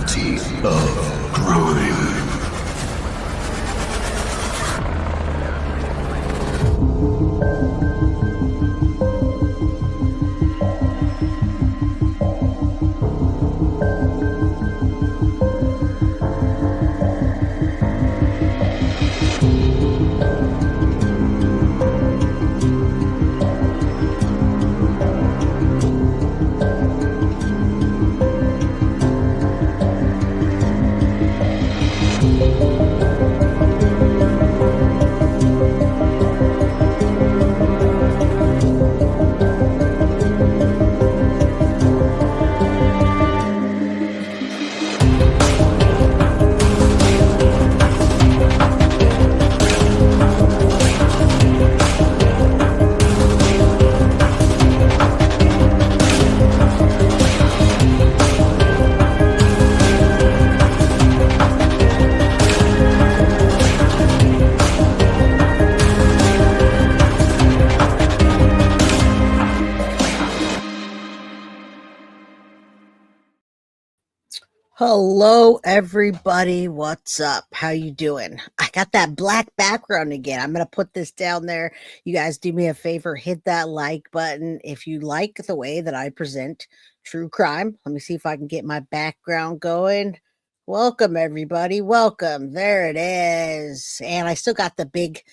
guilty of crime. Hello, everybody. What's up? How you doing? I got that black background again. I'm going to put this down there. You guys do me a favor, hit that like button if you like the way that I present true crime. Let me see if I can get my background going. Welcome, everybody. Welcome. There it is. And I still got the big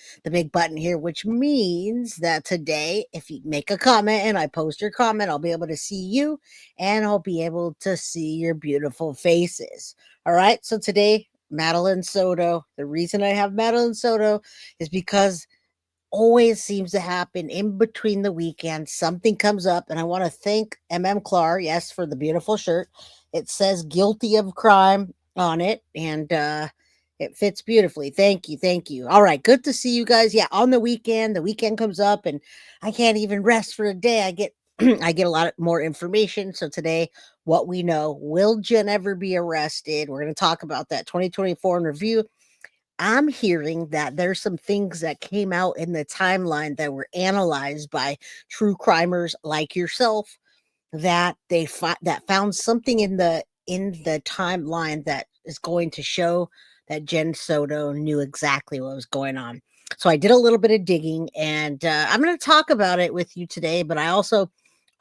button here, which means that today, if you make a comment and I post your comment, I'll be able to see you and I'll be able to see your beautiful faces. All right. So today, Maddie Soto. The reason I have Maddie Soto is because always seems to happen in between the weekends. Something comes up, and I want to thank Clar, yes, for the beautiful shirt. It says "guilty of crime" on it, and it fits beautifully. Thank you, thank you. All right, good to see you guys. Yeah, on the weekend comes up, and I can't even rest for a day. I get I get a lot more information. So today, what we know: will Jenn ever be arrested? We're going to talk about that 2024 in review. I'm hearing that there's some things that came out in the timeline that were analyzed by true crimers like yourself that that found something in the timeline that is going to show that Jenn Soto knew exactly what was going on. So I did a little bit of digging, and I'm going to talk about it with you today. But I'm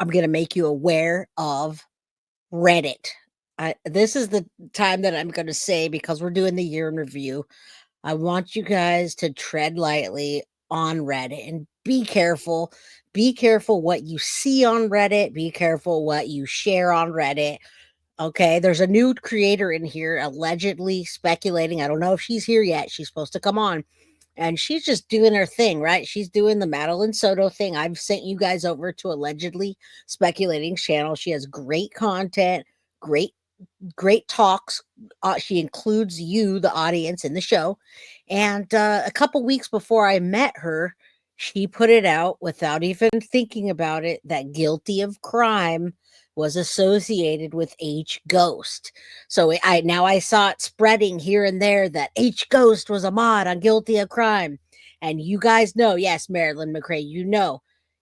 going to make you aware of Reddit. This is the time that I'm going to say, because we're doing the year in review, I want you guys to tread lightly on Reddit and be careful. Be careful what you see on Reddit. Be careful what you share on Reddit. Okay, there's a new creator in here allegedly speculating. I don't know if she's here yet. She's supposed to come on. And she's just doing her thing, right? She's doing the Maddie Soto thing. I've sent you guys over to allegedly speculating channel. She has great content, great talks. She includes you, the audience, in the show. And a couple weeks before I met her, she put it out without even thinking about it that guilty of crime was associated with H Ghost. So I saw it spreading here and there that H Ghost was a mod on guilty of crime. And you guys know, yes, Marilyn McRae,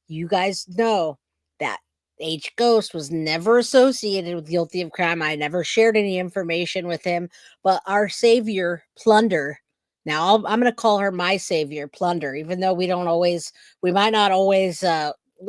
you guys know that H Ghost was never associated with guilty of crime. I never shared any information with him, but our savior, Plunder. Now I'm going to call her my savior, Plunder, even though we might not always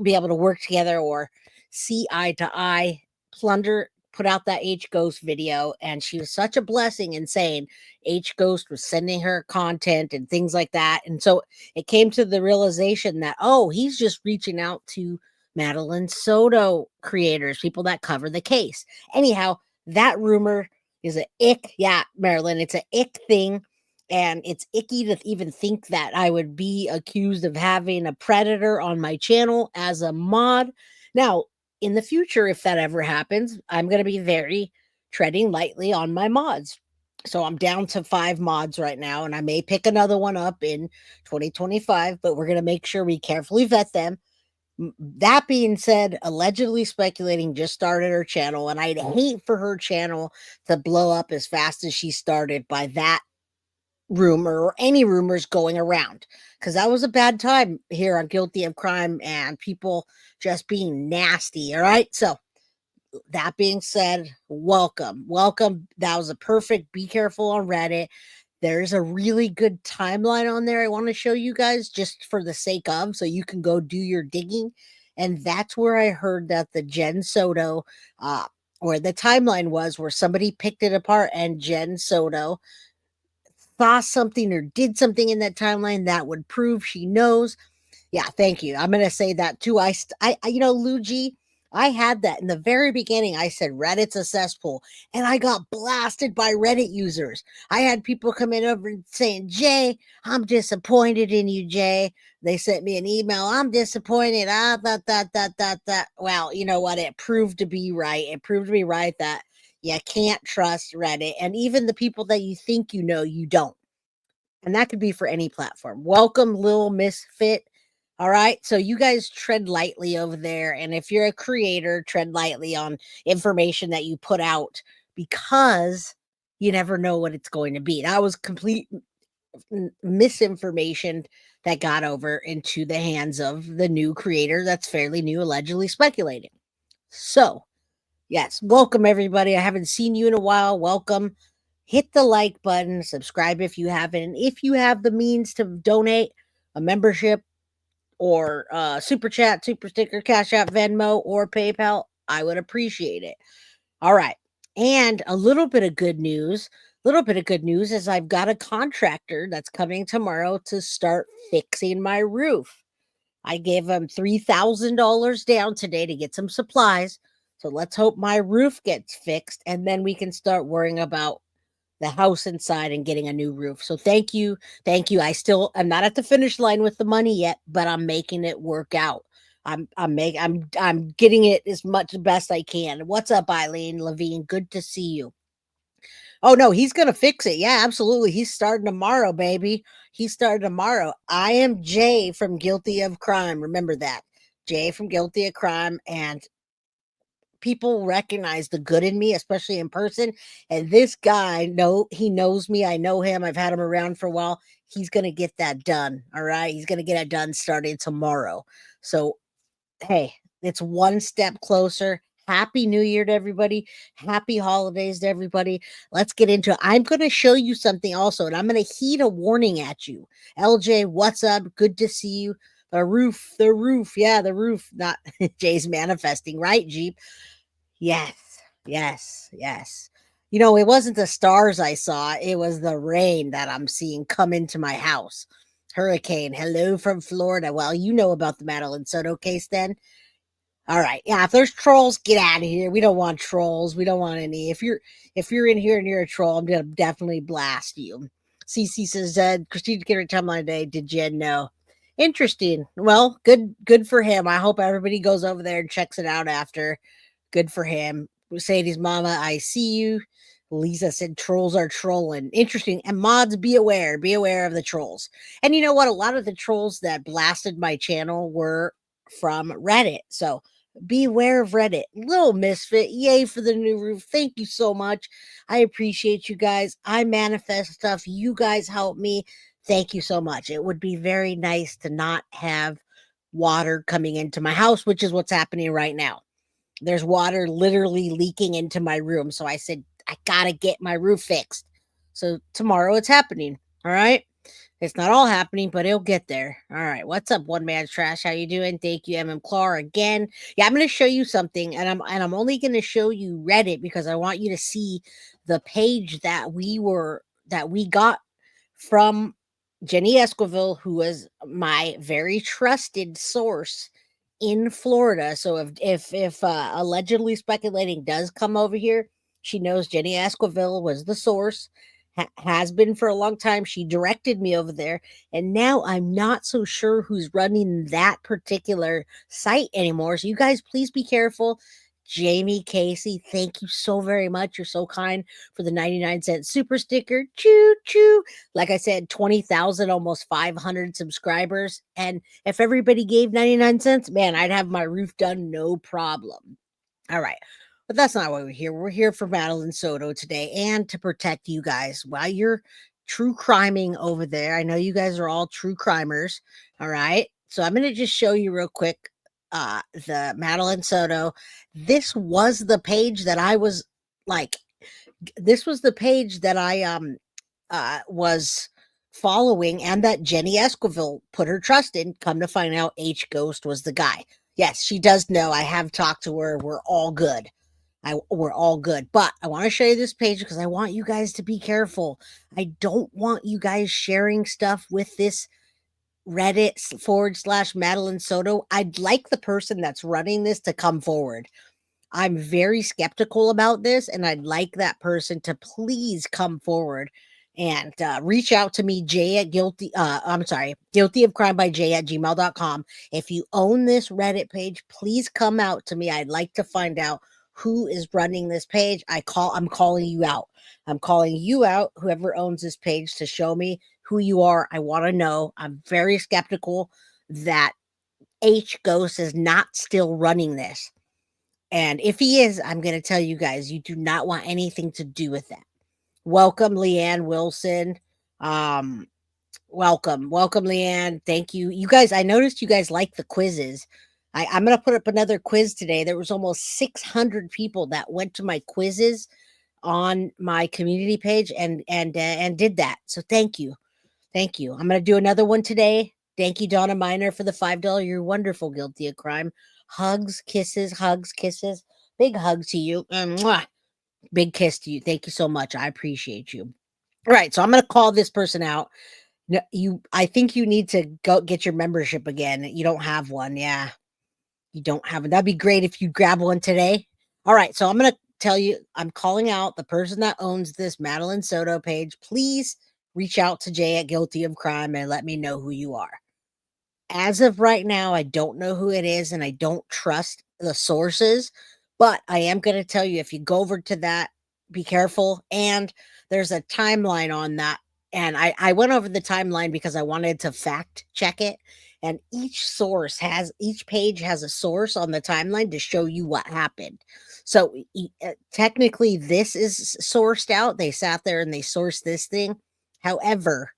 be able to work together or see eye to eye. Plunder put out that H Ghost video, and she was such a blessing in saying H Ghost was sending her content and things like that. And so it came to the realization that, oh, he's just reaching out to Maddie Soto creators, people that cover the case. Anyhow, that rumor is an ick. Yeah, Marilyn, it's an ick thing. And it's icky to even think that I would be accused of having a predator on my channel as a mod. Now, in the future, if that ever happens, I'm going to be very treading lightly on my mods. So I'm down to 5 mods right now, and I may pick another one up in 2025, but we're going to make sure we carefully vet them. That being said, allegedly speculating just started her channel, and I'd hate for her channel to blow up as fast as she started by that rumor or any rumors going around, because that was a bad time here on Guilty of Crime and people just being nasty. All right, so that being said, welcome. Welcome. That was a perfect be careful on Reddit. There's a really good timeline on there I want to show you guys just for the sake of, so you can go do your digging. And that's where I heard that the Jenn Soto, where the timeline was, where somebody picked it apart and Jenn Soto saw something or did something in that timeline that would prove she knows. Yeah, thank you. I'm gonna say that too. Luigi, I had that in the very beginning. I said Reddit's a cesspool, and I got blasted by Reddit users. I had people coming over and saying, "Jay, I'm disappointed in you, Jay." They sent me an email. I'm disappointed. That. Well, you know what? It proved to be right. It proved to be right that you can't trust Reddit, and even the people that you think you know, you don't. And that could be for any platform. Welcome, little misfit. All right. So you guys tread lightly over there. And if you're a creator, tread lightly on information that you put out because you never know what it's going to be. That was complete misinformation that got over into the hands of the new creator that's fairly new, allegedly speculating. So, yes, welcome everybody. I haven't seen you in a while. Welcome. Hit the like button, subscribe if you haven't. And if you have the means to donate a membership or super chat, super sticker, Cash App, Venmo, or PayPal, I would appreciate it. All right. And a little bit of good news. Little bit of good news is I've got a contractor that's coming tomorrow to start fixing my roof. I gave him $3,000 down today to get some supplies. So let's hope my roof gets fixed and then we can start worrying about the house inside and getting a new roof. So thank you. Thank you. I'm not at the finish line with the money yet, but I'm making it work out. I'm getting it as much as best I can. What's up, Eileen Levine? Good to see you. Oh no, he's gonna fix it. Yeah, absolutely. He's starting tomorrow, baby. He's starting tomorrow. I am Jay from Guilty of Crime. Remember that. Jay from Guilty of Crime. And people recognize the good in me, especially in person. And this guy, he knows me. I know him. I've had him around for a while. He's gonna get that done. All right. He's gonna get it done starting tomorrow. So hey, it's one step closer. Happy New Year to everybody. Happy holidays to everybody. Let's get into it. I'm going to show you something also, and I'm going to heed a warning at you. LJ, what's up? Good to see you. The roof, the roof. Yeah, the roof. Not Jay's manifesting, right, Jeep? Yes, yes, yes. You know, it wasn't the stars I saw, it was the rain that I'm seeing come into my house. Hurricane, hello from Florida. Well, you know about the Madeline Soto case then. All right. Yeah, if there's trolls, get out of here. We don't want trolls. We don't want any. If you're in here and you're a troll, I'm gonna definitely blast you. CC says, Christine get her timeline today. Did Jen know? Interesting. Well, good for him. I hope everybody goes over there and checks it out after. Good for him. Mercedes Mama, I see you. Lisa said trolls are trolling. Interesting. And mods, be aware of the trolls. And you know what? A lot of the trolls that blasted my channel were from Reddit. So be aware of Reddit. Little misfit. Yay for the new roof. Thank you so much. I appreciate you guys. I manifest stuff. You guys help me. Thank you so much. It would be very nice to not have water coming into my house, which is what's happening right now. There's water literally leaking into my room. So I said, I gotta get my roof fixed. So tomorrow it's happening. All right. It's not all happening, but it'll get there. All right. What's up, One Man's Trash? How you doing? Thank you, Clark again. Yeah, I'm gonna show you something, and I'm only gonna show you Reddit because I want you to see the page that we got from Jenny Esquivel, who was my very trusted source in Florida. So if allegedly speculating does come over here, she knows Jenny Esquivel was the source, has been for a long time. She directed me over there, and now I'm not so sure who's running that particular site anymore. So you guys, please be careful. Jamie Casey, thank you so very much. You're so kind for the 99-cent super sticker. Choo choo. Like I said, 20,000, almost 500 subscribers. And if everybody gave 99 cents, man, I'd have my roof done no problem. All right. But that's not why we're here. We're here for Madeline Soto today and to protect you guys while you're true criming over there. I know you guys are all true crimers. All right. So I'm going to just show you real quick the Madeline Soto. This was the page that I was like, this was the page that I was following and that Jenny Esquivel put her trust in. Come to find out, H Ghost was the guy. Yes, she does know. I have talked to her. We're all good. We're all good. But I want to show you this page because I want you guys to be careful. I don't want you guys sharing stuff with this Reddit / Madeline Soto. I'd like the person that's running this to come forward. I'm very skeptical about this, and I'd like that person to please come forward and reach out to me, Jay at guilty of crime by Jay at gmail.com. If you own this Reddit page, please come out to me. I'd like to find out who is running this page. I'm calling you out. I'm calling you out, whoever owns this page, to show me who you are. I want to know. I'm very skeptical that H Ghost is not still running this. And if he is, I'm going to tell you guys, you do not want anything to do with that. Welcome, Leanne Wilson. Welcome, Leanne. Thank you. You guys, I noticed you guys like the quizzes. I'm going to put up another quiz today. There was almost 600 people that went to my quizzes on my community page and did that. So thank you. Thank you. I'm going to do another one today. Thank you, Donna Miner, for the $5. You're wonderful, guilty of crime. Hugs, kisses. Big hug to you. Mwah. Big kiss to you. Thank you so much. I appreciate you. All right, so I'm going to call this person out. No, I think you need to go get your membership again. You don't have one. Yeah, you don't have it. That'd be great if you grab one today. All right, so I'm going to tell you, I'm calling out the person that owns this Madeline Soto page. Please reach out to Jay at Guilty of Crime and let me know who you are. As of right now, I don't know who it is and I don't trust the sources, but I am going to tell you, if you go over to that, be careful. And there's a timeline on that. And I went over the timeline because I wanted to fact check it. And each page has a source on the timeline to show you what happened. So technically, this is sourced out. They sat there and they sourced this thing. However,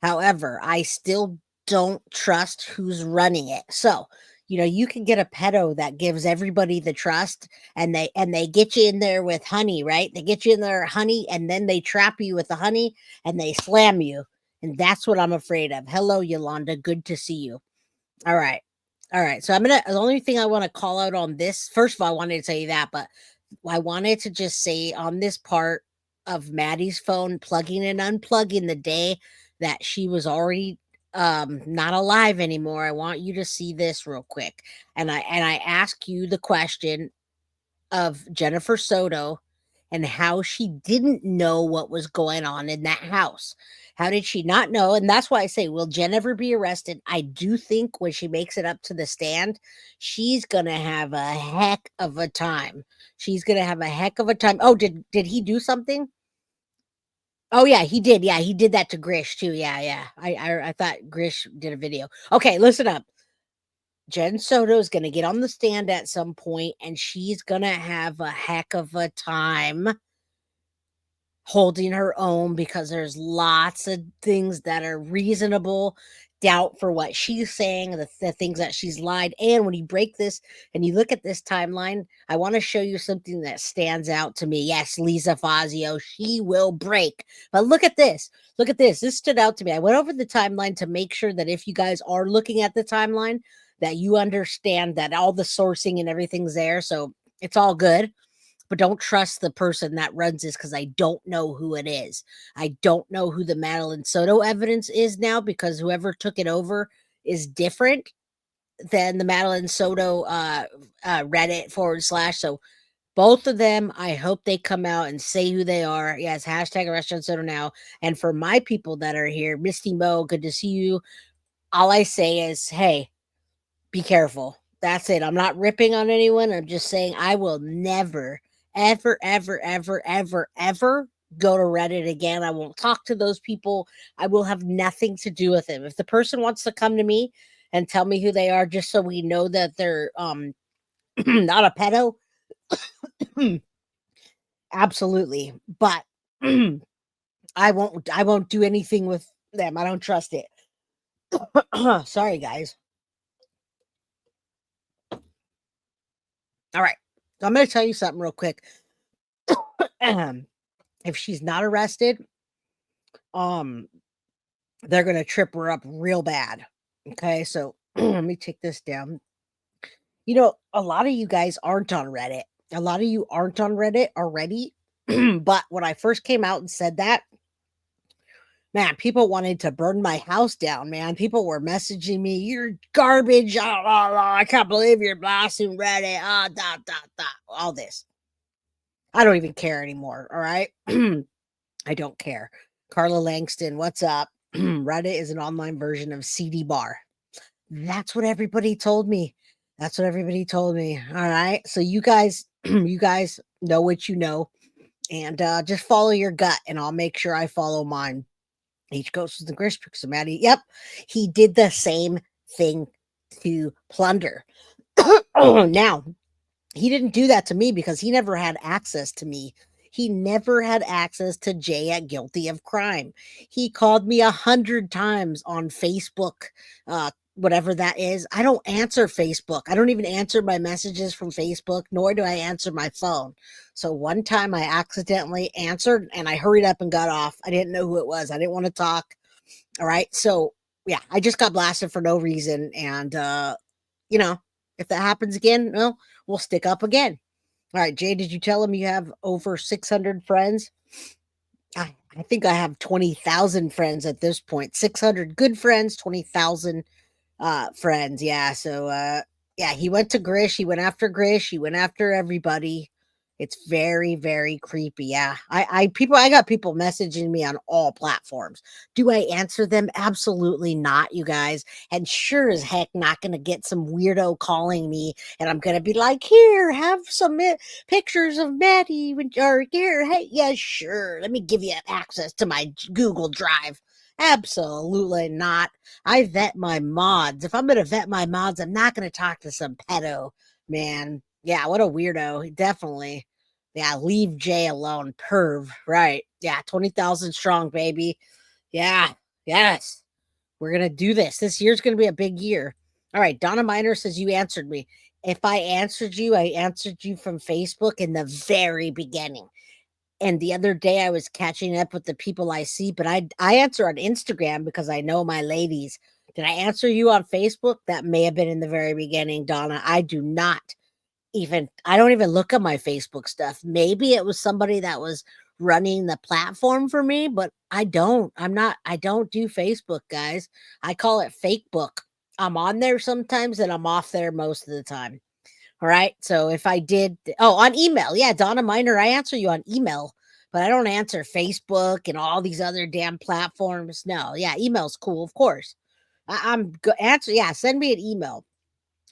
I still don't trust who's running it. So, you can get a pedo that gives everybody the trust, and they get you in there with honey, right? They get you in there honey, and then they trap you with the honey and they slam you. And that's what I'm afraid of. Hello, Yolanda. Good to see you. All right. All right. So the only thing I want to call out on this, first of all, I wanted to tell you that, but I wanted to just say on this part of Maddie's phone plugging and unplugging the day that she was already not alive anymore. I want you to see this real quick. And I ask you the question of Jennifer Soto and how she didn't know what was going on in that house. How did she not know? And that's why I say, will Jen ever be arrested? I do think when she makes it up to the stand, she's going to have a heck of a time. She's going to have a heck of a time. Oh, did he do something? Oh yeah, he did. Yeah, he did that to Grish too. Yeah. I thought Grish did a video. Okay, listen up. Jenn Soto is going to get on the stand at some point, and she's going to have a heck of a time holding her own because there's lots of things that are reasonable doubt for what she's saying, the things that she's lied. And when you break this and you look at this timeline, I want to show you something that stands out to me. Yes, Lisa Fazio, she will break. But look at this. Look at this. This stood out to me. I went over the timeline to make sure that if you guys are looking at the timeline, that you understand that all the sourcing and everything's there. So it's all good. But don't trust the person that runs this because I don't know who it is. I don't know who the Madeline Soto evidence is now because whoever took it over is different than the Madeline Soto Reddit / So both of them, I hope they come out and say who they are. Yes, hashtag Restaurant Soto now. And for my people that are here, Misty Mo, good to see you. All I say is, hey, be careful. That's it. I'm not ripping on anyone. I'm just saying I will never, ever, ever, ever, ever, ever go to Reddit again. I won't talk to those people. I will have nothing to do with them. If the person wants to come to me and tell me who they are, just so we know that they're not a pedo, absolutely. But I won't do anything with them. I don't trust it. Sorry, guys. All right. So I'm going to tell you something real quick. If she's not arrested, um, they're going to trip her up real bad. Okay. So let me take this down. A lot of you guys aren't on Reddit. A lot of you aren't on Reddit already. But when I first came out and said that, man, people wanted to burn my house down, man. People were messaging me, "You're garbage. I can't believe you're blasting Reddit. All this. I don't even care anymore. All right. I don't care. Carla Langston, what's up? Reddit is an online version of CD Bar. That's what everybody told me. That's what everybody told me. All right. So you guys, you guys know what you know, and just follow your gut, and I'll make sure I follow mine. Each goes with the grist picks of Maddie. Yep, he did the same thing to Plunder. Now, he didn't do that to me because he never had access to me. He never had access to Jay at Guilty of Crime. He called me 100 times on Facebook, whatever that is. I don't answer Facebook. I don't even answer my messages from Facebook, nor do I answer my phone. So one time I accidentally answered and I hurried up and got off. I didn't know who it was. I didn't want to talk. All right. So yeah, I just got blasted for no reason. And, if that happens again, well, we'll stick up again. All right, Jay, did you tell him you have over 600 friends? I think I have 20,000 friends at this point. 600 good friends, 20,000 friends. Yeah. So yeah, he went to Grish, he went after Grish, he went after everybody. It's very, very creepy. Yeah. I got people messaging me on all platforms. Do I answer them? Absolutely not, you guys. And sure as heck not gonna get some weirdo calling me and I'm gonna be like, here, have some pictures of Maddie, or here, hey, yeah, sure. Let me give you access to my Google Drive. Absolutely not. I vet my mods. If I'm going to vet my mods, I'm not going to talk to some pedo, man. Yeah, what a weirdo. Definitely. Yeah, leave Jay alone. Perv. Right. Yeah, 20,000 strong, baby. Yeah. Yes. We're going to do this. This year's going to be a big year. All right. Donna Miner says you answered me. If I answered you from Facebook in the very beginning. And the other day I was catching up with the people I see, but I answer on Instagram because I know my ladies. Did I answer you on Facebook? That may have been in the very beginning, Donna. I don't even look at my Facebook stuff. Maybe it was somebody that was running the platform for me, but I don't do Facebook, guys. I call it fake book. I'm on there sometimes and I'm off there most of the time. All right. So if I did, on email, yeah, Donna Miner, I answer you on email, but I don't answer Facebook and all these other damn platforms. No, yeah, email's cool, of course. I'm answer. Yeah, send me an email.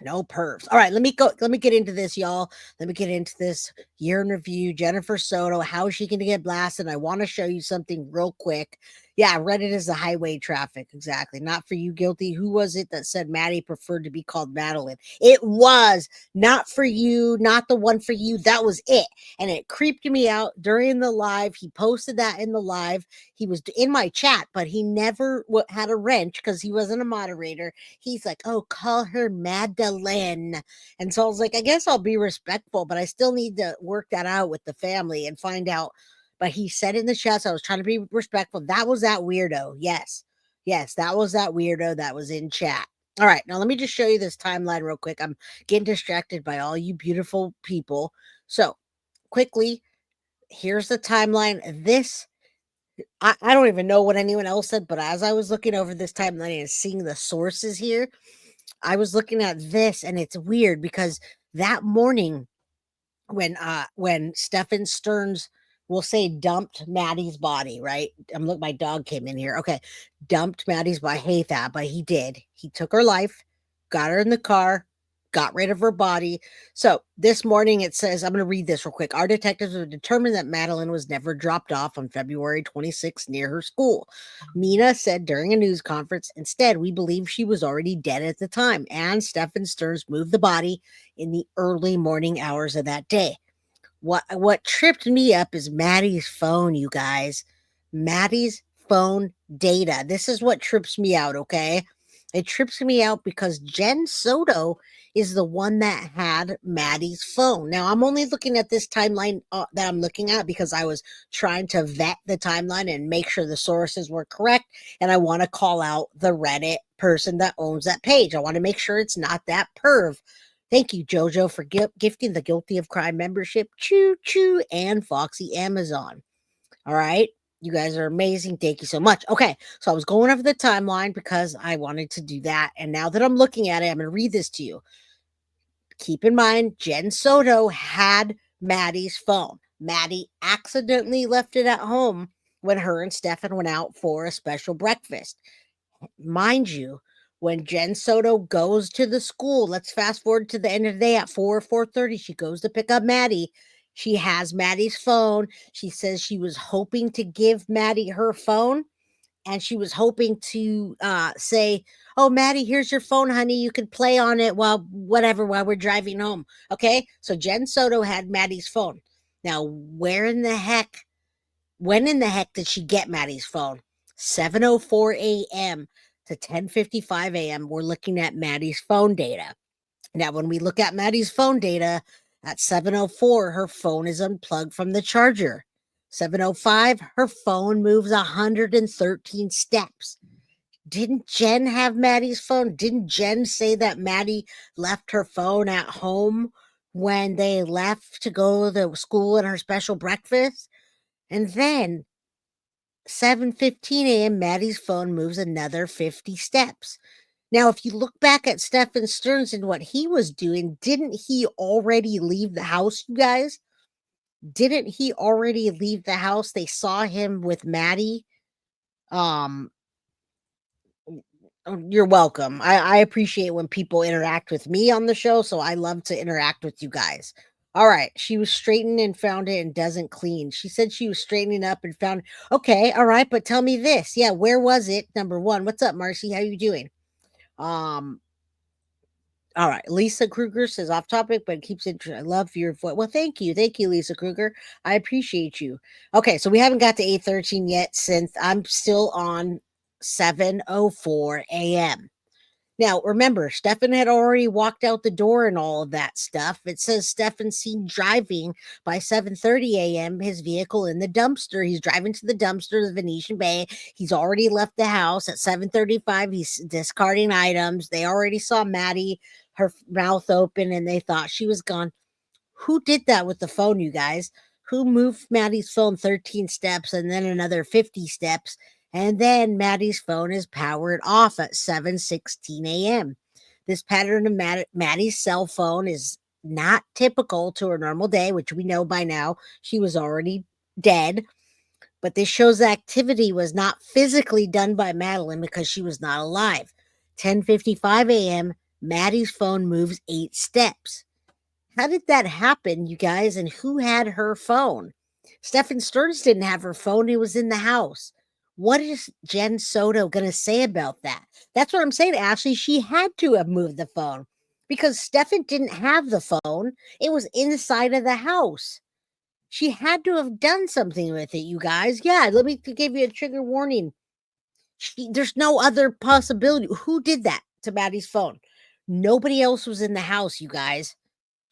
No pervs. All right, let me go. Let me get into this, y'all. Let me get into this year in review. Jennifer Soto, how is she going to get blasted? I want to show you something real quick. Yeah, Reddit is the highway traffic. Exactly. Not for you, guilty. Who was it that said Maddie preferred to be called Madeline? It was not for you, not the one for you. That was it. And it creeped me out during the live. He posted that in the live. He was in my chat, but he never had a wrench because he wasn't a moderator. He's like, oh, call her Madeline. And so I was like, I guess I'll be respectful, but I still need to work that out with the family and find out. But he said in the chat, so I was trying to be respectful. That was that weirdo. Yes. Yes, that was that weirdo that was in chat. All right, now let me just show you this timeline real quick. I'm getting distracted by all you beautiful people. So quickly, here's the timeline. I don't even know what anyone else said, but as I was looking over this timeline and seeing the sources here, I was looking at this and it's weird because that morning when Stephan Sterns will say dumped Maddie's body, right? Look, my dog came in here. Okay. Dumped Maddie's body. I hate that, but he did. He took her life, got her in the car, got rid of her body. So this morning it says, I'm going to read this real quick. Our detectives have determined that Madeline was never dropped off on February 26th near her school. Mina said during a news conference, instead, we believe she was already dead at the time, and Stephan Sterns moved the body in the early morning hours of that day. What tripped me up is Maddie's phone, you guys. Maddie's phone data. This is what trips me out, okay? It trips me out because Jenn Soto is the one that had Maddie's phone. Now, I'm only looking at this timeline that I'm looking at because I was trying to vet the timeline and make sure the sources were correct. And I want to call out the Reddit person that owns that page. I want to make sure it's not that perv. Thank you, JoJo, for gifting the Guilty of Crime membership. Choo choo and Foxy Amazon. All right. You guys are amazing. Thank you so much. Okay. So I was going over the timeline because I wanted to do that. And now that I'm looking at it, I'm going to read this to you. Keep in mind, Jenn Soto had Maddie's phone. Maddie accidentally left it at home when her and Stephan went out for a special breakfast. Mind you, when Jenn Soto goes to the school, let's fast forward to the end of the day at 4:30. She goes to pick up Maddie. She has Maddie's phone. She says she was hoping to give Maddie her phone, and she was hoping to say, "Oh, Maddie, here's your phone, honey. You can play on it while we're driving home." Okay, so Jenn Soto had Maddie's phone. Now, when in the heck did she get Maddie's phone? 7:04 a.m. to 10:55 a.m. We're looking at Maddie's phone data. Now, when we look at Maddie's phone data at 7:04, her phone is unplugged from the charger. 7:05, her phone moves 113 steps. Didn't Jenn have Maddie's phone? Didn't Jenn say that Maddie left her phone at home when they left to go to school and her special breakfast? And then 7:15 a.m., Maddie's phone moves another 50 steps. Now, if you look back at Stephan Sterns and what he was doing, didn't he already leave the house, you guys? Didn't he already leave the house? They saw him with Maddie. Um, you're welcome. I appreciate when people interact with me on the show, so I love to interact with you guys. All right. She was straightening and found it and doesn't clean. She said she was straightening up and found. Okay. All right. But tell me this. Yeah. Where was it? Number one. What's up, Marcy? How you doing? Um, all right. Lisa Kruger says off topic, but keeps it. I love your voice. Well, thank you. Thank you, Lisa Kruger. I appreciate you. Okay. So we haven't got to 8:13 yet since I'm still on 7:04 a.m. Now, remember, Stephan had already walked out the door and all of that stuff. It says Stephan seen driving by 7:30 a.m. his vehicle in the dumpster. He's driving to the dumpster, the Venetian Bay. He's already left the house at 7:35. He's discarding items. They already saw Maddie, her mouth open, and they thought she was gone. Who did that with the phone, you guys? Who moved Maddie's phone 13 steps and then another 50 steps? And then Maddie's phone is powered off at 7:16 a.m. This pattern of Maddie's cell phone is not typical to her normal day, which we know by now she was already dead. But this shows the activity was not physically done by Madeline because she was not alive. 10:55 a.m., Maddie's phone moves 8 steps. How did that happen, you guys? And who had her phone? Stephan Sterns didn't have her phone. He was in the house. What is Jenn Soto going to say about that? That's what I'm saying, Ashley. She had to have moved the phone because Stephan didn't have the phone. It was inside of the house. She had to have done something with it, you guys. Yeah, let me give you a trigger warning. There's no other possibility. Who did that to Maddie's phone? Nobody else was in the house, you guys.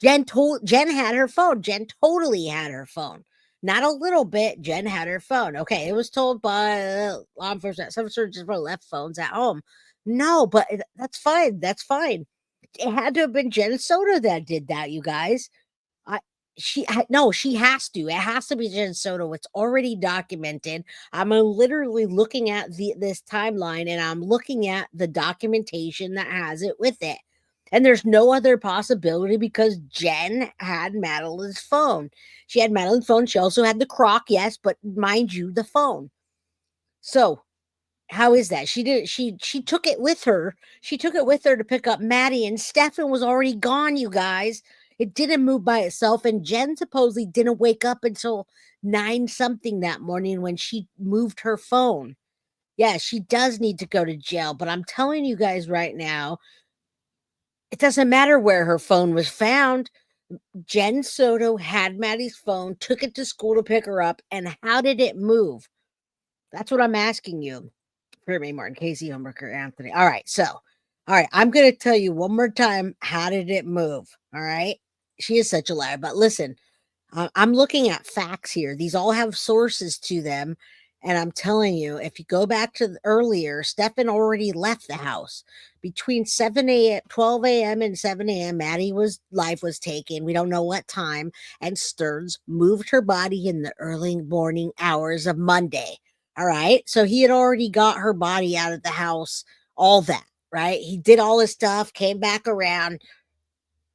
Jenn had her phone. Jenn totally had her phone. Not a little bit. Jenn had her phone. Okay, it was told by law enforcement. Some sort of left phones at home. No, but that's fine. That's fine. It had to have been Jenn Soto that did that, you guys. She has to. It has to be Jenn Soto. It's already documented. I'm literally looking at this timeline and I'm looking at the documentation that has it with it. And there's no other possibility because Jenn had Madeline's phone. She had Madeline's phone. She also had the crock, yes, but mind you, the phone. So how is that? She took it with her. She took it with her to pick up Maddie, and Stephan was already gone, you guys. It didn't move by itself, and Jenn supposedly didn't wake up until 9 something that morning when she moved her phone. Yeah, she does need to go to jail, but I'm telling you guys right now, it doesn't matter where her phone was found. Jenn Soto had Maddie's phone, took it to school to pick her up, and how did it move? That's what I'm asking you. For me, Martin, Casey, Humberker, Anthony. All right, so All right, I'm going to tell you one more time. How did it move? All right. She is such a liar. But listen, I'm looking at facts here. These all have sources to them. And I'm telling you, if you go back to earlier, Stephan already left the house between 7 a.m., 12 a.m. and 7 a.m. Maddie was life was taken. We don't know what time. And Stearns moved her body in the early morning hours of Monday. All right. So he had already got her body out of the house, all that, right? He did all his stuff, came back around,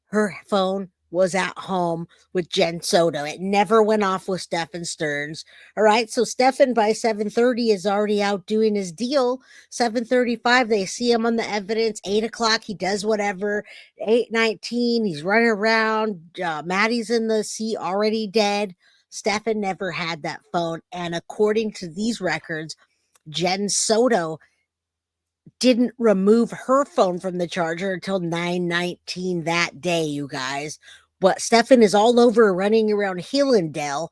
her phone was at home with Jenn Soto. It never went off with Stephan Sterns. All right. So Stephan by 7:30 is already out doing his deal. 7:35, they see him on the evidence. 8 o'clock, he does whatever. 8:19, he's running around. Maddie's in the seat, already dead. Stephan never had that phone. And according to these records, Jenn Soto didn't remove her phone from the charger until 9:19 that day, you guys. But Stephan is all over running around Hillendale,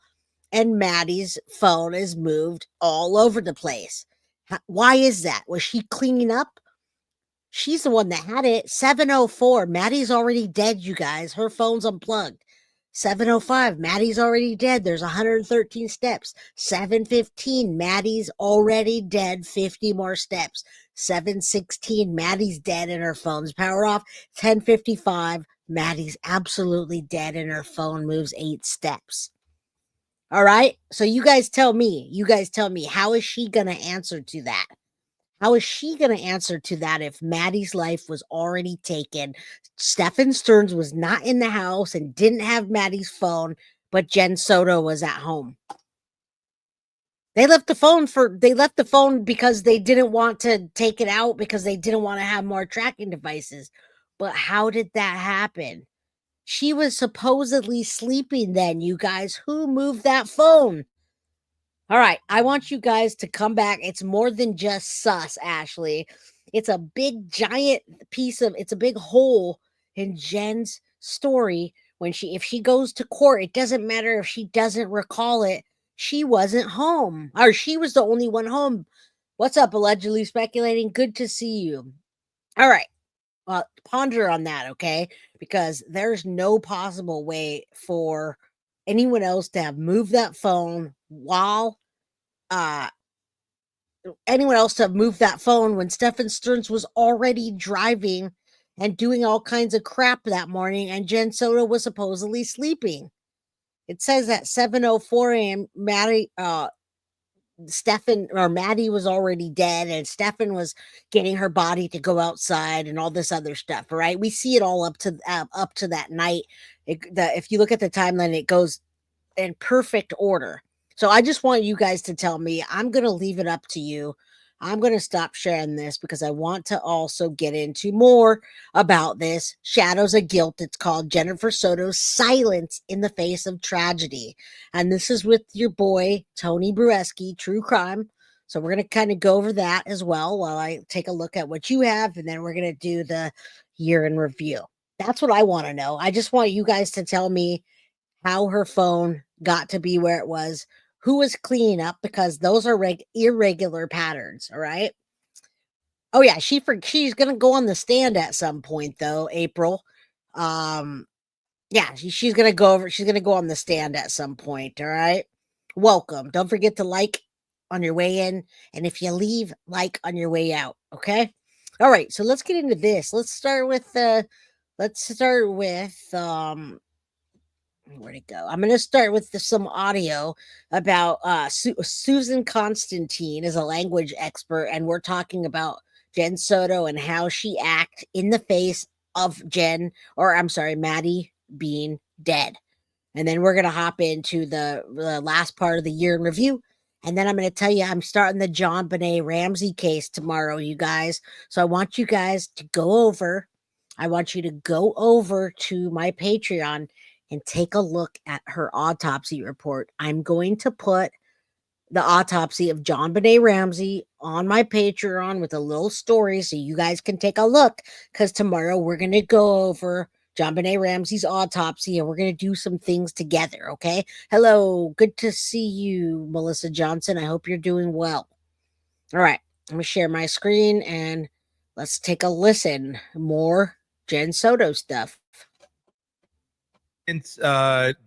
and Maddie's phone is moved all over the place. Why is that? Was she cleaning up? She's the one that had it. 7:04. Maddie's already dead, you guys. Her phone's unplugged. 7:05. Maddie's already dead. There's 113 steps. 7:15. Maddie's already dead. 50 more steps. 7:16. Maddie's dead and her phone's powered off. 10:55. Maddie's absolutely dead and her phone moves 8 steps. All right. So you guys tell me. How is she going to answer to that? How is she going to answer to that if Maddie's life was already taken? Stephan Sterns was not in the house and didn't have Maddie's phone, but Jenn Soto was at home. They left the phone because they didn't want to take it out because they didn't want to have more tracking devices. But how did that happen? She was supposedly sleeping then, you guys. Who moved that phone? All right, I want you guys to come back. It's more than just sus, Ashley. It's a big giant it's a big hole in Jenn's story when if she goes to court, it doesn't matter if she doesn't recall it. She wasn't home, or she was the only one home. What's up, allegedly speculating? Good to see you. All right. Well, ponder on that, okay? Because there's no possible way for anyone else to have moved that phone while uh anyone else to have moved that phone when Stephan Sterns was already driving and doing all kinds of crap that morning, and Jenn Soto was supposedly sleeping. It says at 7:04 a.m. Maddie was already dead, and Stephan was getting her body to go outside and all this other stuff. Right? We see it all up to that night. If you look at the timeline, it goes in perfect order. So I just want you guys to tell me. I'm going to leave it up to you. I'm going to stop sharing this because I want to also get into more about this. Shadows of Guilt. It's called Jennifer Soto's Silence in the Face of Tragedy. And this is with your boy, Tony Brueski, True Crime. So we're going to kind of go over that as well while I take a look at what you have. And then we're going to do the year in review. That's what I want to know. I just want you guys to tell me how her phone got to be where it was, who was cleaning up, because those are irregular patterns. All right. Oh yeah, she's gonna go on the stand at some point though, April. Yeah, she's gonna go over. She's gonna go on the stand at some point. All right. Welcome. Don't forget to like on your way in, and if you leave, like on your way out. Okay. All right. So let's get into this. Let's start with where'd it go? I'm going to start with some audio about Susan Constantine is a language expert, and we're talking about Jenn Soto and how she act in the face of Maddie being dead. And then we're going to hop into the last part of the year in review. And then I'm going to tell you, I'm starting the JonBenet Ramsey case tomorrow, you guys. So I want you guys to go over. I want you to go over to my Patreon and take a look at her autopsy report. I'm going to put the autopsy of JonBenet Ramsey on my Patreon with a little story so you guys can take a look, because tomorrow we're going to go over JonBenet Ramsey's autopsy and we're going to do some things together, okay? Hello, good to see you, Melissa Johnson. I hope you're doing well. All right, I'm going to share my screen and Let's take a listen. More Jenn Soto stuff.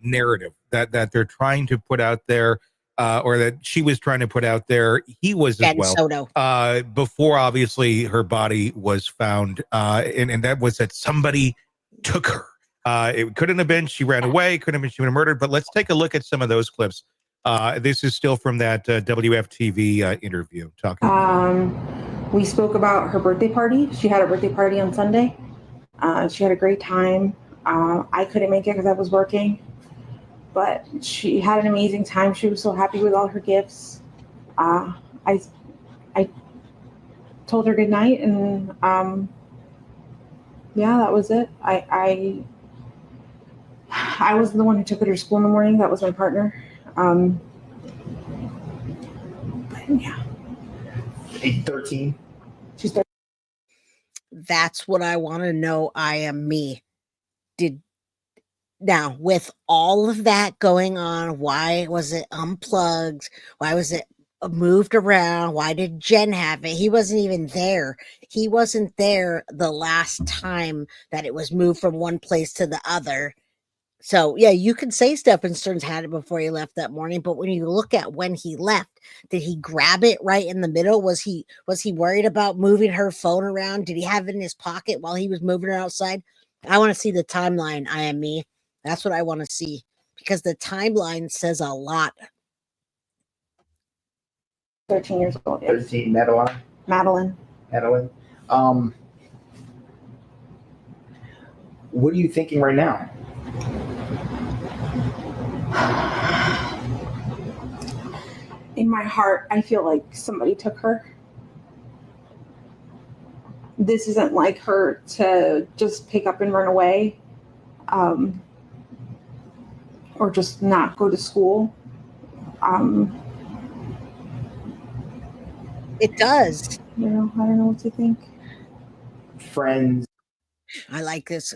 Narrative that they're trying to put out there, or that she was trying to put out there. He was as Jenn well. Soto. Before obviously her body was found, and that was that somebody took her. It couldn't have been she ran away. Couldn't have been she been murdered. But let's take a look at some of those clips. This is still from that WFTV interview. We spoke about her birthday party. She had a birthday party on Sunday. She had a great time. I couldn't make it because I was working, but she had an amazing time. She was so happy with all her gifts. I told her good night, and yeah, that was it. I wasn't the one who took her to school in the morning. That was my partner. But yeah. 13. She's 13. That's what I want to know. I am me. Now, with all of that going on, why was it unplugged? Why was it moved around? Why did Jenn have it? He wasn't even there. He wasn't there the last time that it was moved from one place to the other. So, yeah, you could say Stephan Sterns had it before he left that morning, but when you look at when he left, did he grab it right in the middle? Was he worried about moving her phone around? Did he have it in his pocket while he was moving her outside? I want to see the timeline, I am me. That's what I want to see, because the timeline says a lot. 13 years old. Yeah. 13, Madeline. What are you thinking right now? In my heart, I feel like somebody took her. This isn't like her to just pick up and run away, or just not go to school. It does. I don't know what to think. Friends. I like this.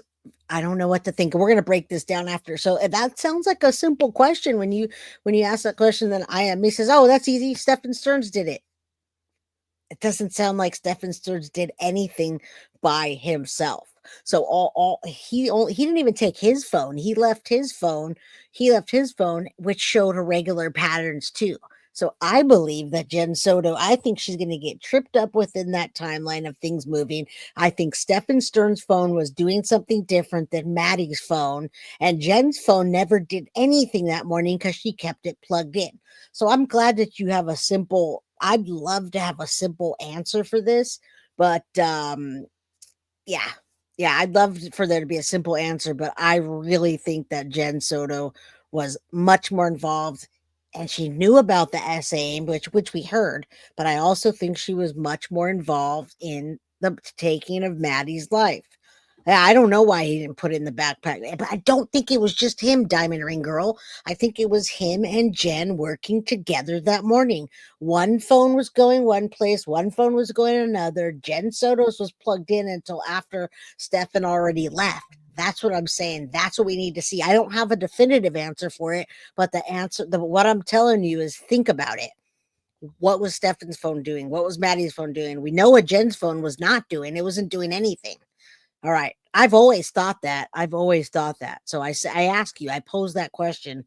I don't know what to think. We're going to break this down after. So that sounds like a simple question. When you ask that question, then I am me says, "Oh, that's easy. Stephan Sterns did it." It doesn't sound like Stephan Sterns did anything by himself. So he didn't even take his phone. He left his phone, which showed irregular patterns too. So I believe that Jenn Soto, I think she's going to get tripped up within that timeline of things moving. I think Stephan Sterns' phone was doing something different than Maddie's phone, and Jenn's phone never did anything that morning because she kept it plugged in. So I'm glad that you have I'd love to have a simple answer for this, but yeah, I'd love for there to be a simple answer, but I really think that Jenn Soto was much more involved, and she knew about the essaying, which we heard, but I also think she was much more involved in the taking of Maddie's life. I don't know why he didn't put it in the backpack, but I don't think it was just him, Diamond Ring Girl. I think it was him and Jenn working together that morning. One phone was going one place, one phone was going another. Jenn Soto's was plugged in until after Stephan already left. That's what I'm saying. That's what we need to see. I don't have a definitive answer for it, but what I'm telling you is think about it. What was Stephan's phone doing? What was Maddie's phone doing? We know what Jenn's phone was not doing. It wasn't doing anything. All right. I've always thought that. So I ask you, I pose that question.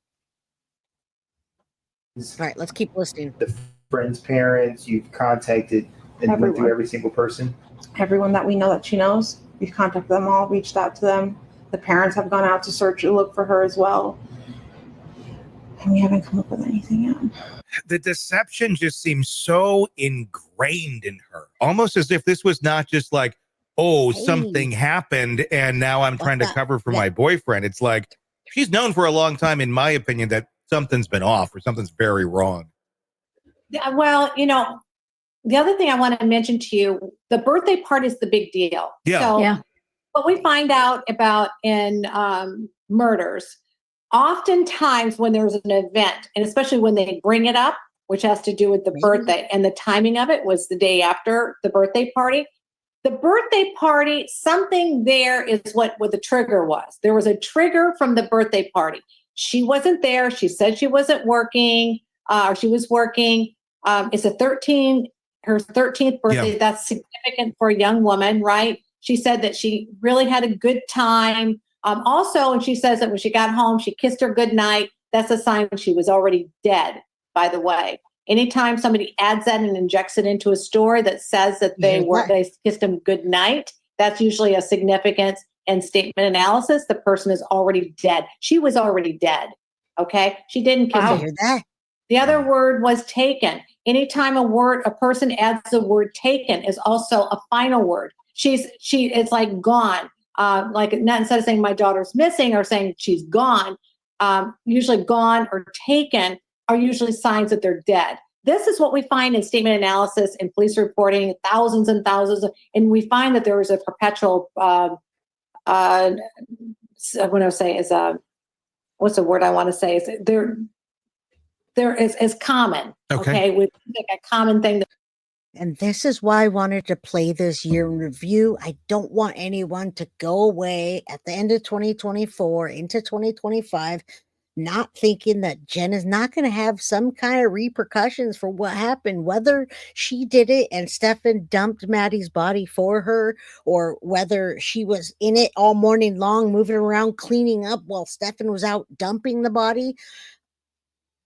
All right, let's keep listening. The friends' parents, you've contacted and went through every single person? Everyone that we know that she knows, we've contacted them all, reached out to them. The parents have gone out to search and look for her as well. And we haven't come up with anything yet. The deception just seems so ingrained in her, almost as if this was not just like, oh, something happened and now I'm trying to cover for my boyfriend. It's like she's known for a long time, in my opinion, that something's been off or something's very wrong. Yeah, well, the other thing I want to mention to you, the birthday party is the big deal. Yeah. So what we find out about in murders, oftentimes when there's an event, and especially when they bring it up, which has to do with the birthday, and the timing of it was the day after the birthday party. The birthday party, something there is what the trigger was. There was a trigger from the birthday party. She wasn't there. She said she wasn't working, or she was working. It's a 13 her 13th birthday. That's significant for a young woman, right? She said that she really had a good time. Also, and she says that when she got home, she kissed her goodnight. That's a sign she was already dead, by the way. Anytime somebody adds that and injects it into a story that says that they kissed him goodnight, that's usually a significance and statement analysis. The person is already dead. She was already dead. Okay. She didn't kiss him. Hear that? The other word was taken. Anytime a person adds the word taken is also a final word. It's like gone. Like not instead of saying my daughter's missing or saying she's gone, usually gone or taken are usually signs that they're dead. This is what we find in statement analysis and police reporting, thousands and thousands, and we find that there is a perpetual, what I say is, what's the word I want to say? Is there is common, okay, with like a common thing. And this is why I wanted to play this year in review. I don't want anyone to go away at the end of 2024 into 2025 not thinking that Jenn is not going to have some kind of repercussions for what happened, whether she did it and Stephan dumped Maddie's body for her, or whether she was in it all morning long, moving around, cleaning up while Stephan was out dumping the body.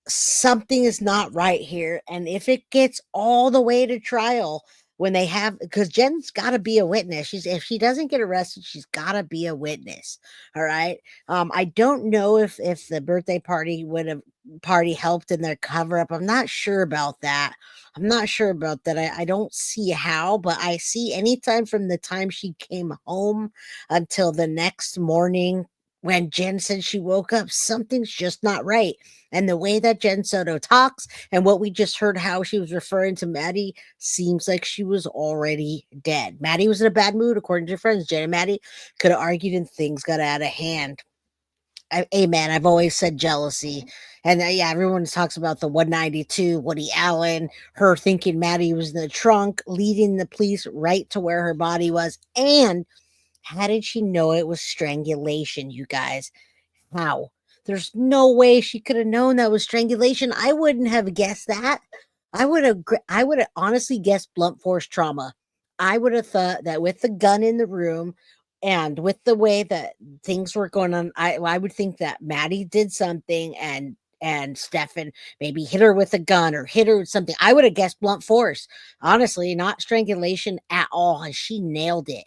Something is not right here. And if it gets all the way to trial, when they have, because Jenn's got to be a witness. If she doesn't get arrested, she's got to be a witness. All right. I don't know if the birthday party helped in their cover up. I'm not sure about that. I don't see how, but I see anytime from the time she came home until the next morning when Jenn said she woke up, something's just not right. And the way that Jenn Soto talks and what we just heard, how she was referring to Maddie, seems like she was already dead. Maddie was in a bad mood, according to her friends. Jenn and Maddie could have argued and things got out of hand. Amen. I've always said jealousy. And everyone talks about the 192, Woody Allen, her thinking Maddie was in the trunk, leading the police right to where her body was. And how did she know it was strangulation, you guys? How? There's no way she could have known that was strangulation. I wouldn't have guessed that. I would have honestly guessed blunt force trauma. I would have thought that with the gun in the room and with the way that things were going on, I would think that Maddie did something and Stephan maybe hit her with a gun or hit her with something. I would have guessed blunt force. Honestly, not strangulation at all. And she nailed it.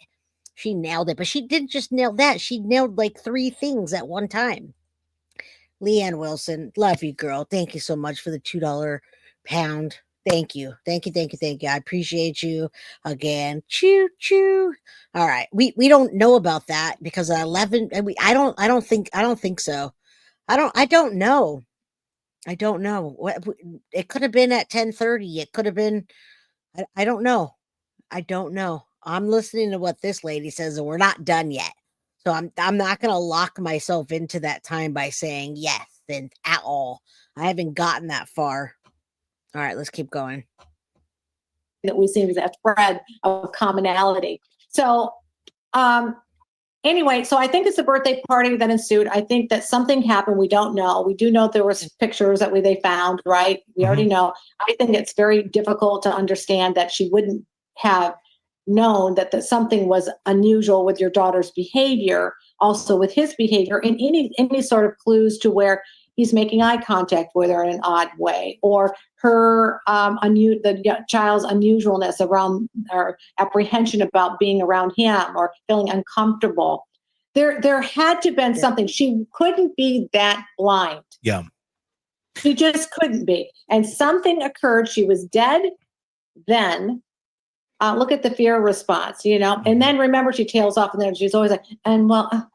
But she didn't just nail that. She nailed like 3 things at one time. Leanne Wilson, love you, girl. Thank you so much for the $2 pound. Thank you. I appreciate you again. Choo choo. All right. We don't know about that because at 11, I don't think so. I don't know. What it could have been at 10:30. It could have been, I don't know. I'm listening to what this lady says, and we're not done yet. So I'm not going to lock myself into that time by saying yes and at all. I haven't gotten that far. All right, let's keep going. That we see as a thread of commonality. So anyway, so I think it's a birthday party that ensued. I think that something happened. We don't know. We do know there was pictures that they found, right? We already know. I think it's very difficult to understand that she wouldn't have known that something was unusual with your daughter's behavior, also with his behavior, and any sort of clues to where he's making eye contact with her in an odd way, or her the child's unusualness around or apprehension about being around him or feeling uncomfortable. There had to have been something. She couldn't be that blind. Yeah. She just couldn't be. And something occurred. She was dead then. Look at the fear response, and then remember she tails off and then she's always like, and well,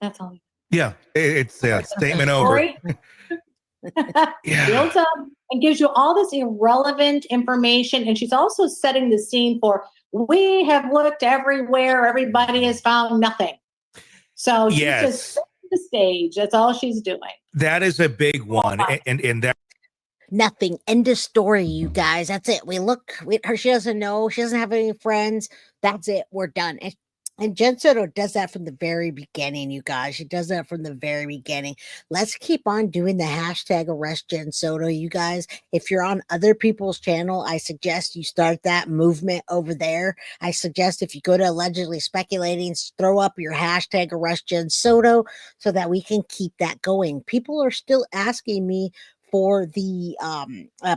that's all. Yeah. It's statement over. Yeah. Builds up and gives you all this irrelevant information. And she's also setting the scene for, we have looked everywhere. Everybody has found nothing. So she's just setting the stage. That's all she's doing. That is a big one. And that. Nothing. End of story, you guys. That's it. She doesn't know. She doesn't have any friends. That's it. We're done. And Jenn Soto does that from the very beginning, you guys. She does that from the very beginning. Let's keep on doing the hashtag arrest Jenn Soto, you guys. If you're on other people's channel, I suggest you start that movement over there. I suggest if you go to allegedly speculating, throw up your hashtag arrest Jenn Soto so that we can keep that going. People are still asking me for the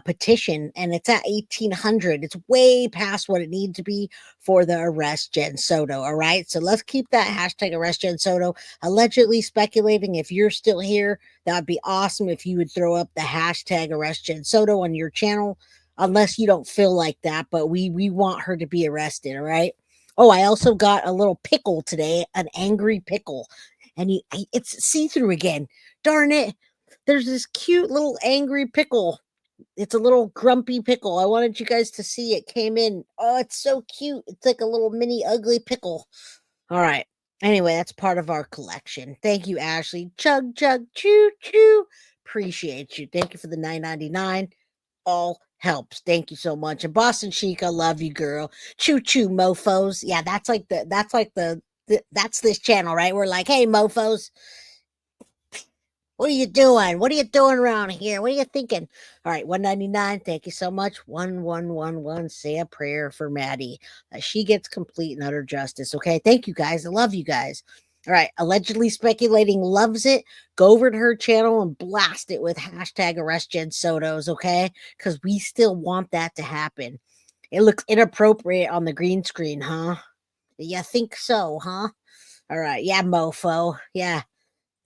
petition, and it's at 1,800. It's way past what it needs to be for the arrest Jenn Soto. All right. So let's keep that hashtag arrest Jenn Soto. Allegedly speculating. If you're still here, that would be awesome if you would throw up the hashtag arrest Jenn Soto on your channel, unless you don't feel like that. But we want her to be arrested. All right. Oh, I also got a little pickle today, an angry pickle. And it's see-through again. Darn it. There's this cute little angry pickle. It's a little grumpy pickle. I wanted you guys to see it came in. Oh, it's so cute. It's like a little mini ugly pickle. All right. Anyway, that's part of our collection. Thank you, Ashley. Chug, chug, choo, choo. Appreciate you. Thank you for the $9.99. All helps. Thank you so much. And Boston Chic, I love you, girl. Choo, choo, mofos. Yeah, that's this channel, right? We're like, hey, mofos. What are you doing? What are you doing around here? What are you thinking? All right, 199. Thank you so much. 1111. Say a prayer for Maddie. She gets complete and utter justice. Okay. Thank you guys. I love you guys. All right. Allegedly speculating loves it. Go over to her channel and blast it with hashtag arrest Jenn Sotos. Okay. Because we still want that to happen. It looks inappropriate on the green screen, huh? You think so, huh? All right. Yeah, mofo. Yeah.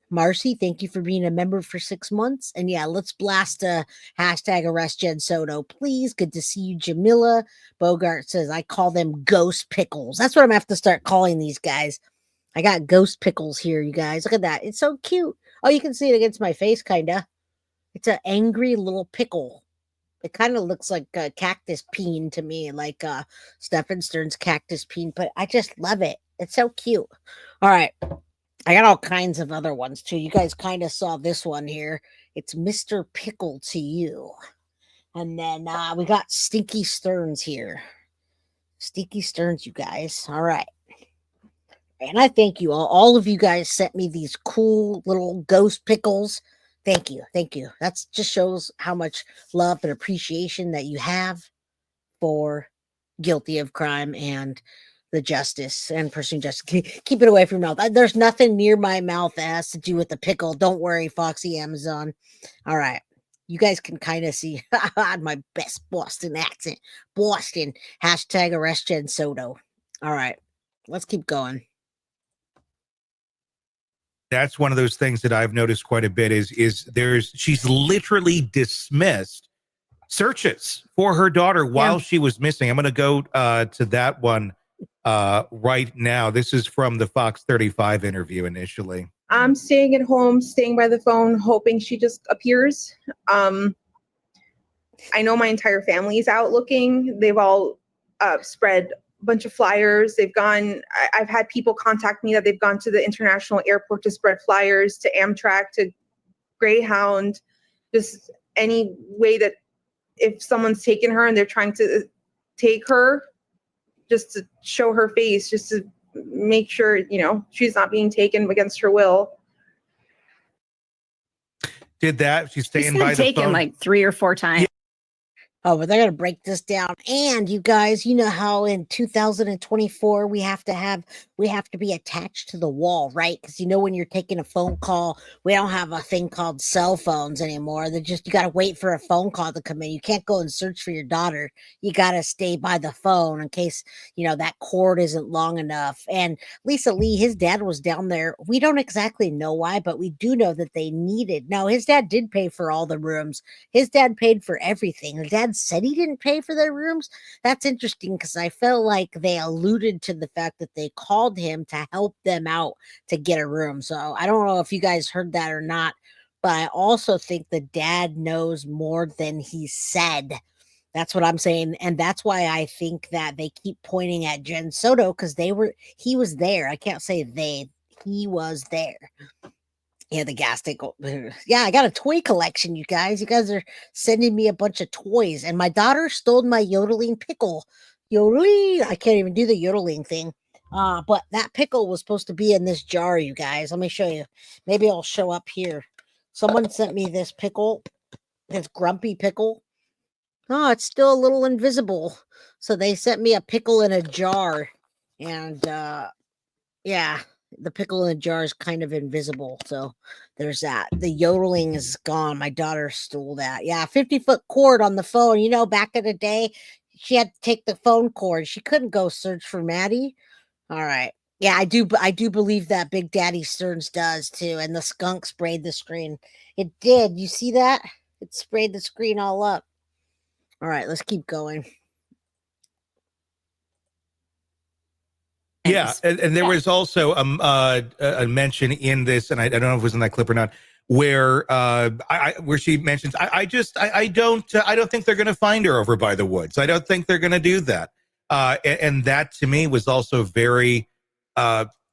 Marcy, thank you for being a member for 6 months. And yeah, let's blast a hashtag arrest Jenn Soto, please. Good to see you, Jamila. Bogart says, I call them ghost pickles. That's what I'm going to have to start calling these guys. I got ghost pickles here, you guys. Look at that. It's so cute. Oh, you can see it against my face, kind of. It's an angry little pickle. It kind of looks like a cactus peen to me, like Stephan Sterns cactus peen, but I just love it. It's so cute. All right. I got all kinds of other ones too. You guys kind of saw this one here. It's Mr. Pickle to you. And then we got Stinky Sterns here. Stinky Sterns, you guys. All right. And I thank you all. All of you guys sent me these cool little ghost pickles. Thank you. Thank you. That just shows how much love and appreciation that you have for guilty of crime and the justice and pursuing justice. Keep it away from your mouth. There's nothing near my mouth that has to do with the pickle. Don't worry, Foxy Amazon. All right. You guys can kind of see my best Boston accent. Boston. Hashtag arrest Jenn Soto. All right. Let's keep going. That's one of those things that I've noticed quite a bit is she's literally dismissed searches for her daughter while she was missing. I'm going to go to that one right now. This is from the Fox 35 interview initially. I'm staying at home, staying by the phone, hoping she just appears. I know my entire family is out looking. They've all spread a bunch of flyers. I've had people contact me that they've gone to the international airport to spread flyers, to Amtrak, to Greyhound, just any way that if someone's taken her and they're trying to take her, just to show her face, just to make sure, she's not being taken against her will. Did that? She's staying by the taken phone like 3 or 4 times. Yeah. Oh, but they're going to break this down. And you guys, you know how in 2024 we have to be attached to the wall, right? Because when you're taking a phone call, we don't have a thing called cell phones anymore. You got to wait for a phone call to come in. You can't go and search for your daughter. You got to stay by the phone in case, that cord isn't long enough. And Lisa Lee, his dad was down there. We don't exactly know why, but we do know that they needed. Now, his dad did pay for all the rooms. His dad paid for everything. His dad said he didn't pay for their rooms. That's interesting because I felt like they alluded to the fact that they called him to help them out to get a room. So I don't know if you guys heard that or not, but I also think the dad knows more than he said. That's what I'm saying. And that's why I think that they keep pointing at Jenn Soto because he was there. I can't say he was there. Yeah, the gas tank. Yeah, I got a toy collection, you guys. You guys are sending me a bunch of toys. And my daughter stole my yodeling pickle. Yodeling. I can't even do the yodeling thing. But that pickle was supposed to be in this jar, you guys. Let me show you. Maybe I'll show up here. Someone sent me this pickle, this grumpy pickle. Oh, it's still a little invisible. So they sent me a pickle in a jar. And yeah, the pickle in the jar is kind of invisible. So there's that. The yodeling is gone. My daughter stole that. Yeah, 50-foot cord on the phone. You know, back in the day, she had to take the phone cord. She couldn't go search for Maddie. All right. Yeah, I do believe that Big Daddy Sterns does too. And the skunk sprayed the screen. It did. You see that? It sprayed the screen all up. All right, let's keep going. Yeah, and there was also a mention in this, and I don't know if it was in that clip or not, where where she mentions, I don't think they're going to find her over by the woods. I don't think they're going to do that. And that to me was also very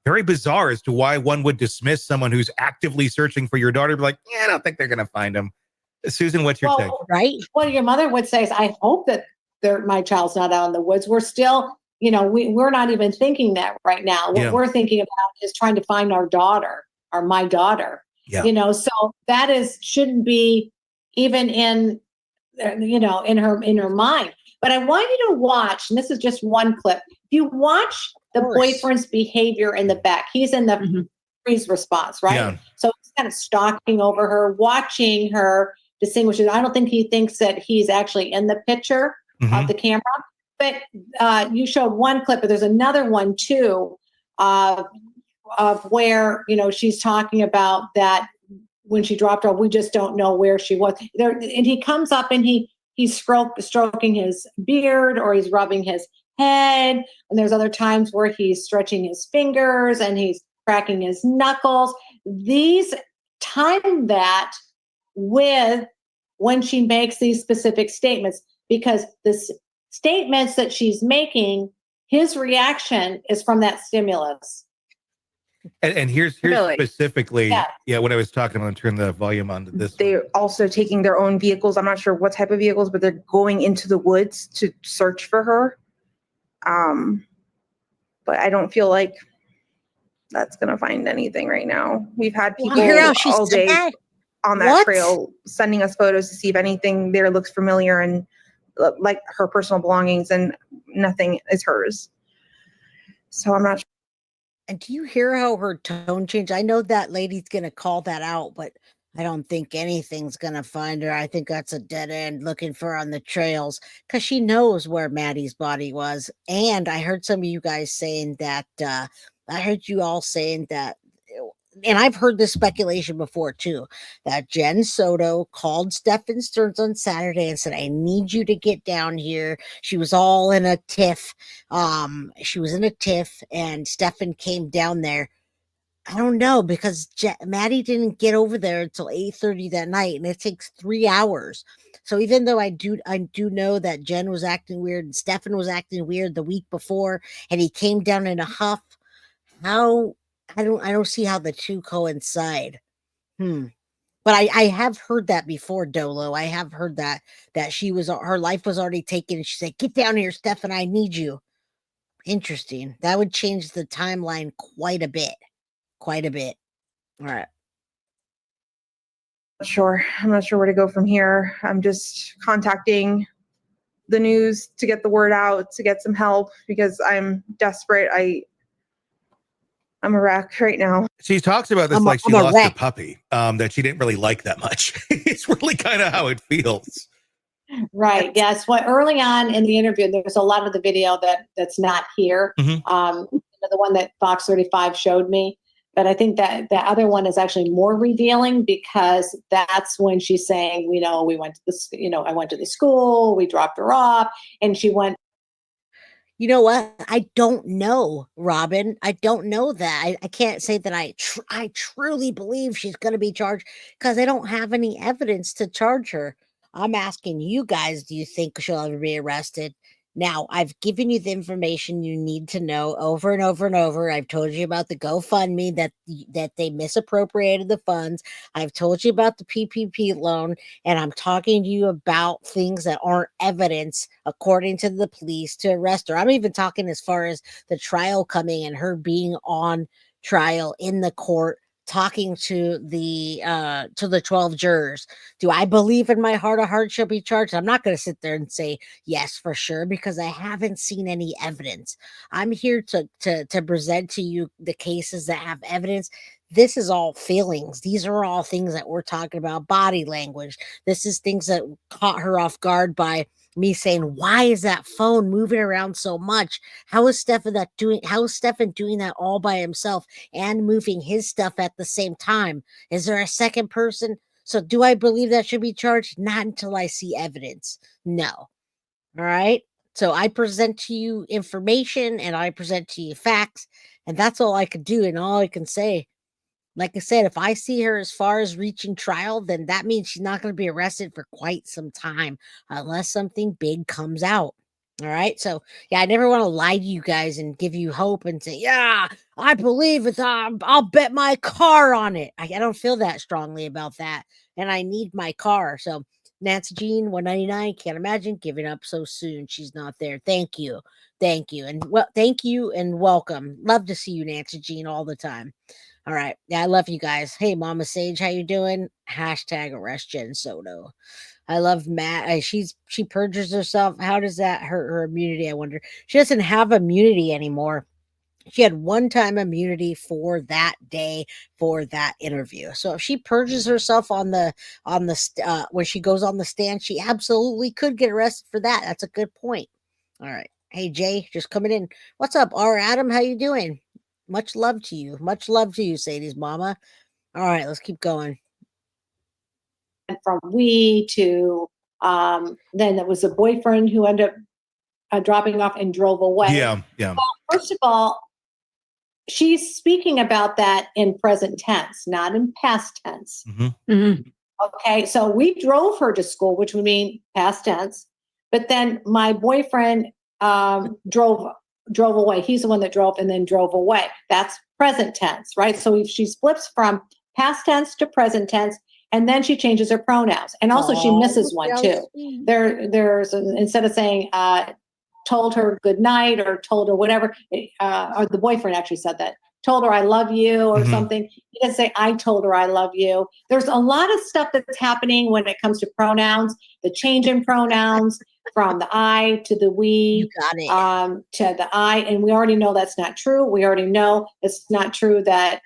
bizarre as to why one would dismiss someone who's actively searching for your daughter. Be like, yeah, I don't think they're going to find him. Susan, what's your take? Right? What your mother would say is, I hope that my child's not out in the woods. We're still, we're not even thinking that right now. What we're thinking about is trying to find our daughter, or my daughter. Yeah. So that shouldn't be even in, in her mind. But I want you to watch, and this is just one clip. If you watch the boyfriend's behavior in the back, he's in the freeze response, right? Yeah. So he's kind of stalking over her, watching her, distinguishes. I don't think he thinks that he's actually in the picture of the camera. But you showed one clip, but there's another one too, of where she's talking about that when she dropped her, we just don't know where she was. There, and he comes up and he's stroking his beard, or he's rubbing his head. And there's other times where he's stretching his fingers and he's cracking his knuckles. These time that with when she makes these specific statements, because the statements that she's making, his reaction is from that stimulus. And here's really? Specifically, what I was talking about. Turn the volume on to this. They're also taking their own vehicles. I'm not sure what type of vehicles, but they're going into the woods to search for her. But I don't feel like that's going to find anything right now. We've had people all day on that trail sending us photos to see if anything there looks familiar and like her personal belongings, and nothing is hers. So I'm not sure. And do you hear how her tone changed? I know that lady's going to call that out, but I don't think anything's going to find her. I think that's a dead end looking for her on the trails, because she knows where Maddie's body was. And I heard some of you guys saying that, I heard you all saying that, and I've heard this speculation before too, that Jenn Soto called Stephan Sterns on Saturday and said, I need you to get down here. She was all in a tiff. She was in a tiff, and Stephan came down there. I don't know, because Maddie didn't get over there until 8:30 that night, and it takes 3 hours. So even though I do know that Jenn was acting weird and Stephan was acting weird the week before, and he came down in a huff, I don't see how the two coincide. But I have heard that before, Dolo. I have heard that her life was already taken, and she said, get down here, Stephan, I need you. Interesting. That would change the timeline quite a bit. All right. I'm not sure where to go from here. I'm just contacting the news to get the word out, to get some help, because I'm desperate. I'm a wreck right now. She talks about this like she lost a puppy that she didn't really like that much. It's really kind of how it feels. Right. Yes. Well, early on in the interview, there's a lot of the video that's not here. The one that Fox 35 showed me. But I think that the other one is actually more revealing, because that's when she's saying, we went to this, I went to the school, we dropped her off, and she went. You know what? I don't know, Robin. I don't know that. I can't say that I truly believe she's going to be charged, because I don't have any evidence to charge her. I'm asking you guys, do you think she'll ever be arrested? Now, I've given you the information you need to know over and over and over. I've told you about the GoFundMe that they misappropriated the funds. I've told you about the PPP loan, and I'm talking to you about things that aren't evidence, according to the police, to arrest her. I'm even talking as far as the trial coming and her being on trial in the court, talking to the 12 jurors. Do I believe in my heart of hearts she'll be charged? I'm not going to sit there and say yes for sure, because I haven't seen any evidence. I'm here to present to you the cases that have evidence. This is all feelings. These are all things that we're talking about. Body language. This is things that caught her off guard by me saying, why is that phone moving around so much? How is Stephan doing that all by himself and moving his stuff at the same time? Is there a second person? So do I believe that should be charged? Not until I see evidence. No. All right. So I present to you information and I present to you facts, and that's all I could do and all I can say. Like I said, if I see her as far as reaching trial, then that means she's not going to be arrested for quite some time unless something big comes out. All right. So, yeah, I never want to lie to you guys and give you hope and say, yeah, I believe it. I'll bet my car on it. I don't feel that strongly about that. And I need my car. So, Nancy Jean, 199, can't imagine giving up so soon. She's not there. Thank you. Thank you. And thank you and welcome. Love to see you, Nancy Jean, all the time. All right. Yeah, I love you guys. Hey, Mama Sage, how you doing? Hashtag arrest Jenn Soto. I love Matt. She perjures herself. How does that hurt her immunity? I wonder. She doesn't have immunity anymore. She had one-time immunity for that day for that interview. So if she perjures herself on the when she goes on the stand, she absolutely could get arrested for that. That's a good point. All right. Hey Jay, just coming in. What's up, R. Adam? How you doing? Much love to you. Much love to you, Sadie's mama. All right, let's keep going. From we to then it was a boyfriend who ended up dropping off and drove away. Yeah. Well, first of all, she's speaking about that in present tense, not in past tense. Mm-hmm. Mm-hmm. Okay, so we drove her to school, which would mean past tense. But then my boyfriend drove away. He's the one that drove and then drove away. That's present tense, right? So she flips from past tense to present tense, and then she changes her pronouns. And also she misses one too. There's instead of saying told her good night or told her whatever, or the boyfriend actually said that, told her I love you or something. He didn't say I told her I love you. There's a lot of stuff that's happening when it comes to pronouns, the change in pronouns from the I to the we, to the I, and we already know that's not true. We already know it's not true that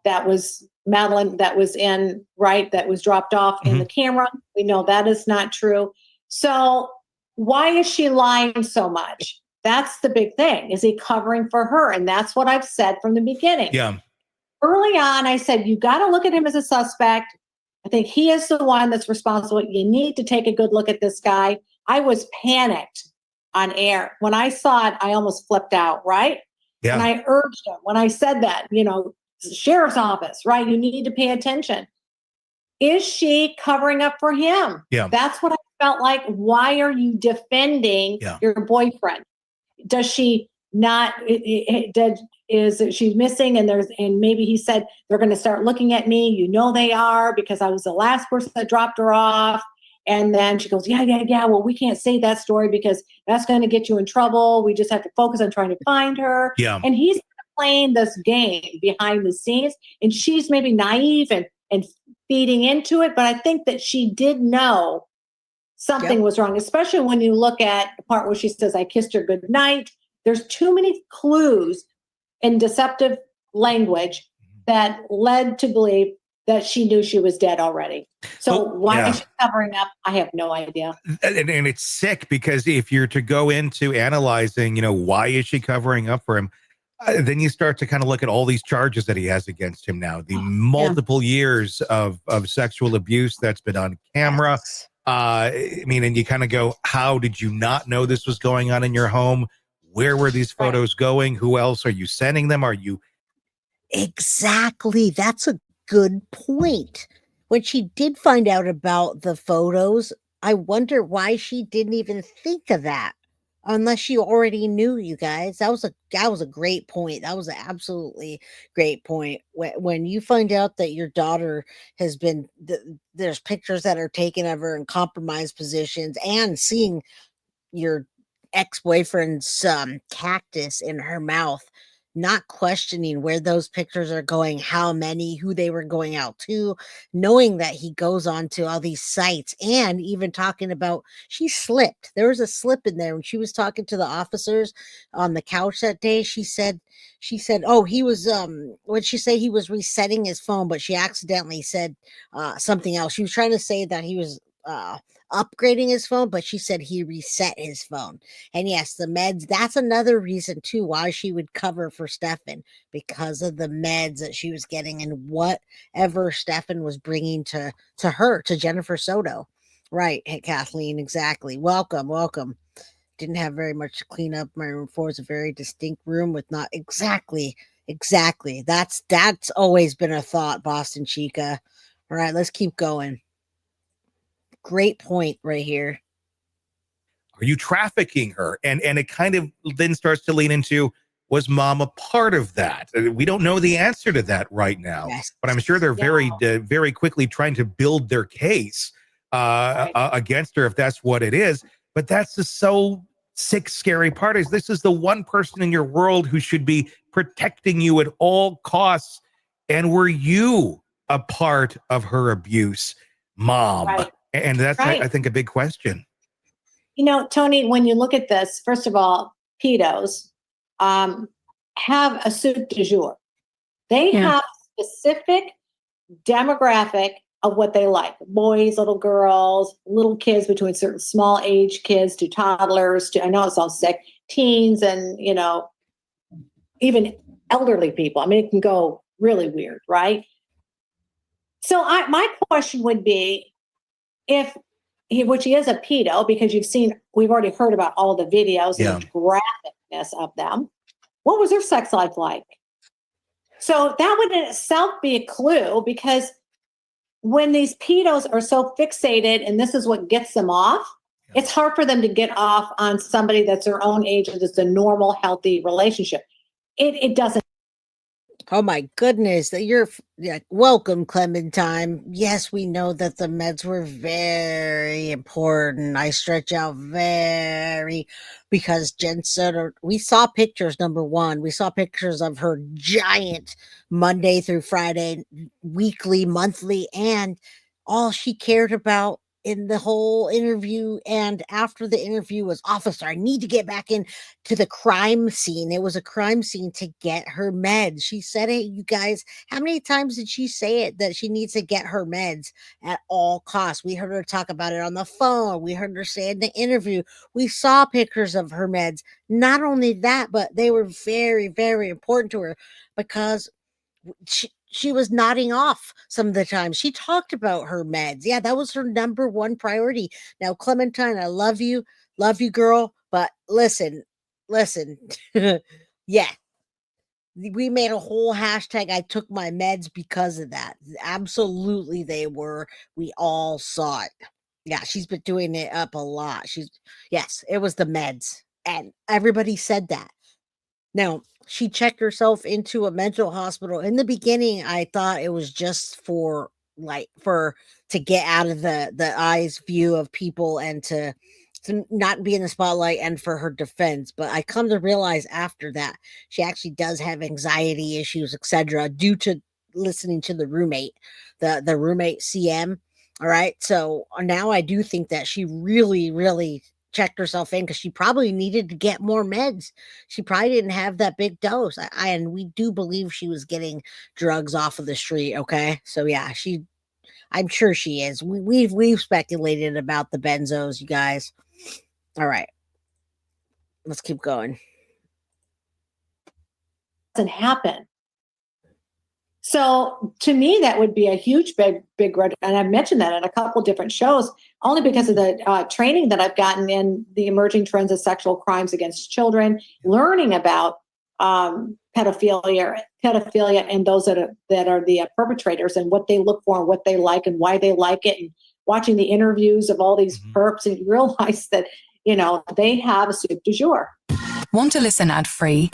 was Madeline that was in, right, that was dropped off in the camera. We know that is not true. So why is she lying so much? That's the big thing. Is he covering for her? And that's what I've said from the beginning. Yeah. Early on, I said, you got to look at him as a suspect. I think he is the one that's responsible. You need to take a good look at this guy. I was panicked on air. When I saw it, I almost flipped out, right? Yeah. And I urged him when I said that, sheriff's office, right? You need to pay attention. Is she covering up for him? Yeah. That's what I felt like. Why are you defending your boyfriend? Does she not? Is she missing? And maybe he said they're going to start looking at me. They are, because I was the last person that dropped her off. And then she goes, yeah. Well, we can't say that story because that's going to get you in trouble. We just have to focus on trying to find her. Yeah. And he's playing this game behind the scenes, and she's maybe naive and feeding into it. But I think that she did know something was wrong, especially when you look at the part where she says, I kissed her good night. There's too many clues in deceptive language that led to believe that she knew she was dead already. So why is she covering up? I have no idea. And it's sick, because if you're to go into analyzing, why is she covering up for him? Then you start to kind of look at all these charges that he has against him now, the multiple years of sexual abuse that's been on camera. Yes. And you kind of go, how did you not know this was going on in your home? Where were these photos going? Who else are you sending them? Are you? Exactly. That's a good point. When she did find out about the photos, I wonder why she didn't even think of that unless you already knew, you guys. That was a great point. That was an absolutely great point. When you find out that your daughter has been there's pictures that are taken of her in compromised positions, and seeing your ex-boyfriend's cactus in her mouth, not questioning where those pictures are going, how many, who they were going out to, knowing that he goes on to all these sites, and even talking about she slipped. There was a slip in there when she was talking to the officers on the couch that day. She said, oh, he was what she say, he was resetting his phone, but she accidentally said something else. She was trying to say that he was upgrading his phone, but she said he reset his phone. And yes, the meds, that's another reason too why she would cover for Stephan, because of the meds that she was getting and whatever Stephan was bringing to her, to Jennifer Soto. Right. Hey, Kathleen, exactly. Welcome. Didn't have very much to clean up. My room 4 is a very distinct room with not exactly. That's always been a thought, Boston Chica. All right, let's keep going. Great point right here. Are you trafficking her? And it kind of then starts to lean into, was mom a part of that? We don't know the answer to that right now, Yes. but I'm sure they're very quickly trying to build their case against her if that's what it is. But that's the so sick, scary part, is this is the one person in your world who should be protecting you at all costs. And were you a part of her abuse, mom? Right. And that's, I think, a big question. You know, Tony, when you look at this, first of all, pedos have a soup du jour. They have a specific demographic of what they like. Boys, little girls, little kids between certain small age kids to toddlers to, I know it sounds sick, teens, and, you know, even elderly people. I mean, it can go really weird, right? So my question would be, which he is a pedo, because we've already heard about all the videos and the graphicness of them. What was their sex life like? So that would in itself be a clue, because when these pedos are so fixated and this is what gets them off, it's hard for them to get off on somebody that's their own age and it's a normal, healthy relationship. It doesn't. Oh my goodness, that you're welcome, Clementine. Yes, we know that the meds were very important. I stretch out because Jenn said we saw pictures. Number one, we saw pictures of her giant Monday through Friday, weekly, monthly, and all she cared about in the whole interview and after the interview was, officer, I need to get back in to the crime scene. It was a crime scene to get her meds. She said it, you guys. How many times did she say it, that she needs to get her meds at all costs? We heard her talk about it on the phone. We heard her say in the interview. We saw pictures of her meds. Not only that, but they were very, very important to her, because she was nodding off some of the time. She talked about her meds. Yeah, that was her number one priority. Now, Clementine, I love you, girl. But listen, yeah, we made a whole hashtag. I took my meds because of that. Absolutely, they were. We all saw it. Yeah, she's been doing it up a lot. Yes, it was the meds, and everybody said that. Now, she checked herself into a mental hospital. In the beginning, I thought it was just for to get out of the eyes view of people and to not be in the spotlight, and for her defense. But I come to realize after that, she actually does have anxiety issues, etc., due to listening to the roommate CM. All right. So now I do think that she really, really checked herself in, because she probably needed to get more meds. She probably didn't have that big dose. And we do believe she was getting drugs off of the street. Okay. So yeah, I'm sure she is. We've speculated about the benzos, you guys. All right. Let's keep going. Doesn't happen. So to me, that would be a huge, big red. And I've mentioned that in a couple different shows, only because of the training that I've gotten in the emerging trends of sexual crimes against children, learning about pedophilia, and those that are the perpetrators, and what they look for, and what they like, and why they like it, and watching the interviews of all these perps, and you realize that they have a soup du jour. Want to listen ad-free?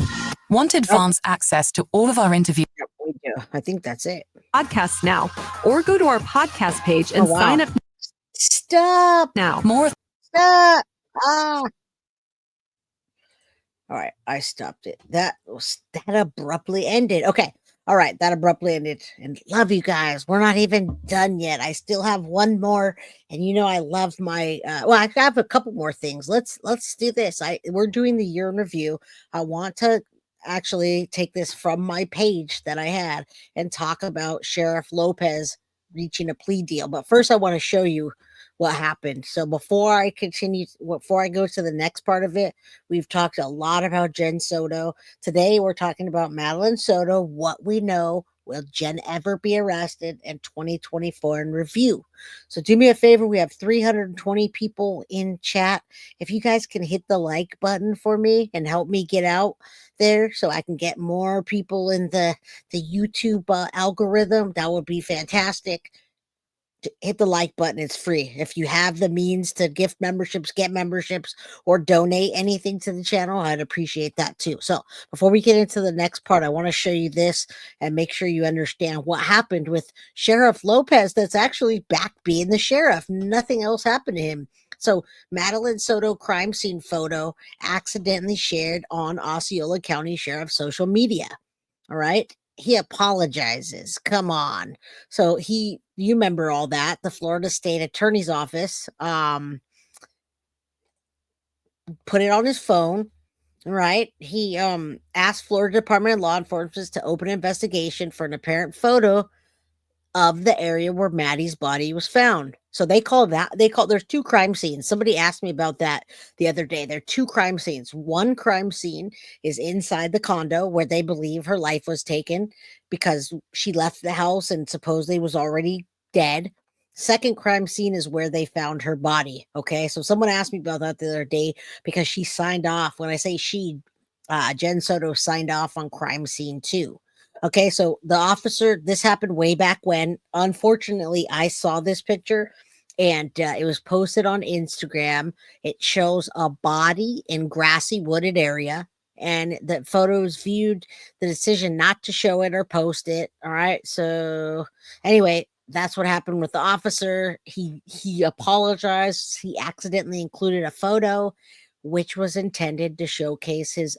Want advanced access to all of our interviews? Yep, we do. I think that's it. Podcast now, or go to our podcast page and sign up Stop now. More. Stop. All right, I stopped it. That abruptly ended. Okay. All right, that abruptly ended. And love you guys. We're not even done yet. I still have one more, and I love my. I have a couple more things. Let's do this. We're doing the year in review. I want to actually take this from my page that I had and talk about Sheriff Lopez reaching a plea deal. But first, I want to show you what happened. So before I go to the next part of it, we've talked a lot about Jenn Soto. Today, we're talking about Maddie Soto, what we know. Will Jenn ever be arrested in 2024 in review? So do me a favor. We have 320 people in chat. If you guys can hit the like button for me and help me get out there so I can get more people in the YouTube algorithm, that would be fantastic. Hit the like button. It's free. If you have the means to gift memberships, get memberships, or donate anything to the channel, I'd appreciate that too. So before we get into the next part, I want to show you this and make sure you understand what happened with Sheriff Lopez that's actually back being the sheriff. Nothing else happened to him. So Maddie Soto crime scene photo accidentally shared on Osceola County Sheriff's social media. All right. He apologizes. Come on. So you remember all that. The Florida State Attorney's Office put it on his phone. Right. He asked Florida Department of Law Enforcement to open an investigation for an apparent photo of the area where Maddie's body was found. So there's two crime scenes. Somebody asked me about that the other day. There are two crime scenes. One crime scene is inside the condo where they believe her life was taken because she left the house and supposedly was already dead. Second crime scene is where they found her body. Okay. So someone asked me about that the other day because she signed off. When I say she, Jenn Soto signed off on crime scene 2. Okay, so the officer, this happened way back when. Unfortunately, I saw this picture and it was posted on Instagram. It shows a body in grassy wooded area, and the photos viewed the decision not to show it or post it. All right, so anyway, that's what happened with the officer. He apologized. He accidentally included a photo, which was intended to showcase his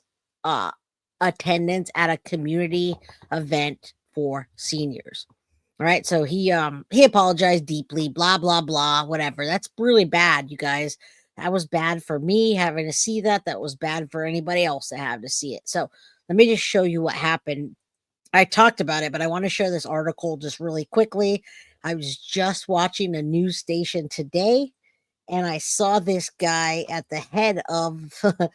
attendance at a community event for seniors. All right, so he apologized deeply, blah blah blah, whatever. That's really bad, you guys. That was bad for me having to see that. That was bad for anybody else to have to see it. So let me just show you what happened. I talked about it, but I want to share this article just really quickly. I was just watching a news station today, and I saw this guy at the head of the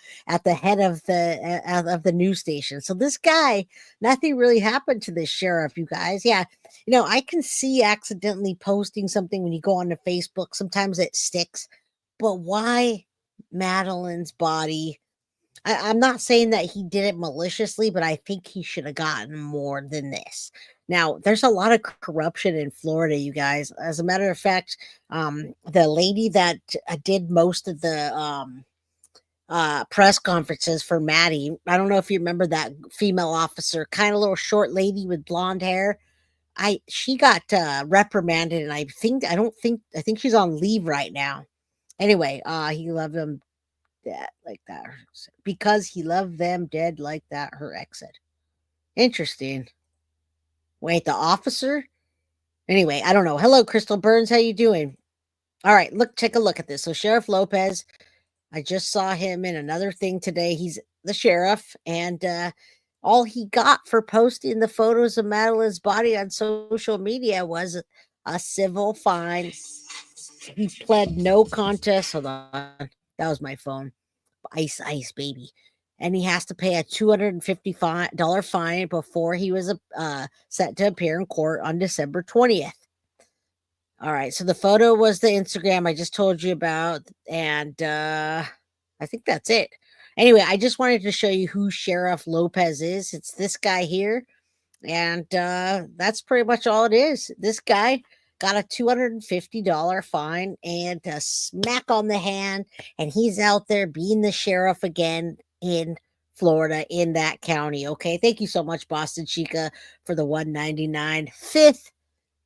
news station. So this guy, nothing really happened to this sheriff, you guys. Yeah, I can see accidentally posting something when you go onto Facebook. Sometimes it sticks, but why Madeleine's body? I'm not saying that he did it maliciously, but I think he should have gotten more than this. Now, there's a lot of corruption in Florida, you guys. As a matter of fact, the lady that did most of the press conferences for Maddie, I don't know if you remember that female officer, kind of little short lady with blonde hair. She got reprimanded, and I think she's on leave right now. Anyway, he loved them dead like that because he loved them dead like that. Her ex said. Interesting. Wait, the officer? Anyway, I don't know. Hello, Crystal Burns. How you doing? All right, take a look at this. So Sheriff Lopez, I just saw him in another thing today. He's the sheriff, and all he got for posting the photos of Madeleine's body on social media was a civil fine. He pled no contest. Hold on. That was my phone. Ice, baby. And he has to pay a $250 fine before he was set to appear in court on December 20th. All right, so the photo was the Instagram I just told you about, and I think that's it. Anyway, I just wanted to show you who Sheriff Lopez is. It's this guy here, and that's pretty much all it is. This guy got a $250 fine and a smack on the hand, and he's out there being the sheriff again in Florida in that county. Okay, thank you so much, Boston Chica, for the $1.99 fifth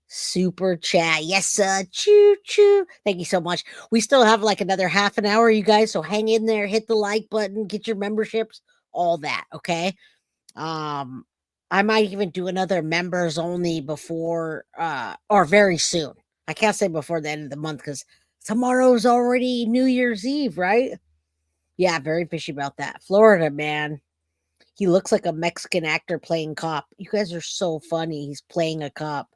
super chat. Yes, sir. Choo choo. Thank you so much. We still have like another half an hour, you guys. So hang in there, hit the like button, get your memberships, all that. Okay. I might even do another members only before or very soon. I can't say before the end of the month because tomorrow's already New Year's Eve, right? Yeah, very fishy about that. Florida, man. He looks like a Mexican actor playing cop. You guys are so funny. He's playing a cop.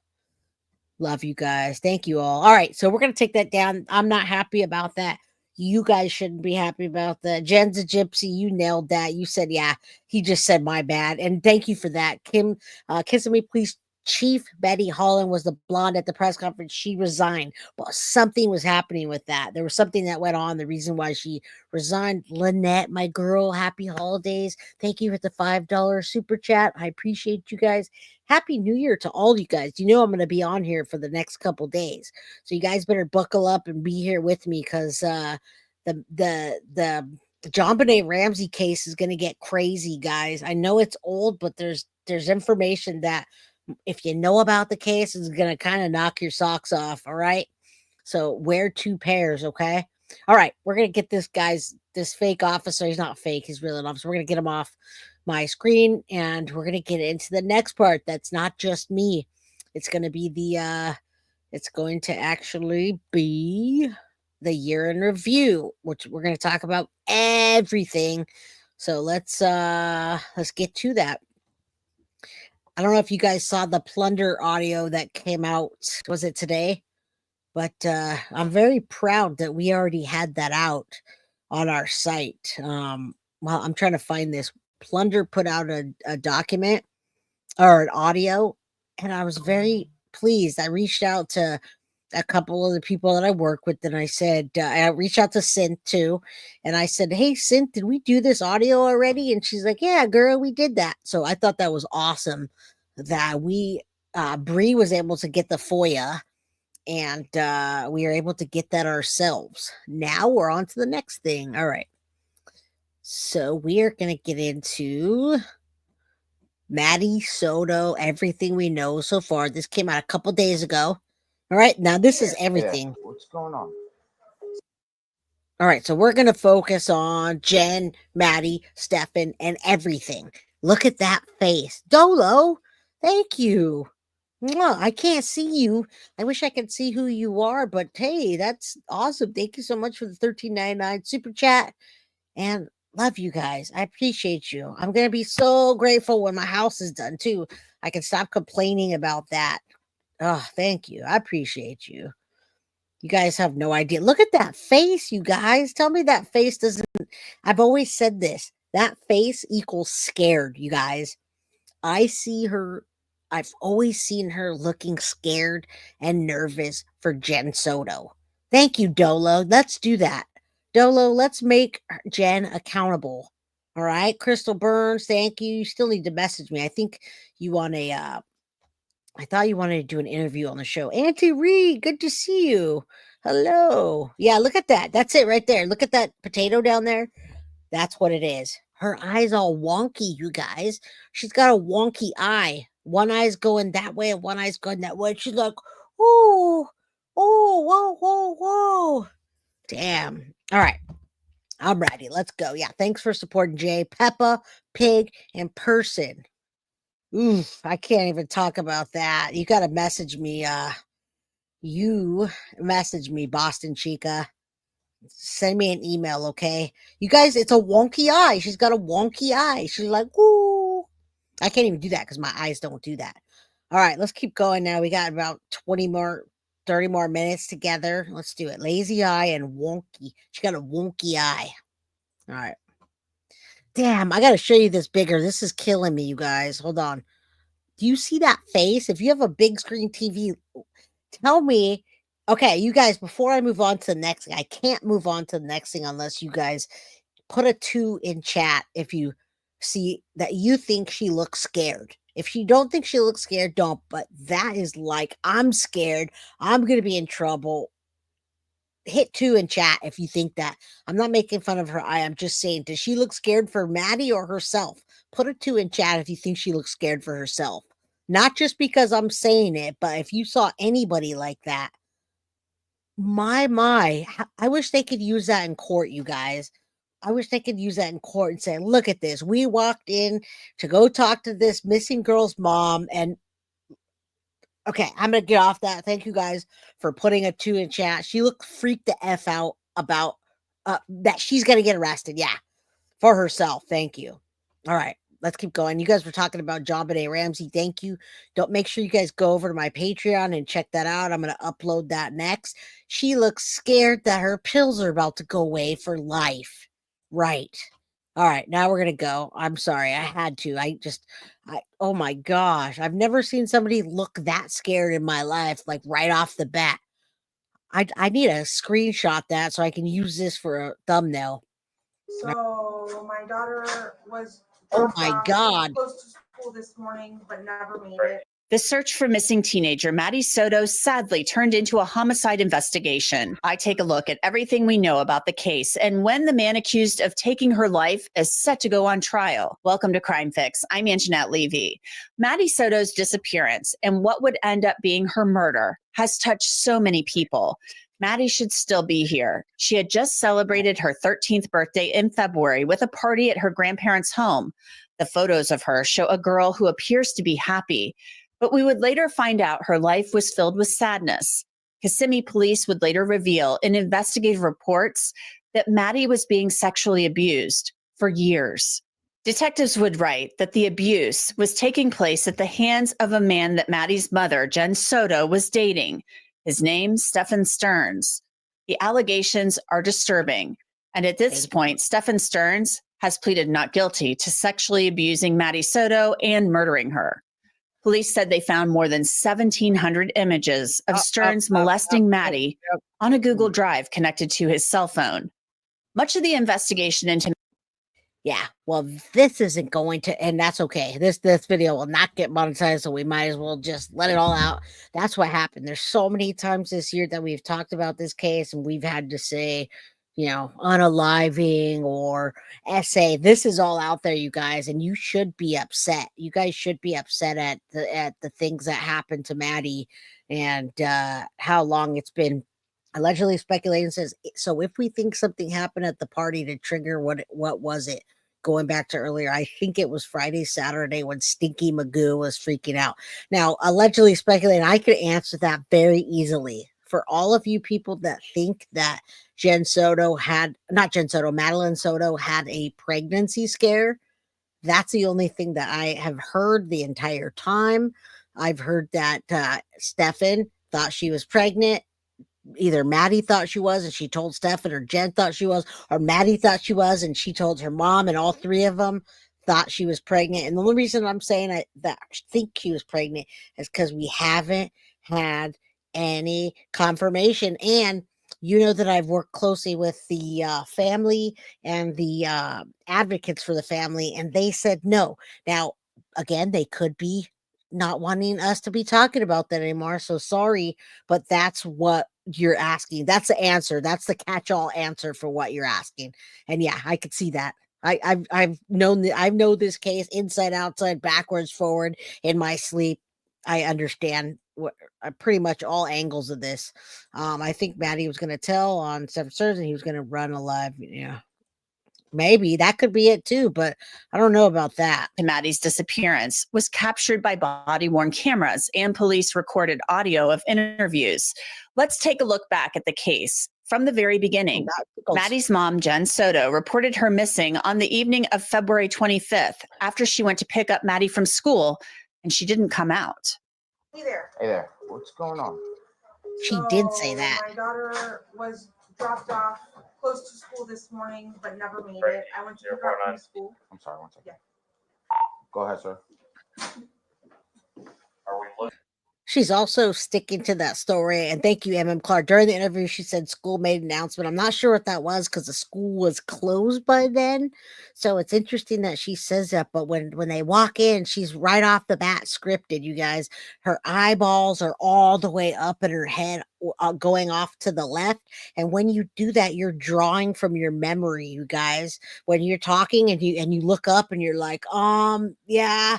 Love you guys. Thank you all. All right. So we're going to take that down. I'm not happy about that. You guys shouldn't be happy about that. Jen's a gypsy. You nailed that. You said, yeah, he just said my bad. And thank you for that. Kim, kissing me, please. Chief Betty Holland was the blonde at the press conference. She resigned. Well, something was happening with that. There was something that went on. The reason why she resigned. Lynette, my girl, happy holidays. Thank you for the $5 super chat. I appreciate you guys. Happy New Year to all you guys. You know I'm going to be on here for the next couple days. So you guys better buckle up and be here with me because the John Benet Ramsey case is going to get crazy, guys. I know it's old, but there's information that if you know about the case, is going to kind of knock your socks off. All right. So wear 2 pairs. Okay. All right. We're going to get this fake officer. He's not fake. He's really an officer. We're going to get him off my screen and we're going to get into the next part. That's not just me. It's going to be it's going to actually be the year in review, which we're going to talk about everything. So let's get to that. I don't know if you guys saw the plunder audio that came out. Was it today? But I'm very proud that we already had that out on our site. Well, I'm trying to find this. Plunder put out a document or an audio, and I was very pleased. I reached out to a couple of the people that I work with, and I said, I reached out to Synth too, and I said, hey, Synth, did we do this audio already? And she's like, yeah, girl, we did that. So I thought that was awesome that we, Bree was able to get the FOIA, and we were able to get that ourselves. Now we're on to the next thing. All right. So we are going to get into Maddie Soto, everything we know so far. This came out a couple days ago. All right. Now this is everything. Yeah. What's going on? All right. So we're going to focus on Jenn, Maddie, Stephan, and everything. Look at that face. Dolo, thank you. Mwah, I can't see you. I wish I could see who you are, but hey, that's awesome. Thank you so much for the $13.99 super chat. And love you guys. I appreciate you. I'm going to be so grateful when my house is done too. I can stop complaining about that. Oh, thank you. I appreciate you. You guys have no idea. Look at that face, you guys. Tell me that face doesn't. I've always said this. That face equals scared, you guys. I see her. I've always seen her looking scared and nervous for Jenn Soto. Thank you, Dolo. Let's do that. Dolo, let's make Jenn accountable. All right. Crystal Burns, thank you. You still need to message me. I think you want I thought you wanted to do an interview on the show. Auntie Reed, good to see you. Hello. Yeah, look at that. That's it right there. Look at that potato down there. That's what it is. Her eye's all wonky, you guys. She's got a wonky eye. One eye's going that way and one eye's going that way. She's like, oh, whoa, whoa, whoa. Damn. All right. I'm ready. Let's go. Yeah. Thanks for supporting Jay, Peppa, Pig, and Person. Oof, I can't even talk about that. You got to message me. You message me, Boston Chica. Send me an email, okay? You guys, it's a wonky eye. She's got a wonky eye. She's like, ooh. I can't even do that because my eyes don't do that. All right, let's keep going now. We got about 30 more minutes together. Let's do it. Lazy eye and wonky. She got a wonky eye. All right. Damn, I got to show you this bigger. This is killing me, you guys. Hold on. Do you see that face? If you have a big screen TV, tell me. Okay, you guys, before I move on to the next thing, I can't move on to the next thing unless you guys put a 2 in chat if you see that you think she looks scared. If you don't think she looks scared, don't. But that is like, I'm scared. I'm going to be in trouble. Hit 2 in chat if you think that. I'm not making fun of her. I'm just saying, does she look scared for Maddie or herself? Put a 2 in chat if you think she looks scared for herself. Not just because I'm saying it, but if you saw anybody like that, my, I wish they could use that in court, you guys. I wish they could use that in court and say, look at this. We walked in to go talk to this missing girl's mom. And okay, I'm going to get off that. Thank you guys for putting a 2 in chat. She looked freaked the F out about that she's going to get arrested. Yeah, for herself. Thank you. All right, let's keep going. You guys were talking about JonBenet Ramsey. Thank you. Don't make sure you guys go over to my Patreon and check that out. I'm going to upload that next. She looks scared that her pills are about to go away for life. Right. All right, now we're going to go. I'm sorry. I had to. Oh my gosh. I've never seen somebody look that scared in my life, like right off the bat. I need a screenshot that so I can use this for a thumbnail. So my daughter was Oh my God. close to school this morning, but never made it. The search for missing teenager Maddie Soto sadly turned into a homicide investigation. I take a look at everything we know about the case and when the man accused of taking her life is set to go on trial. Welcome to Crime Fix. I'm Anjanette Levy. Maddie Soto's disappearance and what would end up being her murder has touched so many people. Maddie should still be here. She had just celebrated her 13th birthday in February with a party at her grandparents' home. The photos of her show a girl who appears to be happy. But we would later find out her life was filled with sadness. Kissimmee police would later reveal in investigative reports that Maddie was being sexually abused for years. Detectives would write that the abuse was taking place at the hands of a man that Maddie's mother, Jenn Soto, was dating. His name, Stephan Sterns. The allegations are disturbing. And at this point, Stephan Sterns has pleaded not guilty to sexually abusing Maddie Soto and murdering her. Police said they found more than 1,700 images of Sterns molesting Maddie on a Google Drive connected to his cell phone. Much of the investigation into Yeah, well, this isn't going to, and that's okay. This video will not get monetized, so we might as well just let it all out. That's what happened. There's so many times this year that we've talked about this case, and we've had to say, unaliving or essay. This is all out there, you guys, and you should be upset. You guys should be upset at the things that happened to Maddie and how long it's been. Allegedly speculating says, so if we think something happened at the party to trigger what was it? Going back to earlier, I think it was Friday, Saturday when Stinky Magoo was freaking out. Now, allegedly speculating, I could answer that very easily. For all of you people that think that Madeline Soto had a pregnancy scare, that's the only thing that I have heard the entire time. I've heard that Stephan thought she was pregnant. Either Maddie thought she was and she told Stephan, or Jenn thought she was, or Maddie thought she was and she told her mom, and all three of them thought she was pregnant. And the only reason I'm saying that I think she was pregnant is because we haven't had any confirmation. And you know that I've worked closely with the family and the advocates for the family, and they said no. Now, again, they could be not wanting us to be talking about that anymore. So sorry, but that's what you're asking. That's the answer. That's the catch-all answer for what you're asking. And yeah, I could see that. I've known this case inside, outside, backwards, forward in my sleep. I understand what pretty much all angles of this. I think Maddie was going to tell on Stephan Sterns and he was going to run alive. Yeah. Maybe that could be it too, but I don't know about that. Maddie's disappearance was captured by body-worn cameras and police recorded audio of interviews. Let's take a look back at the case from the very beginning. Maddie's mom, Jenn Soto, reported her missing on the evening of February 25th after she went to pick up Maddie from school and she didn't come out. Hey there. Hey there. What's going on? She did say that. My daughter was dropped off close to school this morning, but never made it. I went to pick her up from school. I'm sorry, one second. Yeah. Go ahead, sir. She's also sticking to that story. And thank you, MM Clark. During the interview, she said school made an announcement. I'm not sure what that was because the school was closed by then. So it's interesting that she says that. But when they walk in, she's right off the bat scripted, you guys. Her eyeballs are all the way up in her head, going off to the left. And when you do that, you're drawing from your memory, you guys. When you're talking and you look up and you're like, yeah,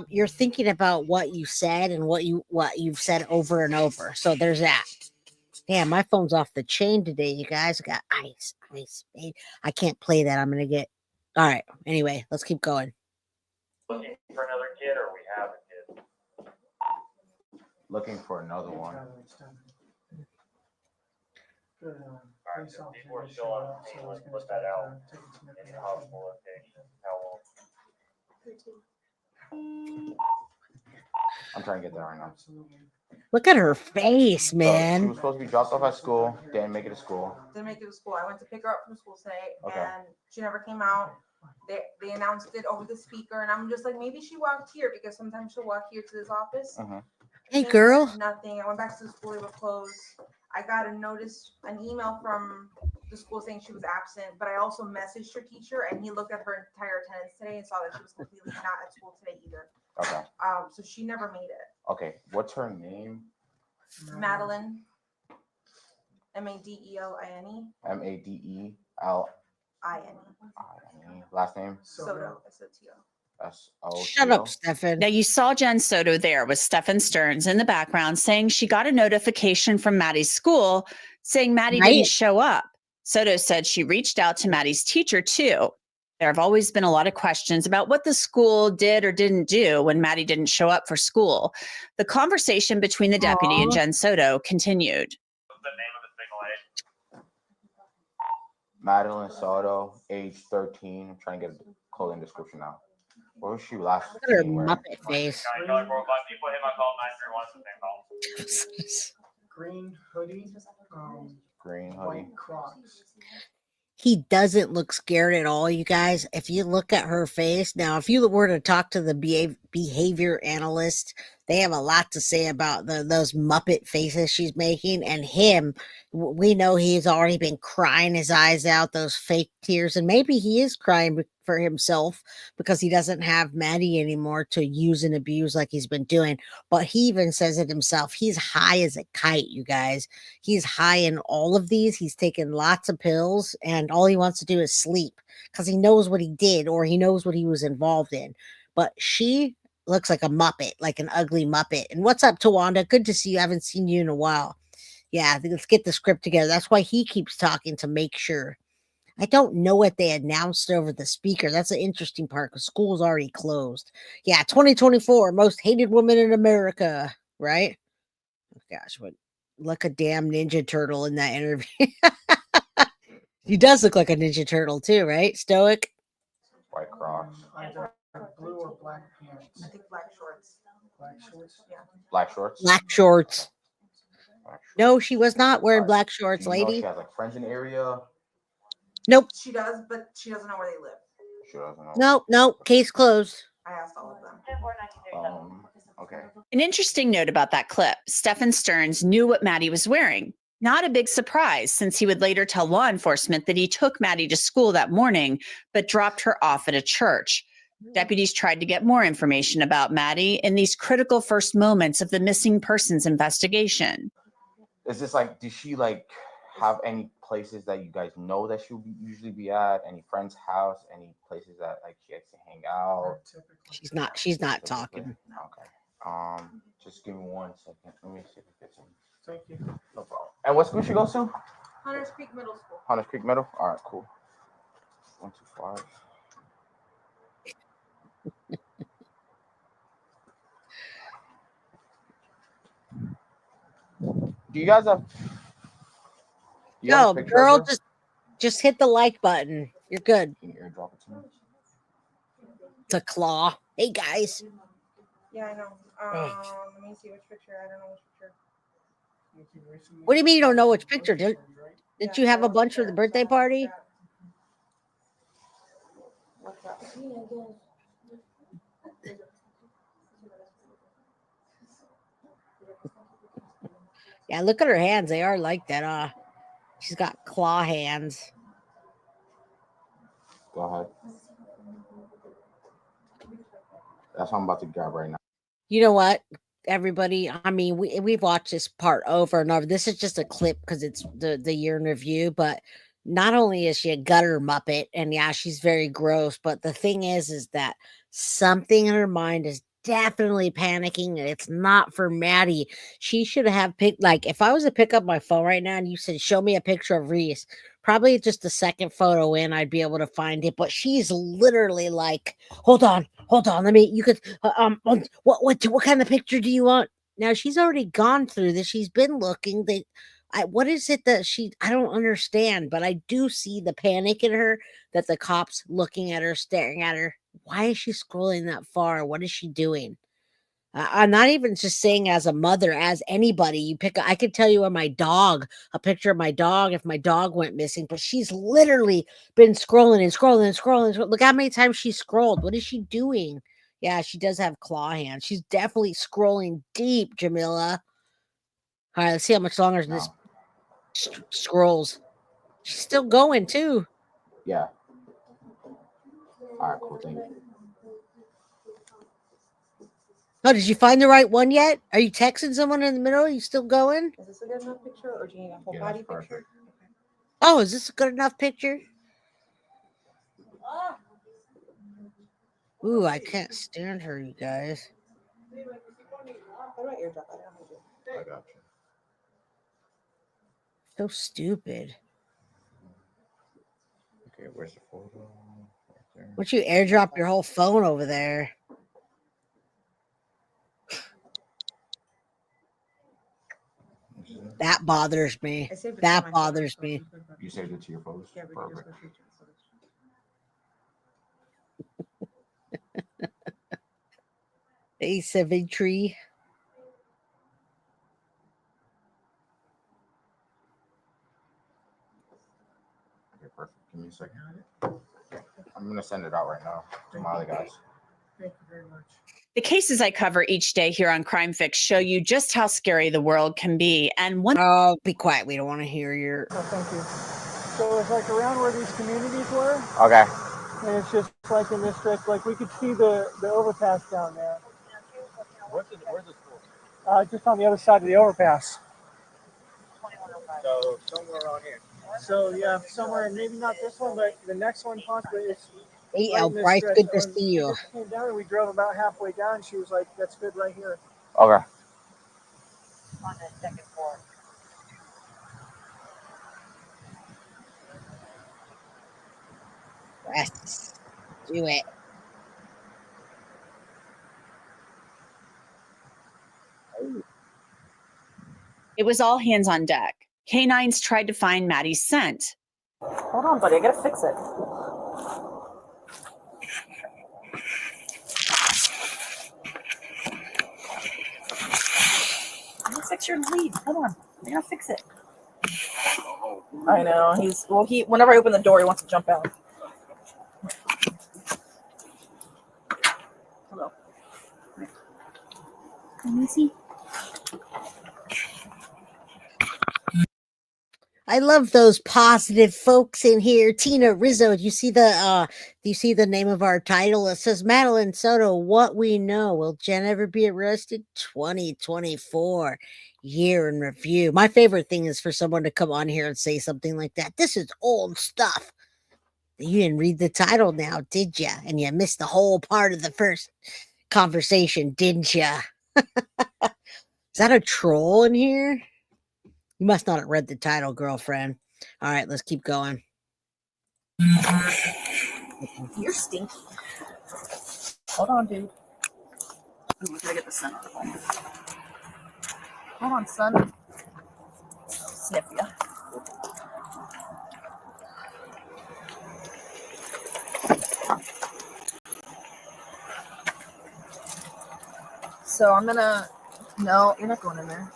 you're thinking about what you said and what you've said over and over. So there's that. Damn, my phone's off the chain today, you guys. I got ice. I can't play that. I'm gonna get. All right. Anyway, let's keep going. Looking for another kid, or we have a kid? Looking for another one. Alright, so people are still on the scene, let's put that out in the hospital location. How long? I'm trying to get there right now. Look at her face, So man. she was supposed to be dropped off at school. Didn't make it to school. Didn't make it to school. I went to pick her up from school today, Okay. and she never came out. They announced it over the speaker, and I'm just like, maybe she walked here because sometimes she'll walk here to this office. Hey, girl. Nothing. I went back to the school. They were closed. I got an email from the school saying she was absent, but I also messaged her teacher, and he looked at her entire attendance today and saw that she was completely not at school today either. Okay. So she never made it. Okay. What's her name? Madeline. Madeline. Madeline. Last name? Soto. SOTO. SOTO. Shut up, Stephan. Now, you saw Jenn Soto there with Stephan Sterns in the background saying she got a notification from Maddie's school saying Maddie didn't show up. Soto said she reached out to Maddie's teacher, too. There have always been a lot of questions about what the school did or didn't do when Maddie didn't show up for school. The conversation between the deputy and Jenn Soto continued. What's the name of the single age? Madeline Soto, age 13. I'm trying to get a clothing description now. What was she last? Look at her Muppet face. Green hoodie. Green hoodie. White Crocs. He doesn't look scared at all, you guys. If you look at her face now, if you were to talk to the behavior analyst, they have a lot to say about those Muppet faces she's making. And him, we know he's already been crying his eyes out, those fake tears, and maybe he is crying for himself because he doesn't have Maddie anymore to use and abuse like he's been doing. But he even says it himself. He's high as a kite, you guys. He's high in all of these. He's taken lots of pills, and all he wants to do is sleep because he knows what he did or he knows what he was involved in. But she looks like a Muppet, like an ugly Muppet. And what's up, Tawanda? Good to see you. I haven't seen you in a while. Yeah, let's get the script together. That's why he keeps talking, to make sure. I don't know what they announced over the speaker. That's the interesting part because school's already closed. Yeah, 2024, most hated woman in America, right? Oh, gosh, what? Like a damn Ninja Turtle in that interview. He does look like a Ninja Turtle too, right? Stoic. White Crocs. Either blue or black pants. I think black shorts. Black shorts. Yeah. Black shorts. Black shorts. Black shorts. No, she was not wearing Alright. black shorts, Do you know lady. she has like friends in the area. Nope. She does, but she doesn't know where they live. She doesn't know. Nope. Case closed. I asked all of them. Okay. An interesting note about that clip, Stephan Sterns knew what Maddie was wearing. Not a big surprise, since he would later tell law enforcement that he took Maddie to school that morning, but dropped her off at a church. Deputies tried to get more information about Maddie in these critical first moments of the missing persons investigation. Is this like, does she like have any places that you guys know that she'll usually be at? Any friend's house? Any places that like she likes to hang out? She's not talking. Okay. Just give me 1 second. Let me see if it fits in. Thank you. No problem. And what school she goes to? Hunters Creek Middle School. Hunters Creek Middle? All right, cool. 125. Do you guys have? No, girl, just hit the like button. You're good. Can you airdrop it to me? To Claw. Hey guys. Yeah, I know. Let me see which picture. I don't know which picture. What do you mean you don't know which picture? Didn't you have a bunch for the birthday party? What's that? Yeah, look at her hands. They are like that. She's got claw hands. Go ahead. That's what I'm about to grab right now. You know what, everybody? I mean, we've watched this part over and over. This is just a clip because it's the year in review. But not only is she a gutter muppet, and yeah, she's very gross. But the thing is that something in her mind is definitely panicking, and it's not for Maddie. She should have picked, like, if I was to pick up my phone right now and you said, "Show me a picture of Reese," probably just the second photo in, I'd be able to find it. But she's literally like, hold on, let me, you could, what kind of picture do you want? Now she's already gone through this. She's been looking. What is it that I don't understand, but I do see the panic in her that the cops looking at her, staring at her. Why is she scrolling that far? What is she doing? I'm not even just saying as a mother, as anybody. I could tell you a picture of my dog if my dog went missing, but she's literally been scrolling and scrolling and scrolling. Look how many times she scrolled. What is she doing? Yeah, she does have claw hands. She's definitely scrolling deep, Jamila. All right, let's see how much longer this scrolls. She's still going too. Yeah. All right, cool. Thank you. Oh, did you find the right one yet? Are you texting someone in the middle? Are you still going? Is this a good enough picture, or do you need a whole body picture? Oh, is this a good enough picture? Ooh, I can't stand her, you guys. I got you. So stupid. Okay, where's the photo? Right there. Why don't you airdrop your whole phone over there? That bothers me. That bothers me. You saved it to your photos? Perfect. A7 Okay, perfect. Give me a second. I'm gonna send it out right now to my other guys. Thank you very much. The cases I cover each day here on Crime Fix show you just how scary the world can be. And one. Oh, be quiet. We don't want to hear your. Oh, thank you. So it's like around where these communities were. Okay. And it's just like in this stretch, like we could see the overpass down there. Where's the school? Just on the other side of the overpass. So somewhere around here. So yeah, somewhere, maybe not this one, but the next one possibly. It's Hey, right in this Bryce, stretch. good to And see you. We just came down and we drove about halfway down. She was like, "That's good right here." Okay. On the second floor. Yes, do it. It was all hands on deck. Canines tried to find Maddie's scent. Hold on, buddy. I gotta fix it. I'm gonna fix your lead. Hold on. I gotta fix it. I know. Whenever I open the door, he wants to jump out. Hello. Come and see. I love those positive folks in here. Tina Rizzo, do you see the name of our title? It says Madeline Soto, What We Know. Will Jenn ever be arrested? 2024 year in review. My favorite thing is for someone to come on here and say something like that. This is old stuff. You didn't read the title now, did you? And you missed the whole part of the first conversation, didn't you? Is that a troll in here? You must not have read the title, girlfriend. All right, let's keep going. You're stinky. Hold on, dude. I'm gonna get the scent out of him. Hold on, son. I'll sniff ya. So I'm gonna. No, you're not going in there.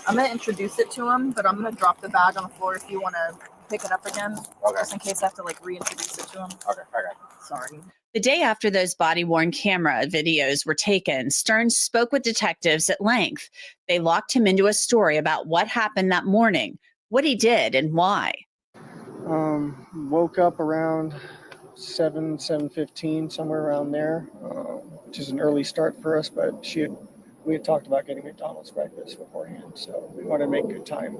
I'm gonna introduce it to him, but I'm gonna drop the bag on the floor if you want to pick it up again, just in case I have to like reintroduce it to him. Okay. Sorry. The day after those body-worn camera videos were taken, Sterns spoke with detectives at length. They locked him into a story about what happened that morning, what he did, and why. Woke up around 7:15, somewhere around there, which is an early start for us, but we had talked about getting McDonald's breakfast beforehand, so we wanted to make good time.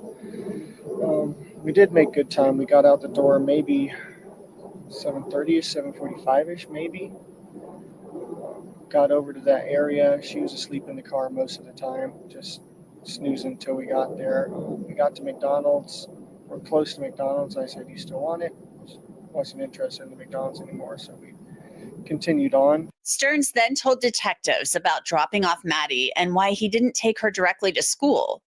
We did make good time. We got out the door maybe 7:30ish, 7:45ish, maybe. Got over to that area. She was asleep in the car most of the time, just snoozing until we got there. We got to McDonald's. We're close to McDonald's. I said, "You still want it?" Wasn't interested in the McDonald's anymore, so we continued on. Sterns then told detectives about dropping off Maddie and why he didn't take her directly to school.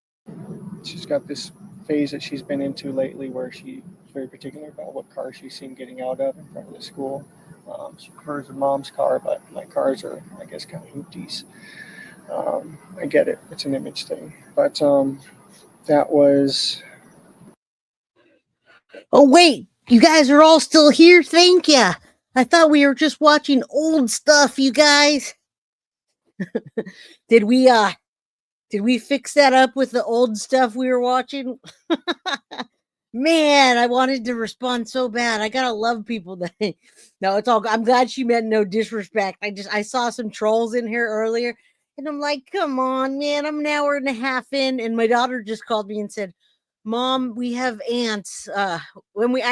She's got this phase that she's been into lately where she's very particular about what car she's seen getting out of in front of the school. She prefers her mom's car, but my cars are, I guess, kind of hoopties. I get it. It's an image thing. But that was... Oh, wait. You guys are all still here? Thank ya. I thought we were just watching old stuff, you guys. Did we fix that up with the old stuff we were watching? Man, I wanted to respond so bad. I gotta love people that no, it's all. I'm glad she meant no disrespect. I saw some trolls in here earlier, and I'm like, come on, man. I'm an hour and a half in, and my daughter just called me and said, "Mom, we have ants." I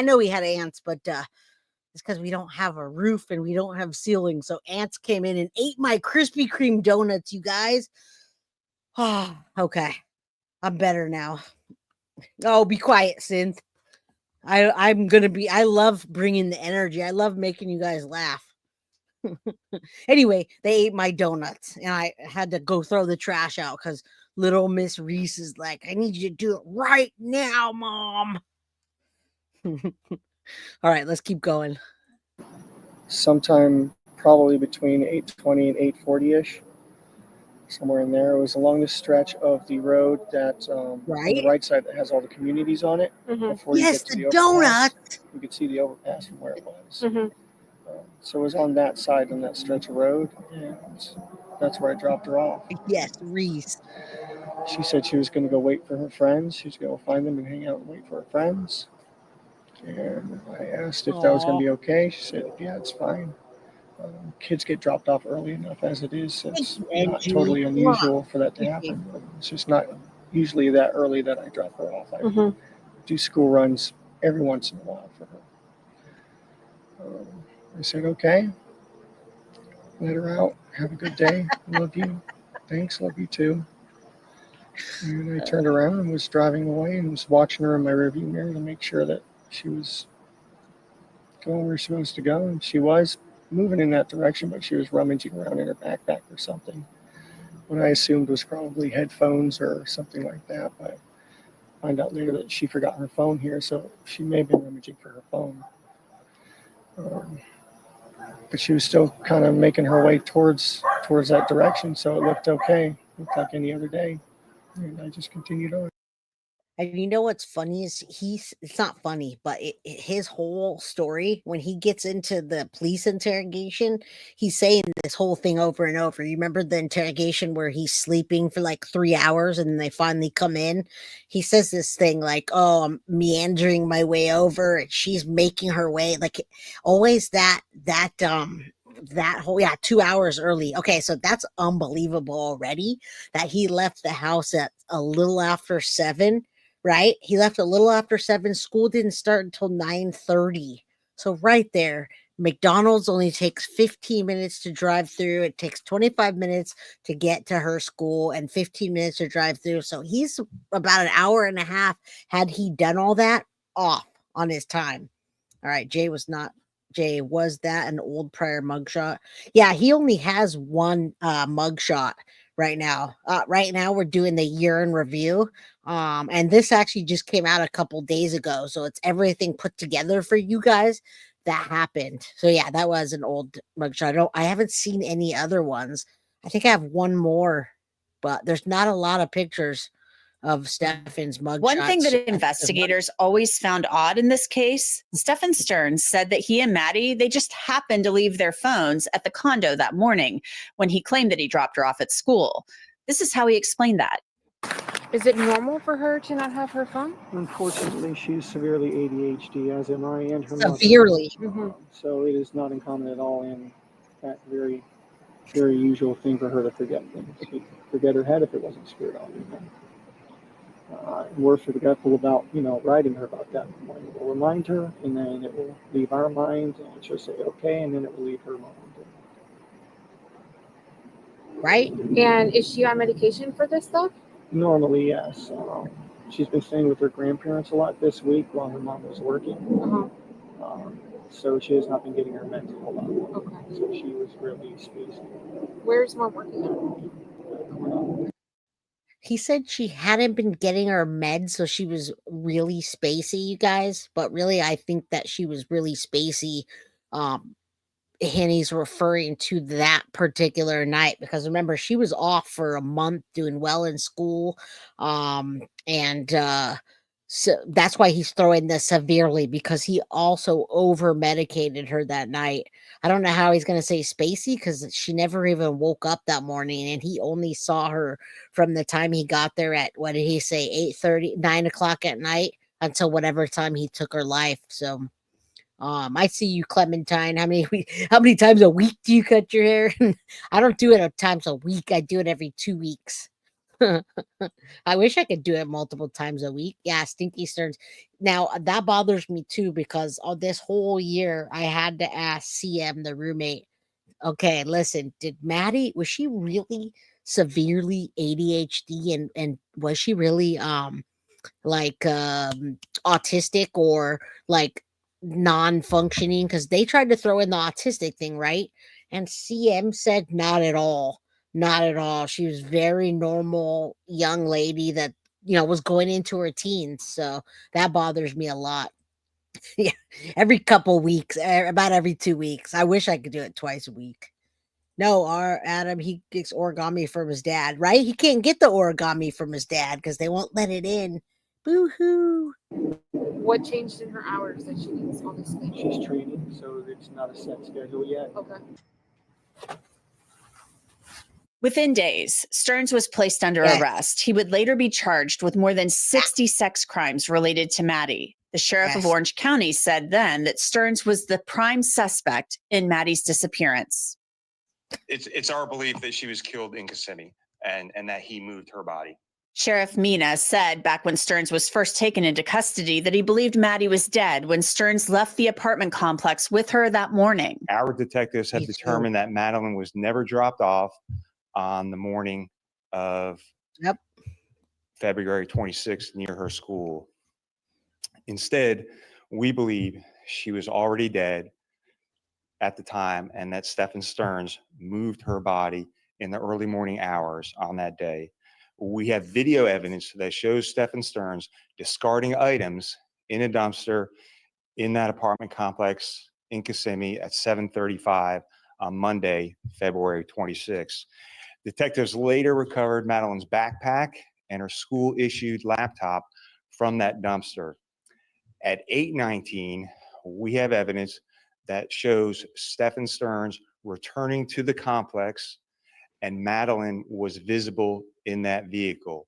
know we had ants, but it's because we don't have a roof and we don't have ceiling. So ants came in and ate my Krispy Kreme donuts. You guys. Oh, okay. I'm better now. Oh, be quiet, Synth. I love bringing the energy. I love making you guys laugh. Anyway, they ate my donuts and I had to go throw the trash out because little Miss Reese is like, I need you to do it right now, Mom. All right, let's keep going. Sometime probably between 8:20 and 8:40ish. Somewhere in there. It was along the stretch of the road that on the right side that has all the communities on it. Before Yes, you get to the the overpass, donut. you could see the overpass from where it was. So it was on that side, on that stretch of road, and that's where I dropped her off. Yes, Reese. She said she was going to go wait for her friends. She was going to go find them and hang out and wait for her friends. And I asked if that was going to be okay. She said, "Yeah, it's fine." Kids get dropped off early enough as it is. It's not totally unusual for that to happen. It's just not usually that early that I drop her off. I do school runs every once in a while for her. I said, "Okay, let her out. Have a good day. Love you. Thanks. Love you too." And I turned around and was driving away and was watching her in my rearview mirror to make sure that she was going where she was supposed to go. And she was moving in that direction, but she was rummaging around in her backpack or something. What I assumed was probably headphones or something like that, but I find out later that she forgot her phone here, so she may have been rummaging for her phone. But she was still kind of making her way towards that direction, so it looked okay. It looked like any other day. And I just continued on. And you know what's funny is it's not funny, but his whole story, when he gets into the police interrogation, he's saying this whole thing over and over. You remember the interrogation where he's sleeping for like 3 hours and then they finally come in? He says this thing like, oh, I'm meandering my way over and she's making her way. Like always that whole 2 hours early. Okay, so that's unbelievable already that he left the house at a little after 7. Right? He left a little after 7. School didn't start until 9:30. So right there, McDonald's only takes 15 minutes to drive through. It takes 25 minutes to get to her school and 15 minutes to drive through. So he's about an hour and a half, had he done all that, off on his time. All right, Jay, was that an old prior mugshot? Yeah, he only has one mugshot right now. Right now we're doing the year in review. And this actually just came out a couple days ago. So it's everything put together for you guys that happened. So yeah, that was an old mugshot. I haven't seen any other ones. I think I have one more, but there's not a lot of pictures of Stephan's mugshots. One thing that investigators always found odd in this case, Stephan Sterns said that he and Maddie, they just happened to leave their phones at the condo that morning when he claimed that he dropped her off at school. This is how he explained that. Is it normal for her to not have her phone? Unfortunately, she's severely ADHD, as am I and her Severely. mother. So it is not uncommon at all, and that very, very usual thing for her to forget things. She'd forget her head if it wasn't screwed on. We're forgetful about, writing her about that. We'll remind her, and then it will leave our mind, and she'll say okay, and then it will leave her mind. Right? And is she on medication for this stuff? Normally, yes. She's been staying with her grandparents a lot this week while her mom was working. So she has not been getting her meds a whole lot. Okay. So she was really spacey. Where's mom working at? He said she hadn't been getting her meds, so she was really spacey, you guys. But really, I think that she was really spacey. And he's referring to that particular night because remember, she was off for a month doing well in school. So that's why he's throwing this severely, because he also over medicated her that night. I don't know how he's going to say spacey because she never even woke up that morning, and he only saw her from the time he got there at, what did he say, 8:30, 9 o'clock at night until whatever time he took her life. So I see you, Clementine. How many times a week do you cut your hair? I don't do it times a week. I do it every 2 weeks. I wish I could do it multiple times a week. Yeah, Stinky Sterns. Now that bothers me too, because this whole year I had to ask CM, the roommate, okay, listen, was she really severely ADHD, and was she really autistic or like non-functioning? Because they tried to throw in the autistic thing, right? And CM said not at all. Not at all. She was very normal young lady that was going into her teens. So that bothers me a lot. Yeah, every couple weeks, about every 2 weeks. I wish I could do it twice a week. No, our Adam, he gets origami from his dad, right? He can't get the origami from his dad because they won't let it in. Boo-hoo. What changed in her hours that she needs all this sleep? She's training, so it's not a set schedule yet. Okay. Within days, Sterns was placed under arrest. He would later be charged with more than 60 sex crimes related to Maddie. The sheriff of Orange County said then that Sterns was the prime suspect in Maddie's disappearance. It's our belief that she was killed in Kissimmee and that he moved her body. Sheriff Mina said back when Sterns was first taken into custody that he believed Maddie was dead when Sterns left the apartment complex with her that morning. Our detectives have determined that Madeline was never dropped off on the morning of February 26th near her school. Instead, we believe she was already dead at the time and that Stephan Sterns moved her body in the early morning hours on that day. We have video evidence that shows Stephan Sterns discarding items in a dumpster in that apartment complex in Kissimmee at 7:35 on Monday, February 26th. Detectives later recovered Madeline's backpack and her school-issued laptop from that dumpster. At 8:19, we have evidence that shows Stephan Sterns returning to the complex and Madeline was visible in that vehicle.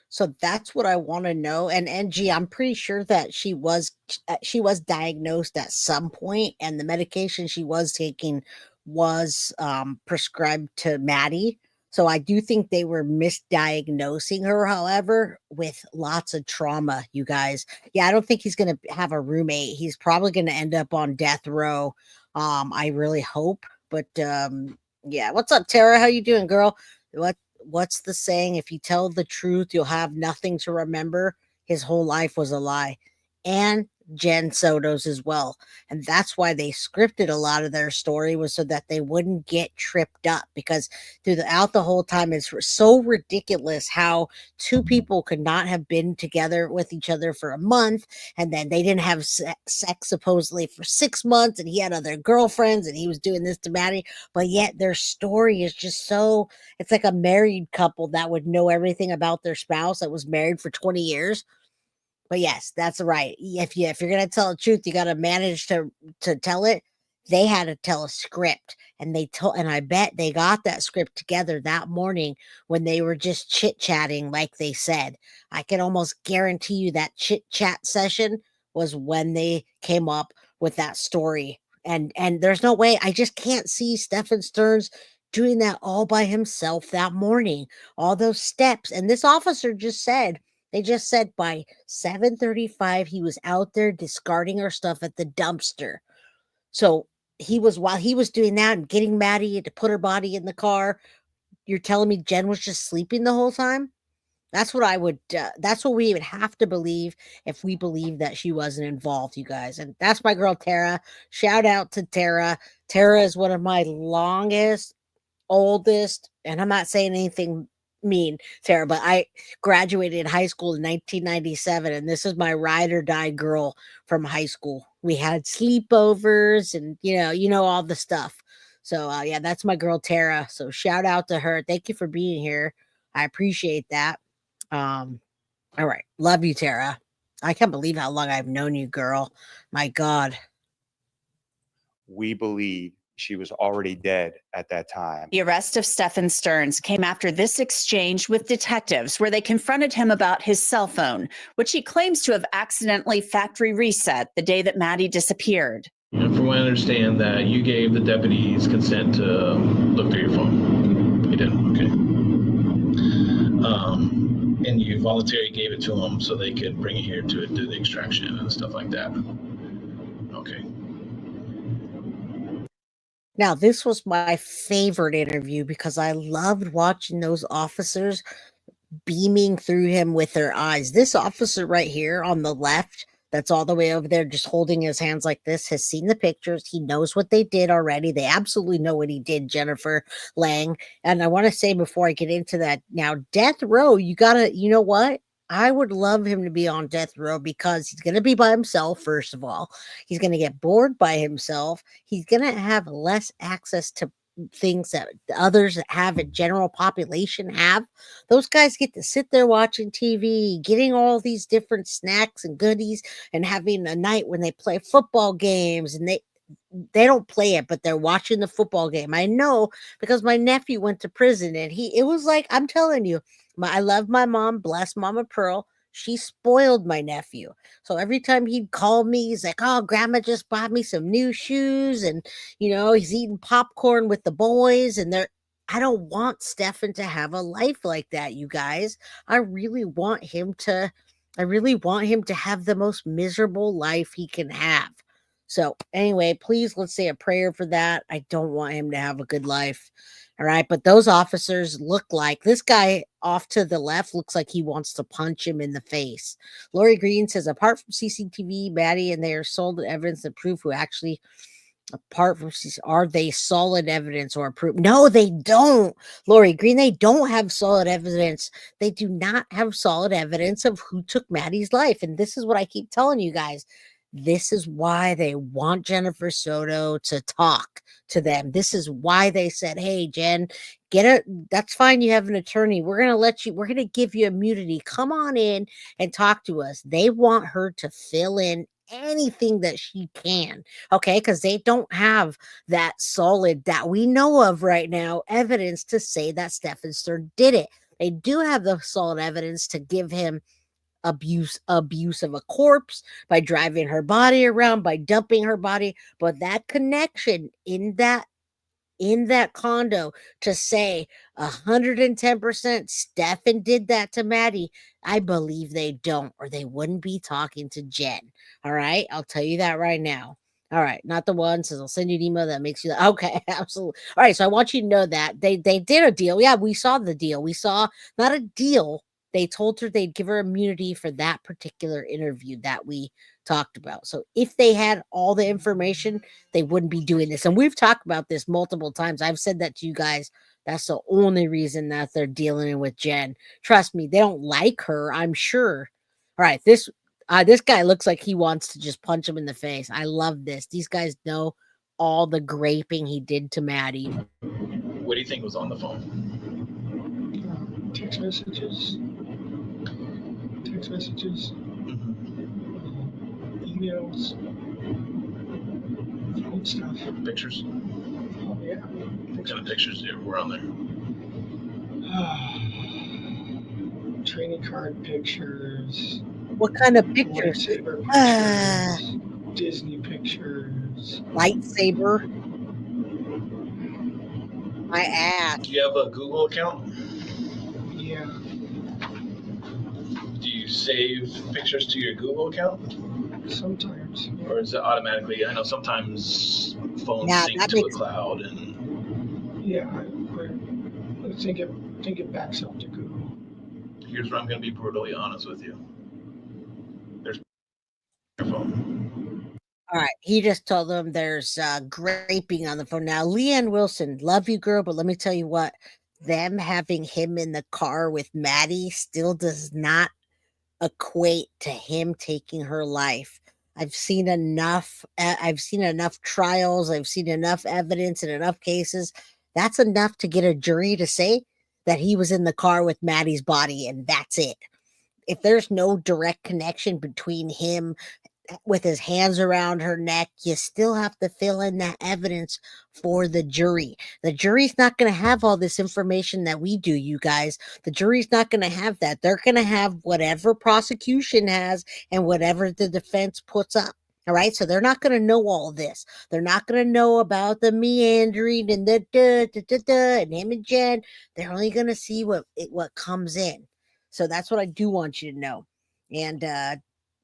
So that's what I want to know. And Angie, I'm pretty sure that she was diagnosed at some point, and the medication she was taking was prescribed to Maddie. So I do think they were misdiagnosing her, however, with lots of trauma, you guys. Yeah, I don't think he's going to have a roommate. He's probably going to end up on death row. I really hope. But yeah, what's up, Tara? How you doing, girl? What's the saying? If you tell the truth, you'll have nothing to remember. His whole life was a lie. And Jenn Soto's as well. And that's why they scripted a lot of their story, was so that they wouldn't get tripped up, because throughout the whole time, it's so ridiculous how two people could not have been together with each other for a month, and then they didn't have sex supposedly for 6 months, and he had other girlfriends and he was doing this to Maddie, but yet their story is just so, it's like a married couple that would know everything about their spouse that was married for 20 years. But yes, that's right. If you're gonna tell the truth, you gotta manage to tell it. They had to tell a script, and and I bet they got that script together that morning when they were just chit chatting, like they said. I can almost guarantee you that chit chat session was when they came up with that story. And there's no way, I just can't see Stephan Sterns doing that all by himself that morning. All those steps, and this officer just said. They just said by 7:35 he was out there discarding our stuff at the dumpster. So while he was doing that and getting Maddie to put her body in the car, you're telling me Jenn was just sleeping the whole time? That's what I would. That's what we would have to believe if we believe that she wasn't involved, you guys. And that's my girl Tara. Shout out to Tara. Tara is one of my longest, oldest, and I'm not saying anything mean, Sarah, but I graduated high school in 1997, and this is my ride or die girl from high school. We had sleepovers, and you know all the stuff. So yeah, that's my girl Tara. So shout out to her. Thank you for being here. I appreciate that. All right, love you, Tara. I can't believe how long I've known you, girl. My God. We believe she was already dead at that time. The arrest of Stephan Sterns came after this exchange with detectives where they confronted him about his cell phone, which he claims to have accidentally factory reset the day that Maddie disappeared. And from what I understand, that you gave the deputies consent to look through your phone. You did, okay. And you voluntarily gave it to them so they could bring it here to do the extraction and stuff like that. Okay. Now, this was my favorite interview because I loved watching those officers beaming through him with their eyes. This officer right here on the left, that's all the way over there, just holding his hands like this, has seen the pictures. He knows what they did already. They absolutely know what he did, Jennifer Lang. And I want to say before I get into that, now, death row, you know what? I would love him to be on death row because he's going to be by himself, first of all. He's going to get bored by himself. He's going to have less access to things that others that have a general population have. Those guys get to sit there watching TV, getting all these different snacks and goodies, and having a night when they play football games, and they don't play it, but they're watching the football game. I know because my nephew went to prison, and it was like, I'm telling you, I love my mom, bless Mama Pearl. She spoiled my nephew. So every time he'd call me, he's like, oh, grandma just bought me some new shoes. And, he's eating popcorn with the boys. And I don't want Stephan to have a life like that, you guys. I really want him to have the most miserable life he can have. So anyway, please, let's say a prayer for that. I don't want him to have a good life. All right. But those officers look like this guy off to the left looks like he wants to punch him in the face. Lori Green says, apart from CCTV, Maddie and they are solid evidence and proof who actually, apart from, are they solid evidence or proof? No, they don't. Lori Green, they don't have solid evidence. They do not have solid evidence of who took Maddie's life. And this is what I keep telling you guys. This is why they want Jennifer Soto to talk to them. This is why they said, hey, Jenn, that's fine. You have an attorney. We're going to give you immunity. Come on in and talk to us. They want her to fill in anything that she can. Okay. Because they don't have that solid that we know of right now evidence to say that Stephan Sterns did it. They do have the solid evidence to give him abuse of a corpse by driving her body around, by dumping her body, but that connection in that condo to say 110% Stephan did that to Maddie, I believe they don't, or they wouldn't be talking to Jenn. All right, I'll tell you that right now. All right, not the one says I'll send you an email that makes you okay. Absolutely. All right, so I want you to know that they did a deal. Yeah, we saw the deal. We saw not a deal. They told her they'd give her immunity for that particular interview that we talked about. So if they had all the information, they wouldn't be doing this. And we've talked about this multiple times. I've said that to you guys. That's the only reason that they're dealing with Jenn. Trust me, they don't like her, I'm sure. All right, this guy looks like he wants to just punch him in the face. I love this. These guys know all the graping he did to Maddie. What do you think was on the phone? Text messages. Emails. Phone stuff. Pictures? Oh, yeah. What kind of pictures were on there? Training card pictures. What kind of pictures? Lightsaber pictures. Disney pictures. Lightsaber. My ass. Do you have a Google account? Yeah. Do you save pictures to your Google account? Sometimes. Or is it automatically? I know sometimes phones sync to a cloud and. Yeah, I think it backs up to Google. Here's where I'm going to be brutally honest with you. There's your phone. All right. He just told them there's graping on the phone. Now, Leanne Wilson, love you, girl, but let me tell you what, them having him in the car with Maddie still does not equate to him taking her life. I've seen enough. I've seen enough trials. I've seen enough evidence in enough cases. That's enough to get a jury to say that he was in the car with Maddie's body, and that's it. If there's no direct connection between him with his hands around her neck, you still have to fill in that evidence for the jury. The jury's not going to have all this information that we do, you guys. The jury's not going to have that. They're going to have whatever prosecution has and whatever the defense puts up. All right, so they're not going to know all this. They're not going to know about the meandering and the and him and Jenn. They're only going to see what comes in. So that's what I do want you to know. And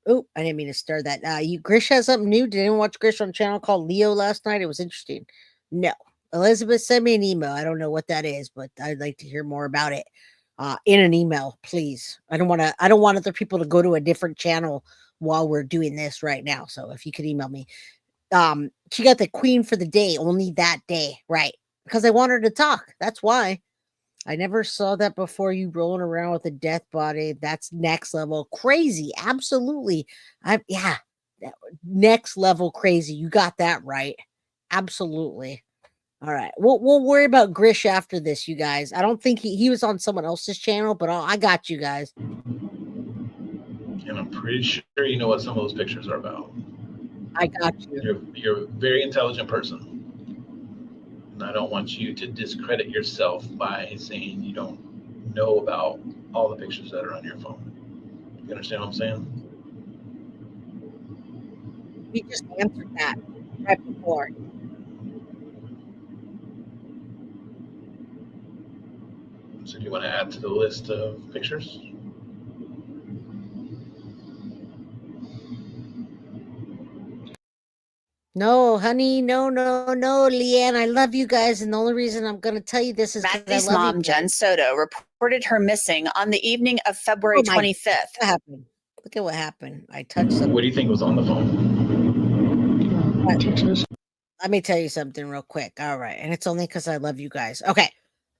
oh, I didn't mean to stir that. Grish has something new. Did anyone watch Grish on a channel called Leo last night? It was interesting. No. Elizabeth, send me an email. I don't know what that is, but I'd like to hear more about it. In an email, please. I don't want other people to go to a different channel while we're doing this right now. So if you could email me. She got the queen for the day, only that day, right? Because I want her to talk. That's why. I never saw that before. You rolling around with a death body. That's next level crazy. Absolutely. Next level crazy. You got that right. Absolutely. All right. We'll worry about Grish after this, you guys. I don't think he was on someone else's channel, but I got you guys. And I'm pretty sure you know what some of those pictures are about. I got you. You're a very intelligent person. And I don't want you to discredit yourself by saying you don't know about all the pictures that are on your phone. You understand what I'm saying? You just answered that right before. So do you want to add to the list of pictures? No, honey, no, Leanne. I love you guys, and the only reason I'm going to tell you this is Maddie's I love mom, you Jenn Soto, reported her missing on the evening of February 25th. What happened? Look at what happened. I touched something. What do you think was on the phone? Let me tell you something real quick. All right, and it's only because I love you guys. Okay.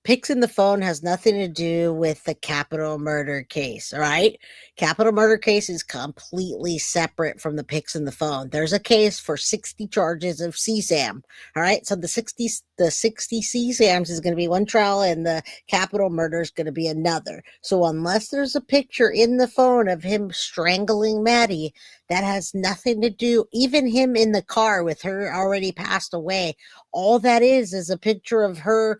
Pics in the phone has nothing to do with the capital murder case, all right? Capital murder case is completely separate from the pics in the phone. There's a case for 60 charges of CSAM, all right? So the 60 CSAMs is going to be one trial, and the capital murder is going to be another. So unless there's a picture in the phone of him strangling Maddie, that has nothing to do, even him in the car with her already passed away, all that is a picture of her.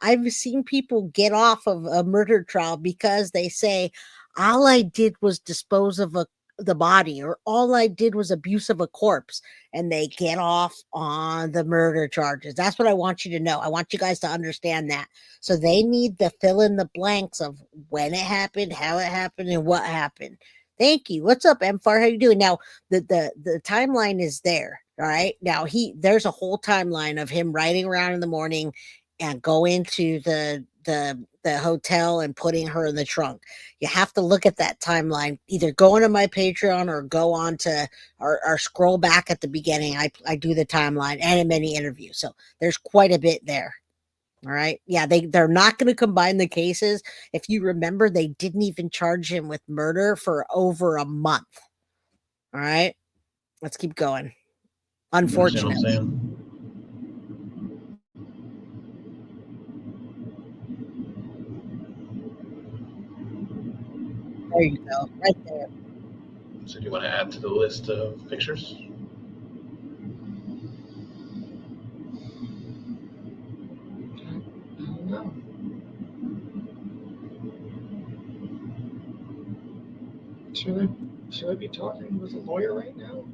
I've seen people get off of a murder trial because they say, all I did was dispose of the body, or all I did was abuse of a corpse, and they get off on the murder charges. That's what I want you to know. I want you guys to understand that. So they need to fill in the blanks of when it happened, how it happened, and what happened. Thank you. What's up, M4? How you doing? Now, the timeline is there. All right. Now there's a whole timeline of him riding around in the morning and go into the the hotel and putting her in the trunk. You have to look at that timeline. Either go onto my Patreon or go on to or scroll back at the beginning. I do the timeline and a mini interview. So there's quite a bit there. All right. Yeah, they're not going to combine the cases. If you remember, they didn't even charge him with murder for over a month. All right. Let's keep going. Unfortunately. There you go. Right there. So do you want to add to the list of pictures? No. Should I be talking with a lawyer right now?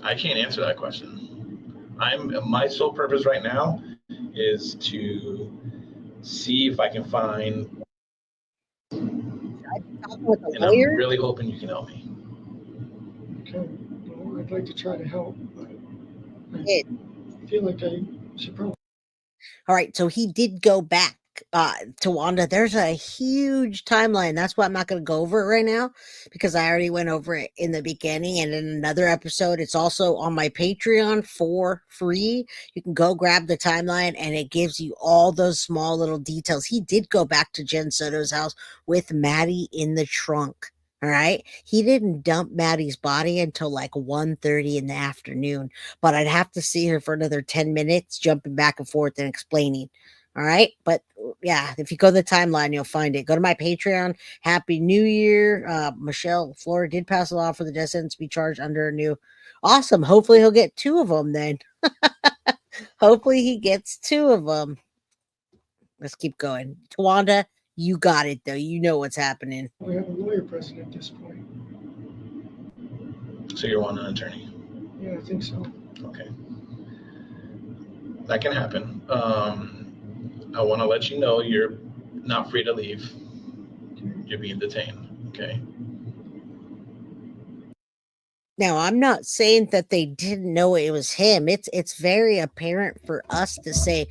I can't answer that question. My sole purpose right now is to see if I can find. And I'm really hoping you can help me. Okay. Well, I'd like to try to help, but I feel like I should probably. All right, so he did go back to Wanda. There's a huge timeline. That's why I'm not going to go over it right now, because I already went over it in the beginning and in another episode. It's also on my Patreon for free. You can go grab the timeline and it gives you all those small little details. He did go back to Jenn Soto's house with Maddie in the trunk. All right. He didn't dump Maddie's body until like 1:30 in the afternoon, but I'd have to see her for another 10 minutes, jumping back and forth and explaining. All right. But yeah, if you go to the timeline, you'll find it. Go to my Patreon. Happy New Year. Michelle Flora did pass a law for the death sentence to be charged under a new. Awesome. Hopefully he'll get 2 of them then. Hopefully he gets 2 of them. Let's keep going. Tawanda, you got it though. You know what's happening. We have a lawyer present at this point. So you're wanting an attorney? Yeah, I think so. Okay. That can happen. I want to let you know you're not free to leave. You're being detained. Okay. Now, I'm not saying that they didn't know it was him. It's very apparent for us to say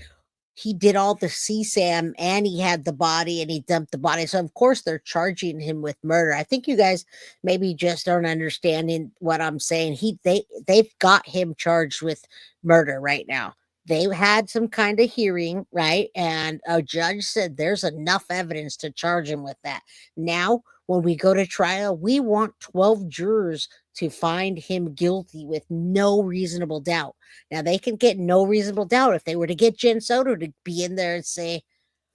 he did all the CSAM and he had the body and he dumped the body. So of course they're charging him with murder. I think you guys maybe just aren't understanding what I'm saying. They've got him charged with murder right now. They had some kind of hearing, right? And a judge said there's enough evidence to charge him with that. Now, when we go to trial, we want 12 jurors to find him guilty with no reasonable doubt. Now, they can get no reasonable doubt if they were to get Jenn Soto to be in there and say,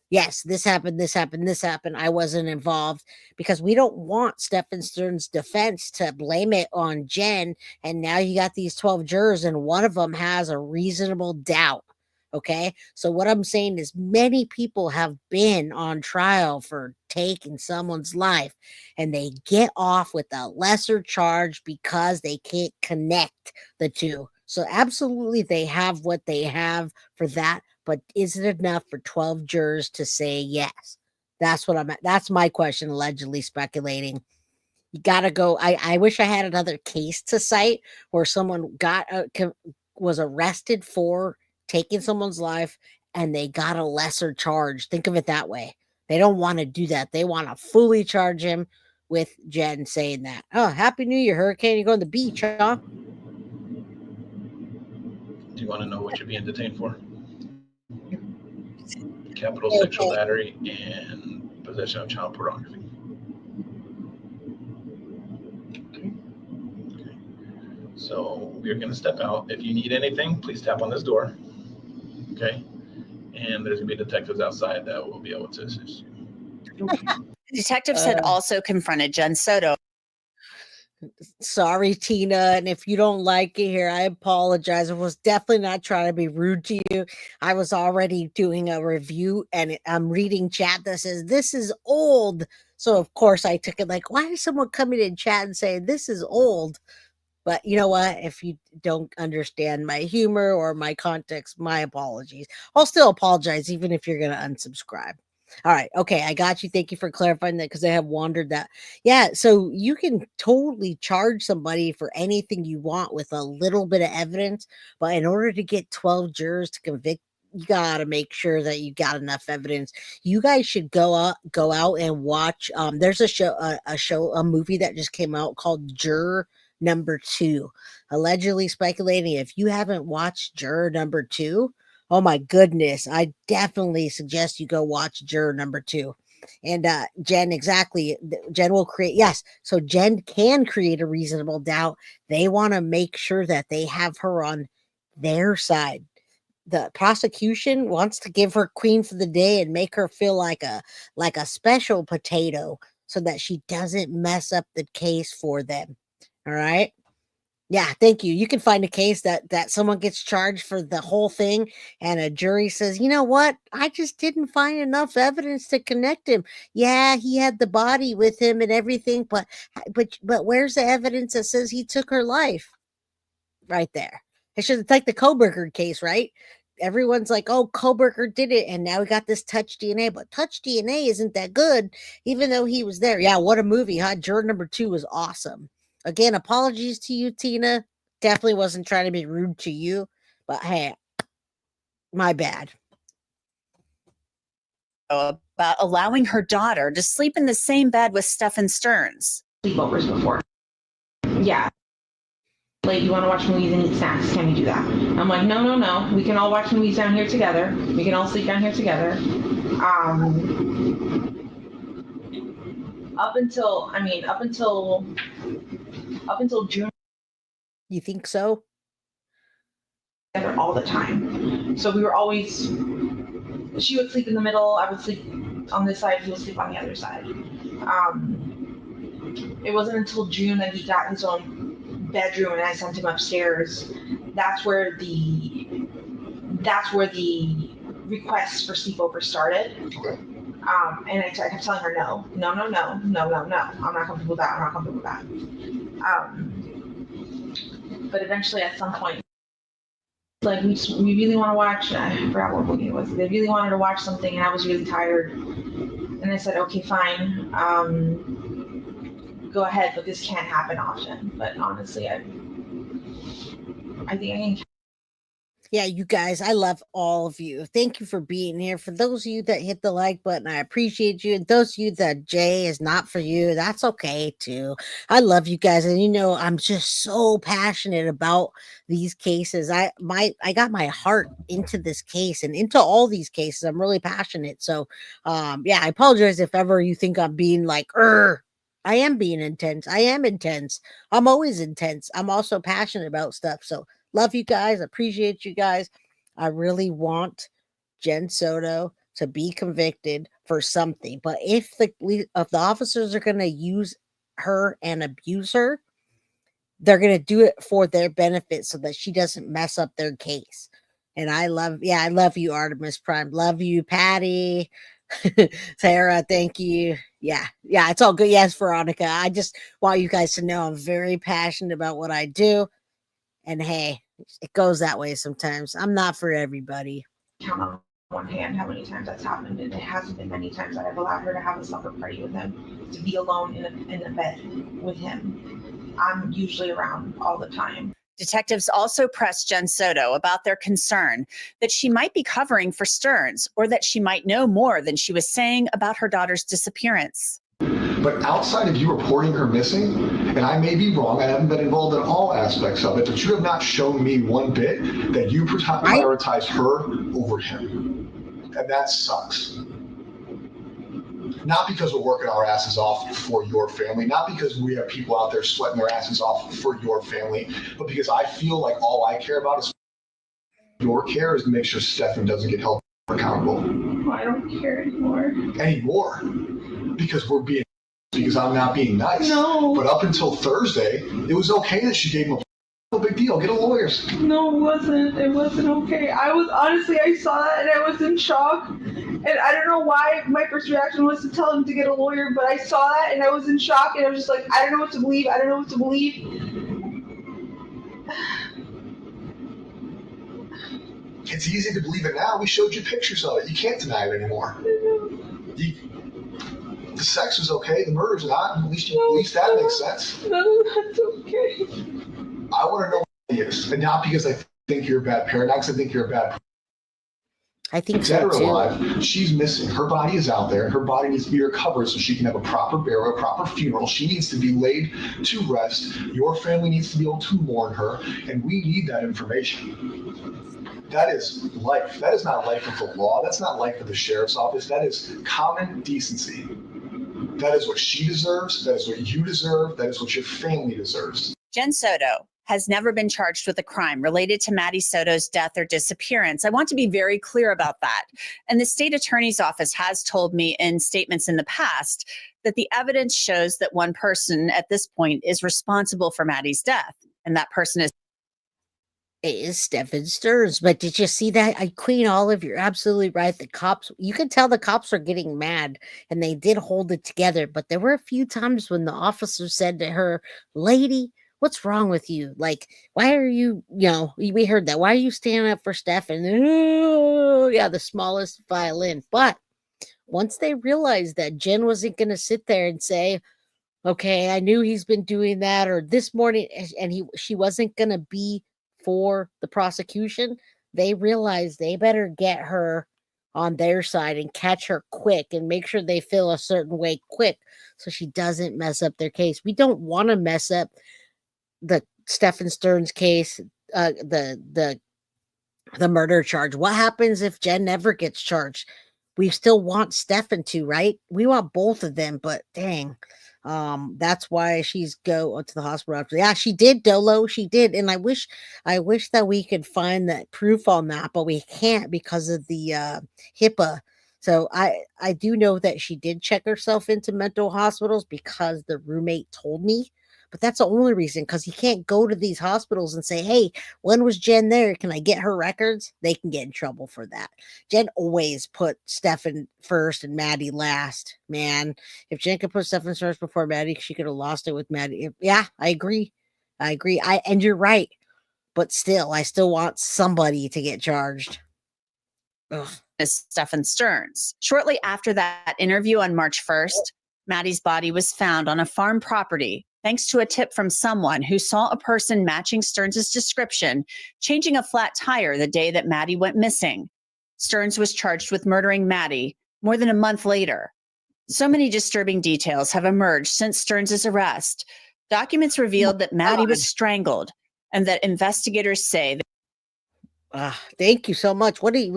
yes, this happened, this happened, this happened. I wasn't involved, because we don't want Stephan Sterns' defense to blame it on Jenn. And now you got these 12 jurors and one of them has a reasonable doubt. Okay. So what I'm saying is many people have been on trial for taking someone's life and they get off with a lesser charge because they can't connect the two. So absolutely they have what they have for that. But is it enough for 12 jurors to say yes? That's what that's my question, allegedly speculating. You got to go. I wish I had another case to cite where someone was arrested for taking someone's life and they got a lesser charge. Think of it that way. They don't want to do that. They want to fully charge him with Jenn saying that. Oh, Happy New Year, Hurricane. You're going to the beach, huh? Do you want to know what you're being detained for? Capital sexual battery and possession of child pornography. Okay. So we're going to step out. If you need anything, please tap on this door. Okay. And there's going to be detectives outside that will be able to assist you. Detectives had also confronted Jenn Soto. Sorry, Tina. And if you don't like it here, I apologize. I was definitely not trying to be rude to you. I was already doing a review and I'm reading chat that says, this is old. So, of course, I took it like, why is someone coming in chat and saying this is old? But you know what? If you don't understand my humor or my context, my apologies. I'll still apologize, even if you're going to unsubscribe. All right. Okay. I got you. Thank you for clarifying that, because I have wondered that. Yeah. So you can totally charge somebody for anything you want with a little bit of evidence. But in order to get 12 jurors to convict you gotta make sure that you got enough evidence. You guys should go out and watch. There's a movie that just came out called Juror Number 2. Allegedly speculating, if you haven't watched Juror Number 2, oh my goodness, I definitely suggest you go watch Juror Number 2. And Jenn, exactly. Jenn will create, yes. So Jenn can create a reasonable doubt. They want to make sure that they have her on their side. The prosecution wants to give her queen for the day and make her feel like a special potato so that she doesn't mess up the case for them. All right. Yeah, thank you. You can find a case that someone gets charged for the whole thing and a jury says, "You know what? I just didn't find enough evidence to connect him. Yeah, he had the body with him and everything, but where's the evidence that says he took her life?" Right there. It's just like the Koberger case, right? Everyone's like, "Oh, Koberger did it," and now we got this touch DNA, but touch DNA isn't that good, even though he was there. Yeah, what a movie, huh? Juror Number 2 was awesome. Again, apologies to you, Tina. Definitely wasn't trying to be rude to you, but hey, my bad. About allowing her daughter to sleep in the same bed with Stephan Sterns. Sleepovers before. Yeah. Like, you want to watch movies and eat snacks? Can we do that? I'm like, no. We can all watch movies down here together. We can all sleep down here together. Up until June. You think so? Together all the time. So we were always, she would sleep in the middle, I would sleep on this side, he would sleep on the other side. It wasn't until June that he got his own bedroom and I sent him upstairs. That's where the requests for sleepover started. And I kept telling her no. I'm not comfortable with that. But eventually at some point, like we really want to watch, I forgot what movie it was. They really wanted to watch something and I was really tired. And I said, okay, fine. Go ahead, but this can't happen often. But honestly, I think I can. Yeah, you guys, I love all of you. Thank you for being here. For those of you that hit the like button, I appreciate you. And those of you that Jay is not for you, that's okay too. I love you guys. And I'm just so passionate about these cases. I got my heart into this case and into all these cases. I'm really passionate. So yeah, I apologize if ever you think I'm being like, I am being intense. I am intense. I'm always intense. I'm also passionate about stuff. So love you guys. Appreciate you guys. I really want Jenn Soto to be convicted for something. But if the officers are going to use her and abuse her, they're going to do it for their benefit so that she doesn't mess up their case. And I love you, Artemis Prime. Love you, Patty. Sarah, thank you. Yeah, it's all good. Yes, Veronica. I just want you guys to know I'm very passionate about what I do. And hey, it goes that way sometimes. I'm not for everybody. Count on one hand how many times that's happened, and it hasn't been many times that I've allowed her to have a supper party with him, to be alone in a bed with him. I'm usually around all the time. Detectives also pressed Jenn Soto about their concern that she might be covering for Sterns or that she might know more than she was saying about her daughter's disappearance. But outside of you reporting her missing, and I may be wrong, I haven't been involved in all aspects of it, but you have not shown me one bit that you prioritize her over him. And that sucks. Not because we're working our asses off for your family, not because we have people out there sweating their asses off for your family, but because I feel like all I care about is your care is to make sure Stephan doesn't get held accountable. I don't care anymore. Because I'm not being nice. No. But up until Thursday, it was okay that she gave him no big deal. Get a lawyer. No, it wasn't. It wasn't okay. I saw that and I was in shock. And I don't know why my first reaction was to tell him to get a lawyer, but I saw that and I was in shock and I was just like, I don't know what to believe. It's easy to believe it now. We showed you pictures of it. You can't deny it anymore. The sex was okay, the murder's not. At least that makes sense. No, that's okay. I want to know what it is. And not because I think you're a bad parent, not because I think you're a bad I think Dead so or too. alive, she's missing. Her body is out there. Her body needs to be recovered so she can have a proper burial, a proper funeral. She needs to be laid to rest. Your family needs to be able to mourn her, and we need that information. That is life. That is not life of the law. That's not life of the sheriff's office. That is common decency. That is what she deserves. That is what you deserve. That is what your family deserves. Jenn Soto has never been charged with a crime related to Maddie Soto's death or disappearance. I want to be very clear about that. And the state attorney's office has told me in statements in the past that the evidence shows that one person at this point is responsible for Maddie's death, and that person is Stephan Sterns. But did you see that? Queen Olive, you're absolutely right. The cops, you can tell the cops are getting mad, and they did hold it together. But there were a few times when the officer said to her, "Lady, what's wrong with you? Like, why are you, we heard that. Why are you standing up for Stephan?" Oh, yeah, the smallest violin. But once they realized that Jenn wasn't going to sit there and say, "Okay, I knew he's been doing that," or this morning, and she wasn't going to be for the prosecution, they realized they better get her on their side and catch her quick and make sure they feel a certain way quick so she doesn't mess up their case. We don't want to mess up the Stephan Sterns case, the murder charge. What happens if Jenn never gets charged? We still want Stephan to, right? We want both of them, but dang. That's why she's go to the hospital after. Yeah, she did, Dolo. She did. And I wish that we could find that proof on that, but we can't because of the HIPAA. So I do know that she did check herself into mental hospitals because the roommate told me. But that's the only reason, because you can't go to these hospitals and say, "Hey, when was Jenn there? Can I get her records?" They can get in trouble for that. Jenn always put Stephan first and Maddie last. Man, if Jenn could put Stephan first before Maddie, she could have lost it with Maddie. Yeah, I agree. And you're right. But still, I still want somebody to get charged. Ugh. Stephan Sterns. Shortly after that interview on March 1st, Maddie's body was found on a farm property thanks to a tip from someone who saw a person matching Sterns' description changing a flat tire the day that Maddie went missing. Sterns was charged with murdering Maddie more than a month later. So many disturbing details have emerged since Sterns' arrest. Documents revealed that Maddie was strangled and that investigators say thank you so much. We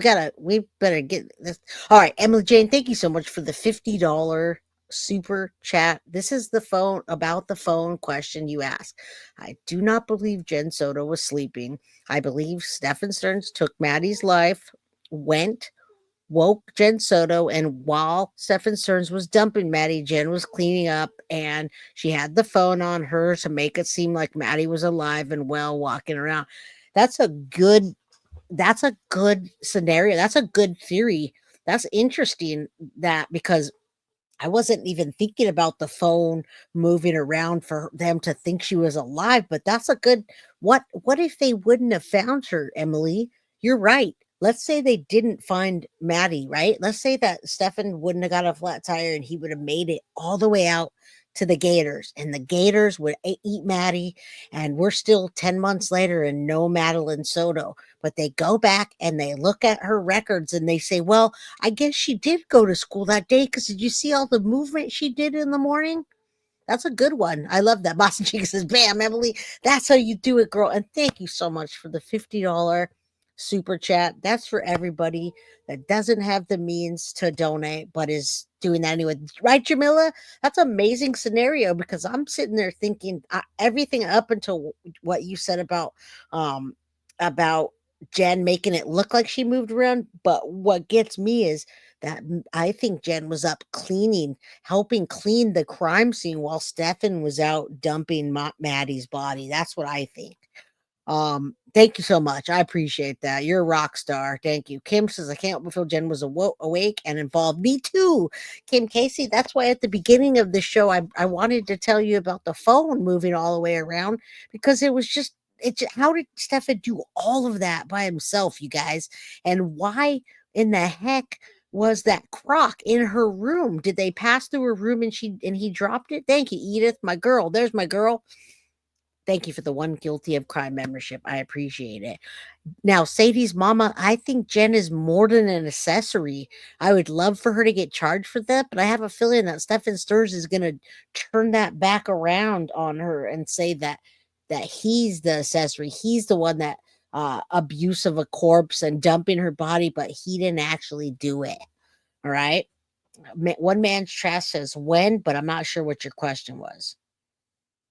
better get this. All right, Emily Jane, thank you so much for the $50 super chat. This is the phone question you asked. I do not believe Jenn Soto was sleeping. I believe Stephan Sterns took Maddie's life, woke Jenn Soto, and while Stephan Sterns was dumping Maddie, Jenn was cleaning up, and she had the phone on her to make it seem like Maddie was alive and well walking around. That's a good scenario. That's a good theory. That's interesting, that because I wasn't even thinking about the phone moving around for them to think she was alive, but that's a good what if they wouldn't have found her, Emily? You're right. Let's say they didn't find Maddie, right? Let's say that Stephan wouldn't have got a flat tire and he would have made it all the way out to the Gators, and the Gators would eat Maddie, and we're still 10 months later and no Madeline Soto. But they go back and they look at her records and they say, "Well, I guess she did go to school that day, because did you see all the movement she did in the morning?" That's a good one. I love that. Boston Chica says, "Bam, Emily, that's how you do it, girl." And thank you so much for the $50 super chat. That's for everybody that doesn't have the means to donate, but is doing that anyway. Right, Jamila? That's an amazing scenario, because I'm sitting there thinking everything up until what you said about Jenn making it look like she moved around. But what gets me is that I think Jenn was up helping clean the crime scene while Stephan was out dumping Maddie's body. That's what I think. Thank you so much. I appreciate that. You're a rock star. Thank you. Kim says, "I can't believe Jenn was awake and involved." Me too, Kim Casey. That's why at the beginning of the show, I wanted to tell you about the phone moving all the way around, because how did Stephan do all of that by himself, you guys? And why in the heck was that crock in her room? Did they pass through her room and he dropped it? Thank you, Edith, my girl. There's my girl. Thank you for the one guilty of crime membership. I appreciate it. Now, Sadie's mama, I think Jenn is more than an accessory. I would love for her to get charged for that, but I have a feeling that Stephan Sterns is going to turn that back around on her and say that he's the accessory. He's the one that abuse of a corpse and dumping her body, but he didn't actually do it. All right. One man's trash says when, but I'm not sure what your question was.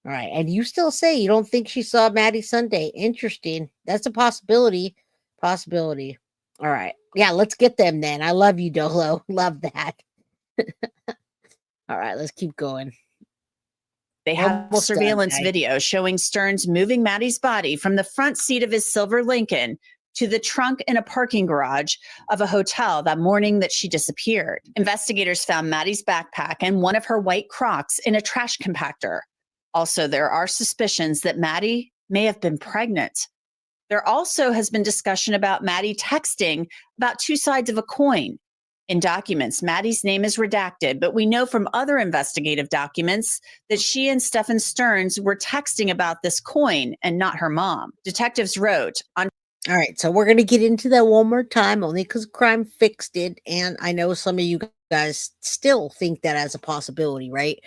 All right. And you still say you don't think she saw Maddie Sunday. Interesting. That's a possibility. Possibility. All right. Yeah, let's get them then. I love you, Dolo. Love that. All right, let's keep going. They have Almost done, surveillance guys. video showing Sterns moving Maddie's body from the front seat of his silver Lincoln to the trunk in a parking garage of a hotel that morning that she disappeared. Investigators found Maddie's backpack and one of her white Crocs in a trash compactor. Also, there are suspicions that Maddie may have been pregnant. There also has been discussion about Maddie texting about two sides of a coin. In documents, Maddie's name is redacted, but we know from other investigative documents that she and Stephan Sterns were texting about this coin and not her mom. Detectives wrote on. All right, so we're going to get into that one more time, only because crime fixed it, and I know some of you guys still think that as a possibility, right?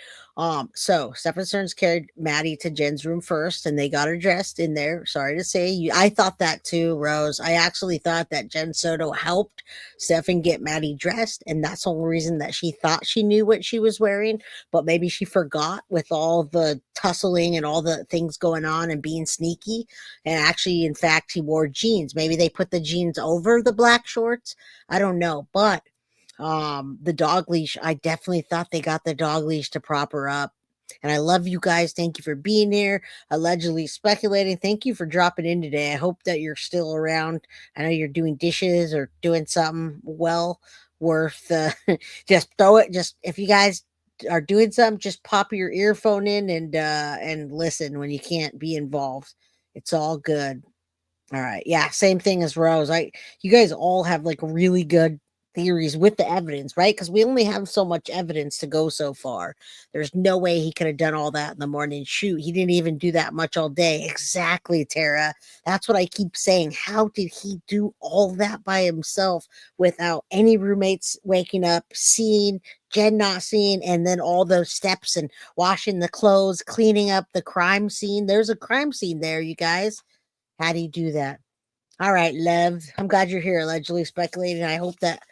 So Stephan Sterns carried Maddie to Jen's room first, and they got her dressed in there. Sorry to say, I thought that too, Rose. I actually thought that Jenn Soto helped Stephan get Maddie dressed, and that's the only reason that she thought she knew what she was wearing, but maybe she forgot with all the tussling and all the things going on and being sneaky. And actually, in fact, he wore jeans. Maybe they put the jeans over the black shorts. I don't know, but the dog leash, I definitely thought they got the dog leash to prop her up. And I love you guys. Thank you for being here. Allegedly speculating. Thank you for dropping in today. I hope that you're still around. I know you're doing dishes or doing something well worth just throw it. Just if you guys are doing something, just pop your earphone in and listen when you can't be involved. It's all good. All right. Yeah, same thing as Rose. You guys all have like really good theories with the evidence, right? Because we only have so much evidence to go so far. There's no way he could have done all that in the morning. Shoot, he didn't even do that much all day. Exactly, Tara. That's what I keep saying. How did he do all that by himself without any roommates waking up, seeing, Jenn not seeing, and then all those steps and washing the clothes, cleaning up the crime scene? There's a crime scene there, you guys. How do you do that? All right, Lev. I'm glad you're here, allegedly speculating. I hope that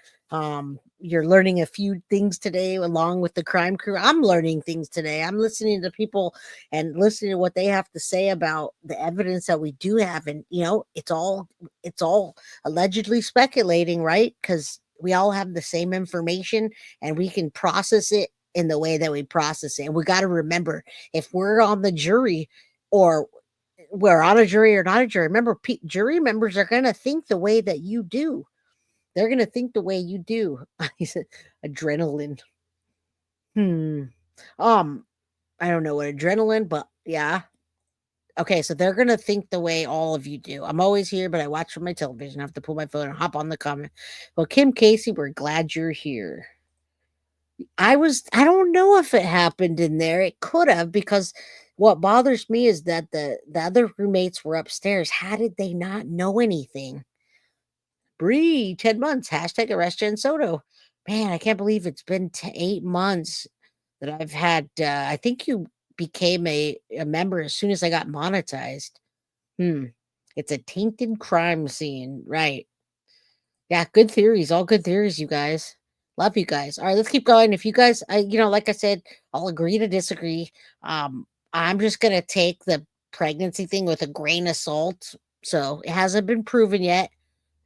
you're learning a few things today along with the crime crew. I'm learning things today. I'm listening to people and listening to what they have to say about the evidence that we do have. And it's all allegedly speculating, right? Because we all have the same information and we can process it in the way that we process it. And we got to remember, if we're on the jury or we're on a jury or not a jury, remember, jury members are going to think the way that you do. They're going to think the way you do. He said adrenaline. I don't know what adrenaline, but yeah. Okay, so they're going to think the way all of you do. I'm always here, but I watch from my television. I have to pull my phone and hop on the comment. Well, Kim Casey, we're glad you're here. I don't know if it happened in there. It could have, because what bothers me is that the other roommates were upstairs. How did they not know anything? Bree, 10 months. Hashtag arrest Jenn Soto. Man, I can't believe it's been 8 months that I've had. I think you became a member as soon as I got monetized. It's a tainted crime scene. Right. Yeah, good theories. All good theories, you guys. Love you guys. All right, let's keep going. If you guys, like I said, I'll agree to disagree. I'm just gonna take the pregnancy thing with a grain of salt. So it hasn't been proven yet.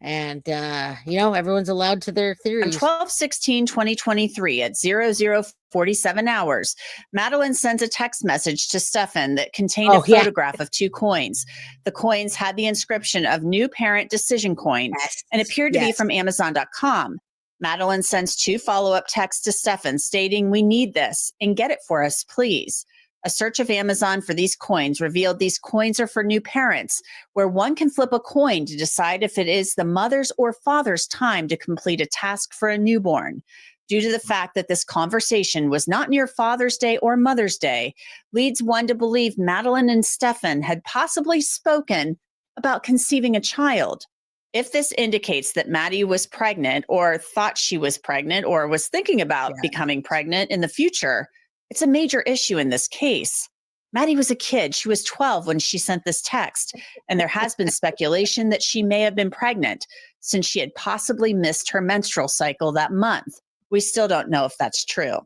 And everyone's allowed to their theories. On 12/16/2023 at 00:47 hours, Madeline sent a text message to Stephan that contained a photograph of two coins. The coins had the inscription of New Parent Decision Coin and appeared to be from Amazon.com. Madeline sends 2 follow-up texts to Stephan stating, "We need this and get it for us, please." A search of Amazon for these coins revealed these coins are for new parents, where one can flip a coin to decide if it is the mother's or father's time to complete a task for a newborn. due to the fact that this conversation was not near Father's Day or Mother's Day, leads one to believe Madeline and Stephan had possibly spoken about conceiving a child. If this indicates that Maddie was pregnant or thought she was pregnant or was thinking about becoming pregnant in the future, it's a major issue in this case. Maddie was a kid. She was 12 when she sent this text, and there has been speculation that she may have been pregnant since she had possibly missed her menstrual cycle that month. We still don't know if that's true.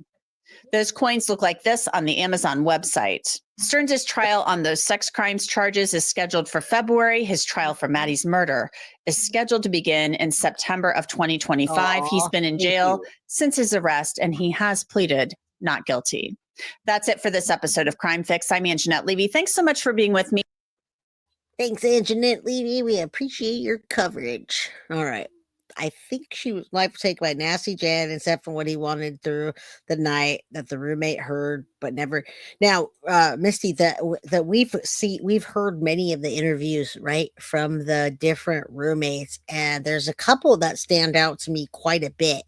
Those coins look like this on the Amazon website. Sterns' trial on those sex crimes charges is scheduled for February. His trial for Maddie's murder is scheduled to begin in September of 2025. He's been in jail since his arrest, and he has pleaded not guilty. That's it for this episode of Crime Fix. I'm Anjanette Levy. Thanks so much for being with me. Thanks, Anjanette Levy. We appreciate your coverage. All right. I think she was life taken by Nasty Jen, except for what he wanted through the night that the roommate heard, but never. Now, Misty, that we've heard many of the interviews, right, from the different roommates, and there's a couple that stand out to me quite a bit.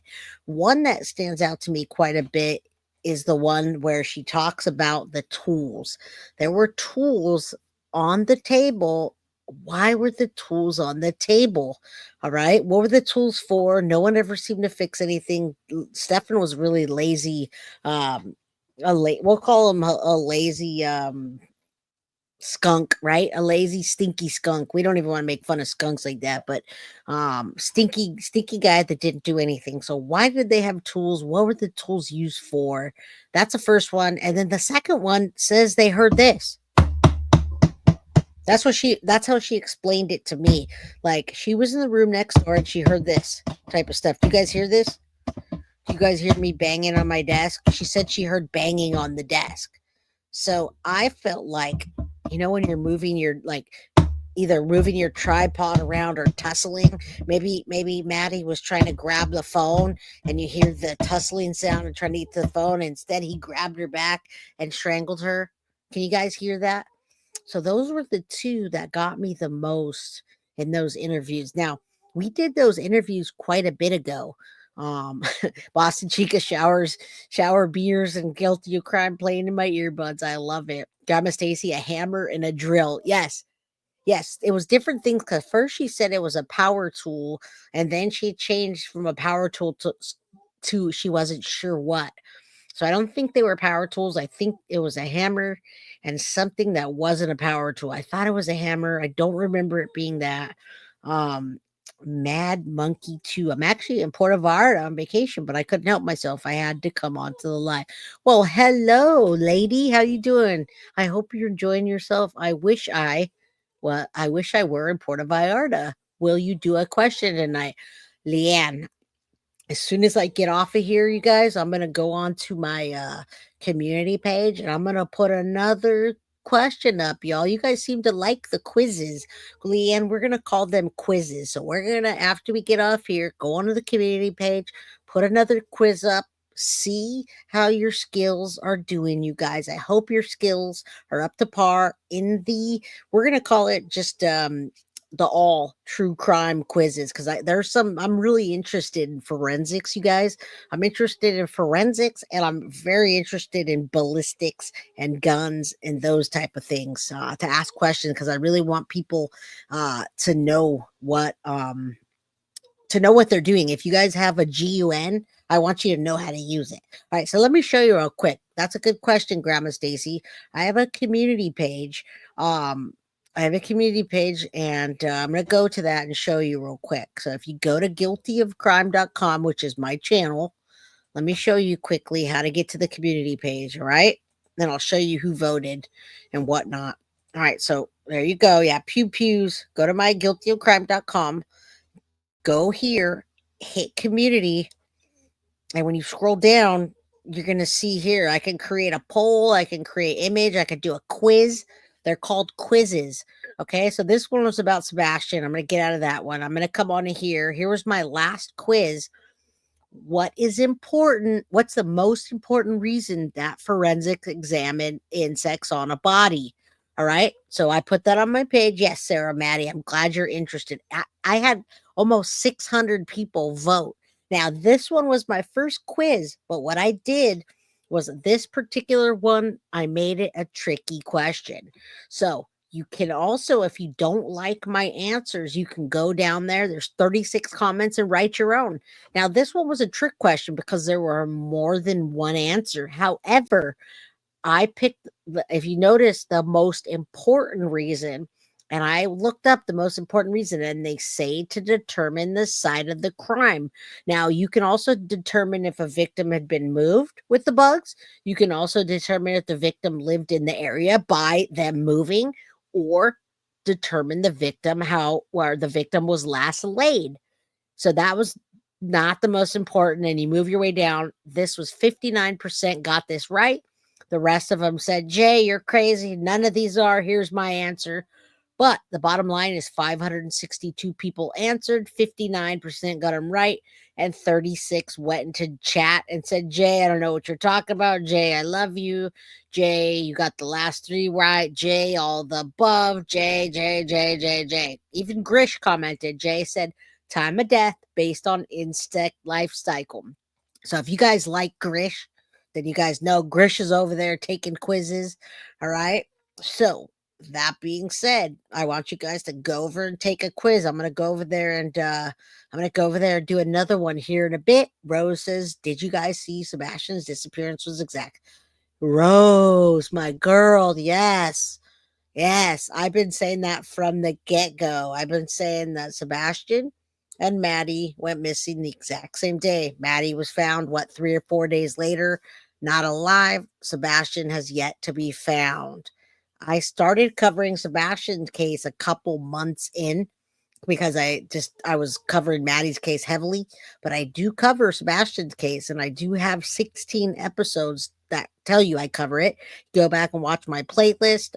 One that stands out to me quite a bit is the one where she talks about the tools. There were tools on the table. Why were the tools on the table? All right. What were the tools for? No one ever seemed to fix anything. Stephan was really lazy. We'll call him a lazy skunk, right? A lazy, stinky skunk. We don't even want to make fun of skunks like that, but stinky guy that didn't do anything. So why did they have tools? What were the tools used for? That's the first one. And then the second one says they heard this. That's how she explained it to me. Like, she was in the room next door and she heard this type of stuff. Do you guys hear this? Do you guys hear me banging on my desk? She said she heard banging on the desk. So I felt like, when you're moving your, either moving your tripod around or tussling, maybe Maddie was trying to grab the phone and you hear the tussling sound and trying to get to the phone. And instead he grabbed her back and strangled her. Can you guys hear that? So those were the two that got me the most in those interviews. Now, we did those interviews quite a bit ago. Boston Chica shower beers and guilty of crime playing in my earbuds. I love it. Grandma Stacy, a hammer and a drill. Yes, it was different things because first she said it was a power tool, and then she changed from a power tool to she wasn't sure what. So I don't think they were power tools. I think it was a hammer and something that wasn't a power tool. I thought it was a hammer. I don't remember it being that. Mad Monkey 2. I'm actually in Puerto Vallarta on vacation, but I couldn't help myself. I had to come on to the live. Well, hello, lady. How you doing? I hope you're enjoying yourself. I wish I were in Puerto Vallarta. Will you do a question tonight? Leanne, as soon as I get off of here, you guys, I'm going to go on to my community page and I'm going to put another question up, y'all. You guys seem to like the quizzes. Leanne, we're going to call them quizzes. So we're going to, after we get off here, go onto the community page, put another quiz up, see how your skills are doing, you guys. I hope your skills are up to par we're going to call it just the all true crime quizzes, because I'm really interested in forensics, you guys. I'm interested in forensics, and I'm very interested in ballistics and guns and those type of things, to ask questions, because I really want people to know what they're doing. If you guys have a GUN, I want you to know how to use it. All right, so let me show you real quick. That's a good question, Grandma Stacy. I have a community page. And I'm going to go to that and show you real quick. So if you go to guiltyofcrime.com, which is my channel, let me show you quickly how to get to the community page, all right? Then I'll show you who voted and whatnot. All right, so there you go. Yeah, pews. Go to my guiltyofcrime.com. Go here, hit community. And when you scroll down, you're going to see here, I can create a poll. I can create image. I could do a quiz. They're called quizzes. Okay, so this one was about Sebastian. I'm going to get out of that one. I'm going to come on to here. Here was my last quiz. What is important? What's the most important reason that forensics examine insects on a body? All right, so I put that on my page. Yes, Sarah, Maddie, I'm glad you're interested. I had almost 600 people vote. Now, this one was my first quiz, but what I did was this particular one, I made it a tricky question. So you can also, if you don't like my answers, you can go down there. There's 36 comments and write your own. Now, this one was a trick question because there were more than one answer. However, I picked, if you notice, the most important reason, and I looked up the most important reason, and they say to determine the site of the crime. Now, you can also determine if a victim had been moved with the bugs. You can also determine if the victim lived in the area by them moving, or determine the victim where the victim was last laid. So that was not the most important. And you move your way down. This was 59% got this right. The rest of them said, Jay, you're crazy. None of these are. Here's my answer. But the bottom line is 562 people answered, 59% got them right, and 36 went into chat and said, Jay, I don't know what you're talking about. Jay, I love you. Jay, you got the last three right. Jay, all the above. Jay, Jay, Jay, Jay, Jay. Even Grish commented. Jay said, time of death based on insect life cycle. So if you guys like Grish, then you guys know Grish is over there taking quizzes. All right. So that being said, I want you guys to go over and take a quiz. I'm gonna go over there and do another one here in a bit. Rose says, did you guys see Sebastian's disappearance was exact? Rose, my girl, yes. Yes, I've been saying that from the get-go. I've been saying that Sebastian and Maddie went missing the exact same day. Maddie was found, 3 or 4 days later, not alive. Sebastian has yet to be found. I started covering Sebastian's case a couple months in because I was covering Maddie's case heavily, but I do cover Sebastian's case, and I do have 16 episodes that tell you I cover it. Go back and watch my playlist.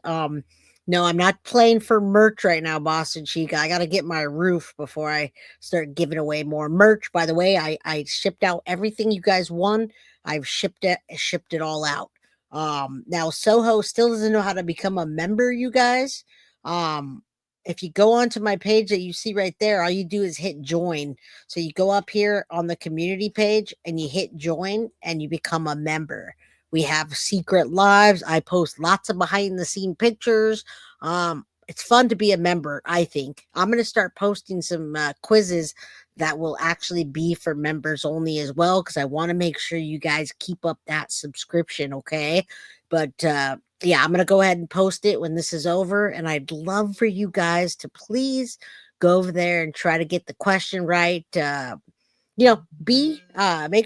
No, I'm not playing for merch right now, Boston Chica. I got to get my roof before I start giving away more merch. By the way, I shipped out everything you guys won. I've shipped it all out. Now Soho still doesn't know how to become a member, you guys. If you go onto my page that you see right there, all you do is hit join. So you go up here on the community page and you hit join and you become a member. We have secret lives. I post lots of behind the scene pictures. It's fun to be a member, I think. I'm going to start posting some quizzes that will actually be for members only as well, because I want to make sure you guys keep up that subscription, okay? But yeah, I'm going to go ahead and post it when this is over, and I'd love for you guys to please go over there and try to get the question right. Make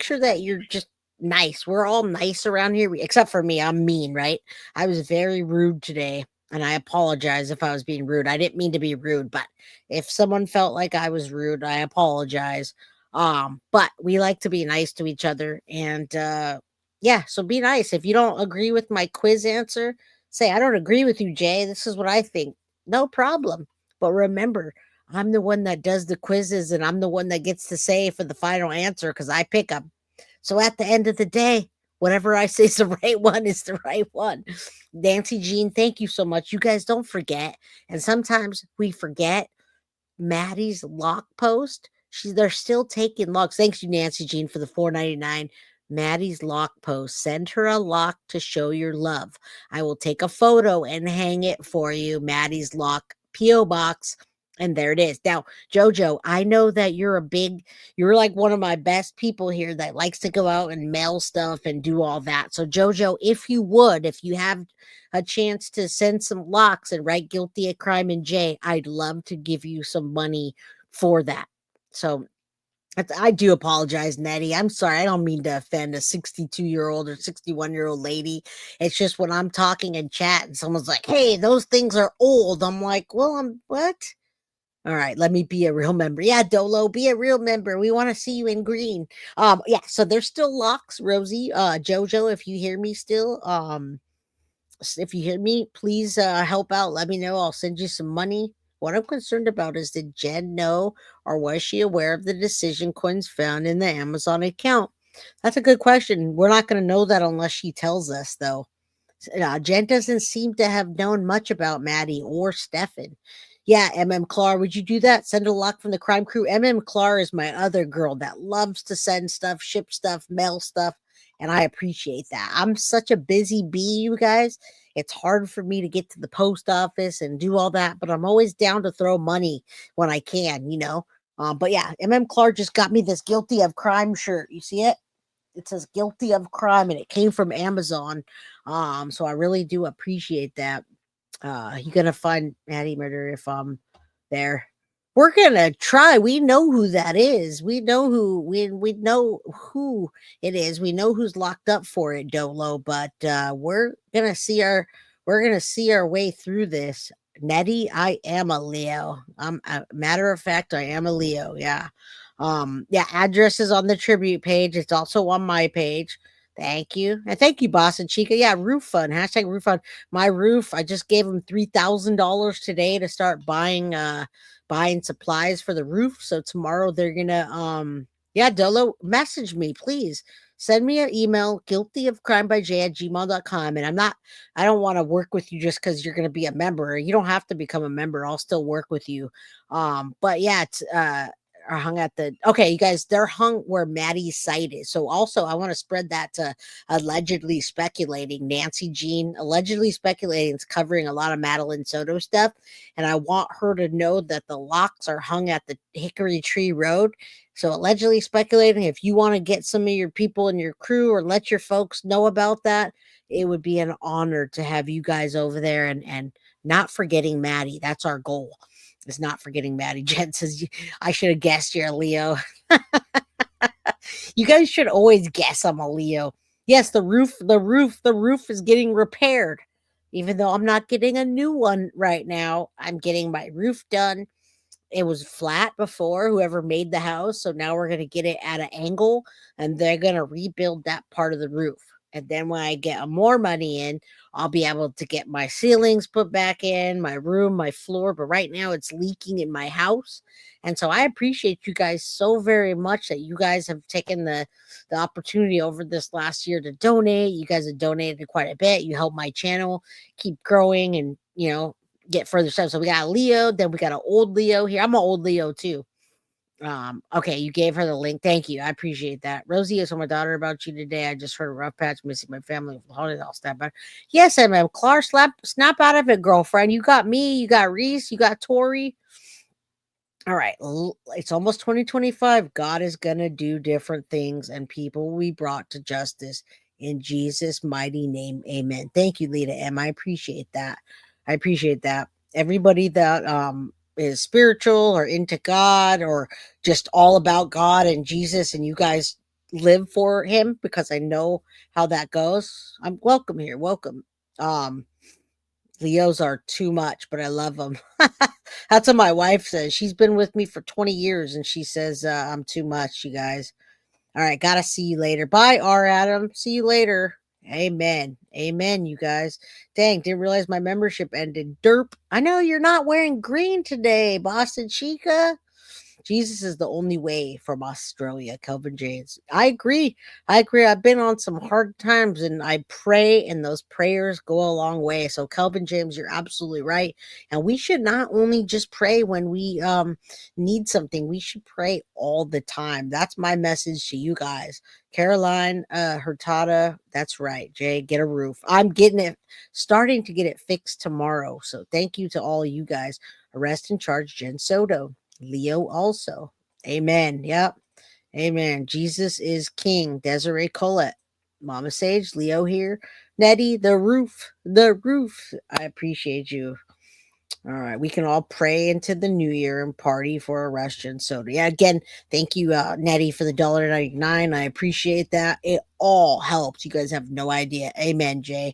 sure that you're just nice. We're all nice around here, except for me. I'm mean, right? I was very rude today, and I apologize if I was being rude. I didn't mean to be rude, but if someone felt like I was rude, I apologize. But we like to be nice to each other, and yeah, so be nice. If you don't agree with my quiz answer, say, I don't agree with you, Jay. This is what I think. No problem. But remember, I'm the one that does the quizzes, and I'm the one that gets to say for the final answer because I pick them. So at the end of the day, whatever I say is the right one is the right one. Nancy Jean, thank you so much. You guys don't forget. And sometimes we forget Maddie's lock post. They're still taking locks. Thanks you, Nancy Jean, for the $4.99. Maddie's lock post. Send her a lock to show your love. I will take a photo and hang it for you. Maddie's lock P.O. box. And there it is. Now, Jojo, I know that you're like one of my best people here that likes to go out and mail stuff and do all that. So, Jojo, if you have a chance to send some locks and write guilty of crime in J, I'd love to give you some money for that. So, I do apologize, Nettie. I'm sorry. I don't mean to offend a 62-year-old or 61-year-old lady. It's just when I'm talking in chat and someone's like, hey, those things are old. I'm like, well, what? All right, let me be a real member. Yeah, Dolo, be a real member. We want to see you in green. Yeah, so there's still locks, Rosie. Jojo, if you hear me still, please help out. Let me know. I'll send you some money. What I'm concerned about is, did Jenn know, or was she aware of the decision coins found in the Amazon account? That's a good question. We're not going to know that unless she tells us, though. Jenn doesn't seem to have known much about Maddie or Stephan. Yeah, Clar, would you do that? Send a lock from the crime crew. Clar is my other girl that loves to send stuff, ship stuff, mail stuff, and I appreciate that. I'm such a busy bee, you guys. It's hard for me to get to the post office and do all that, but I'm always down to throw money when I can, you know. But yeah, Clar just got me this guilty of crime shirt. You see it? It says guilty of crime, and it came from Amazon. So I really do appreciate that. You gonna find Maddie Murder if I'm there. We're gonna try. We know who that is. We know who we know who it is. We know who's locked up for it, Dolo. But we're gonna see our way through this. Nettie, I am a Leo. Matter of fact, I am a Leo. Yeah. Yeah, address is on the tribute page. It's also on my page. Thank you. And thank you, Boss and Chica. Yeah, roof fund. Hashtag roof fund. My roof, I just gave them $3,000 today to start buying supplies for the roof. So tomorrow they're gonna yeah, Dolo, message me, please. Send me an email, guiltyofcrimebyj@gmail.com. And I don't want to work with you just because you're gonna be a member. You don't have to become a member. I'll still work with you. But yeah, it's are hung at the okay, you guys, they're hung where Maddie's site is. So also I want to spread that to allegedly speculating. Nancy Jean allegedly speculating is covering a lot of Madeline Soto stuff. And I want her to know that the locks are hung at the Hickory Tree Road. So allegedly speculating, if you want to get some of your people in your crew or let your folks know about that, it would be an honor to have you guys over there and not forgetting Maddie. That's our goal. Is not forgetting Maddie. Jen says, I should have guessed you're a Leo. You guys should always guess I'm a Leo. Yes, the roof is getting repaired. Even though I'm not getting a new one right now, I'm getting my roof done. It was flat before, whoever made the house. So now we're going to get it at an angle and they're going to rebuild that part of the roof. And then when I get more money in, I'll be able to get my ceilings put back in, my room, my floor. But right now it's leaking in my house. And so I appreciate you guys so very much that you guys have taken the opportunity over this last year to donate. You guys have donated quite a bit. You helped my channel keep growing and, you know, get further stuff. So we got a Leo, then we got an old Leo here. I'm an old Leo too. Okay, you gave her the link. Thank you. I appreciate that. Rosie is my daughter about you today. I just heard a rough patch, missing my family with the holidays. I'll step out. Yes, MM. Clark, snap out of it, girlfriend. You got me, you got Reese, you got Tori. All right, it's almost 2025. God is going to do different things and people will be brought to justice in Jesus' mighty name. Amen. Thank you, Lita M. I appreciate that. I appreciate that. Everybody that is spiritual or into God or just all about God and Jesus and you guys live for him because I know how that goes. I'm welcome here. Welcome. Leos are too much, but I love them. That's what my wife says. She's been with me for 20 years and she says I'm too much, you guys. All right, gotta see you later. Bye, R. Adam. See you later. Amen. Amen, you guys. Dang, didn't realize my membership ended. Derp. I know you're not wearing green today, Boston Chica. Jesus is the only way from Australia, Kelvin James. I agree. I agree. I've been on some hard times and I pray, and those prayers go a long way. So, Kelvin James, you're absolutely right. And we should not only just pray when we need something, we should pray all the time. That's my message to you guys. Caroline Hurtada, that's right. Jay, get a roof. I'm getting it, starting to get it fixed tomorrow. So, thank you to all you guys. Arrest and charge Jenn Soto. Leo also. Amen. Yep. Amen. Jesus is King. Desiree Colette. Mama Sage. Leo here. Nettie, the roof. The roof. I appreciate you. All right. We can all pray into the new year and party for a Russian soda. Yeah, again, thank you, Nettie, for the $1.99. I appreciate that. It all helps. You guys have no idea. Amen, Jay.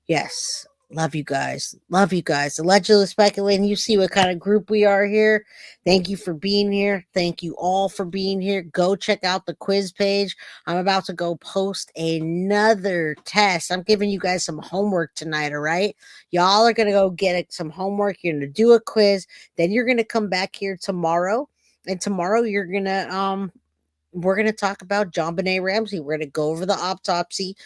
Yes. Love you guys. Love you guys. Allegedly speculating. You see what kind of group we are here. Thank you for being here. Thank you all for being here. Go check out the quiz page. I'm about to go post another test. I'm giving you guys some homework tonight. All right. Y'all are going to go get some homework. You're going to do a quiz. Then you're going to come back here tomorrow. And tomorrow you're going to we're going to talk about JonBenet Ramsey. We're going to go over the autopsy.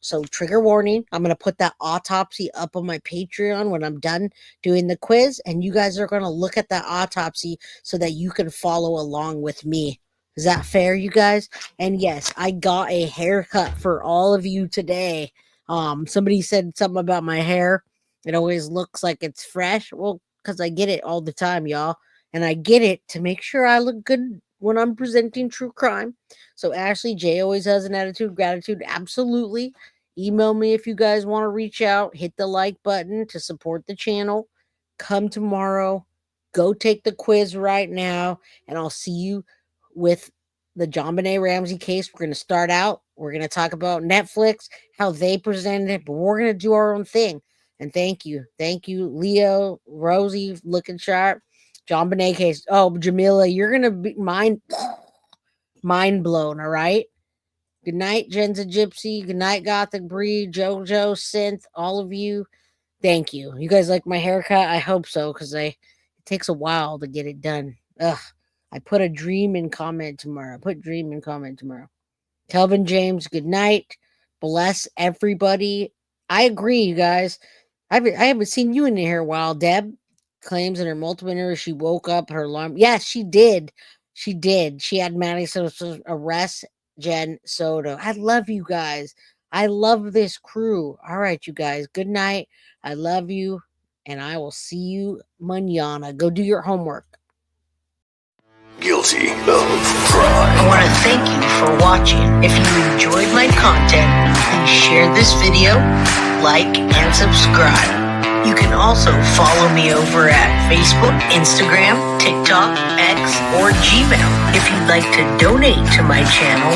So trigger warning. I'm going to put that autopsy up on my Patreon when I'm done doing the quiz. And you guys are going to look at that autopsy so that you can follow along with me. Is that fair, you guys? And yes, I got a haircut for all of you today. Somebody said something about my hair. It always looks like it's fresh. Well, because I get it all the time, y'all. And I get it to make sure I look good when I'm presenting true crime. So Ashley J always has an attitude, gratitude. Absolutely. Email me if you guys want to reach out. Hit the like button to support the channel. Come tomorrow. Go take the quiz right now. And I'll see you with the JonBenet Ramsey case. We're going to start out. We're going to talk about Netflix, how they presented it, but we're going to do our own thing. And thank you. Thank you, Leo, Rosie, looking sharp. JonBenet case. Oh, Jamila, you're going to be mind blown, all right? Good night, Jen's a Gypsy. Good night, Gothic Breed, JoJo, Synth, all of you. Thank you. You guys like my haircut? I hope so, because it takes a while to get it done. Ugh. I put a dream in comment tomorrow. Kelvin James, good night. Bless everybody. I agree, you guys. I haven't seen you in here a while. Deb claims in her multiple interviews she woke up, her alarm. Yes, she did. She did. She had Maddie Soto arrest Jenn Soto. I love you guys. I love this crew. All right, you guys. Good night. I love you. And I will see you mañana. Go do your homework. Guilty of crime. I want to thank you for watching. If you enjoyed my content, please share this video, like, and subscribe. You can also follow me over at Facebook, Instagram, TikTok, X, or Gmail. If you'd like to donate to my channel,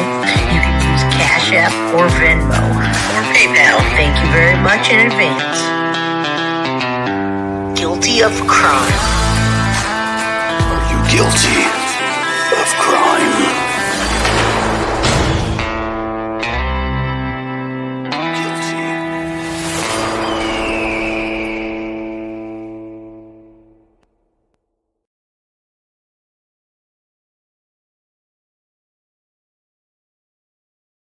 you can use Cash App or Venmo or PayPal. Thank you very much in advance. Guilty of crime. Are you guilty?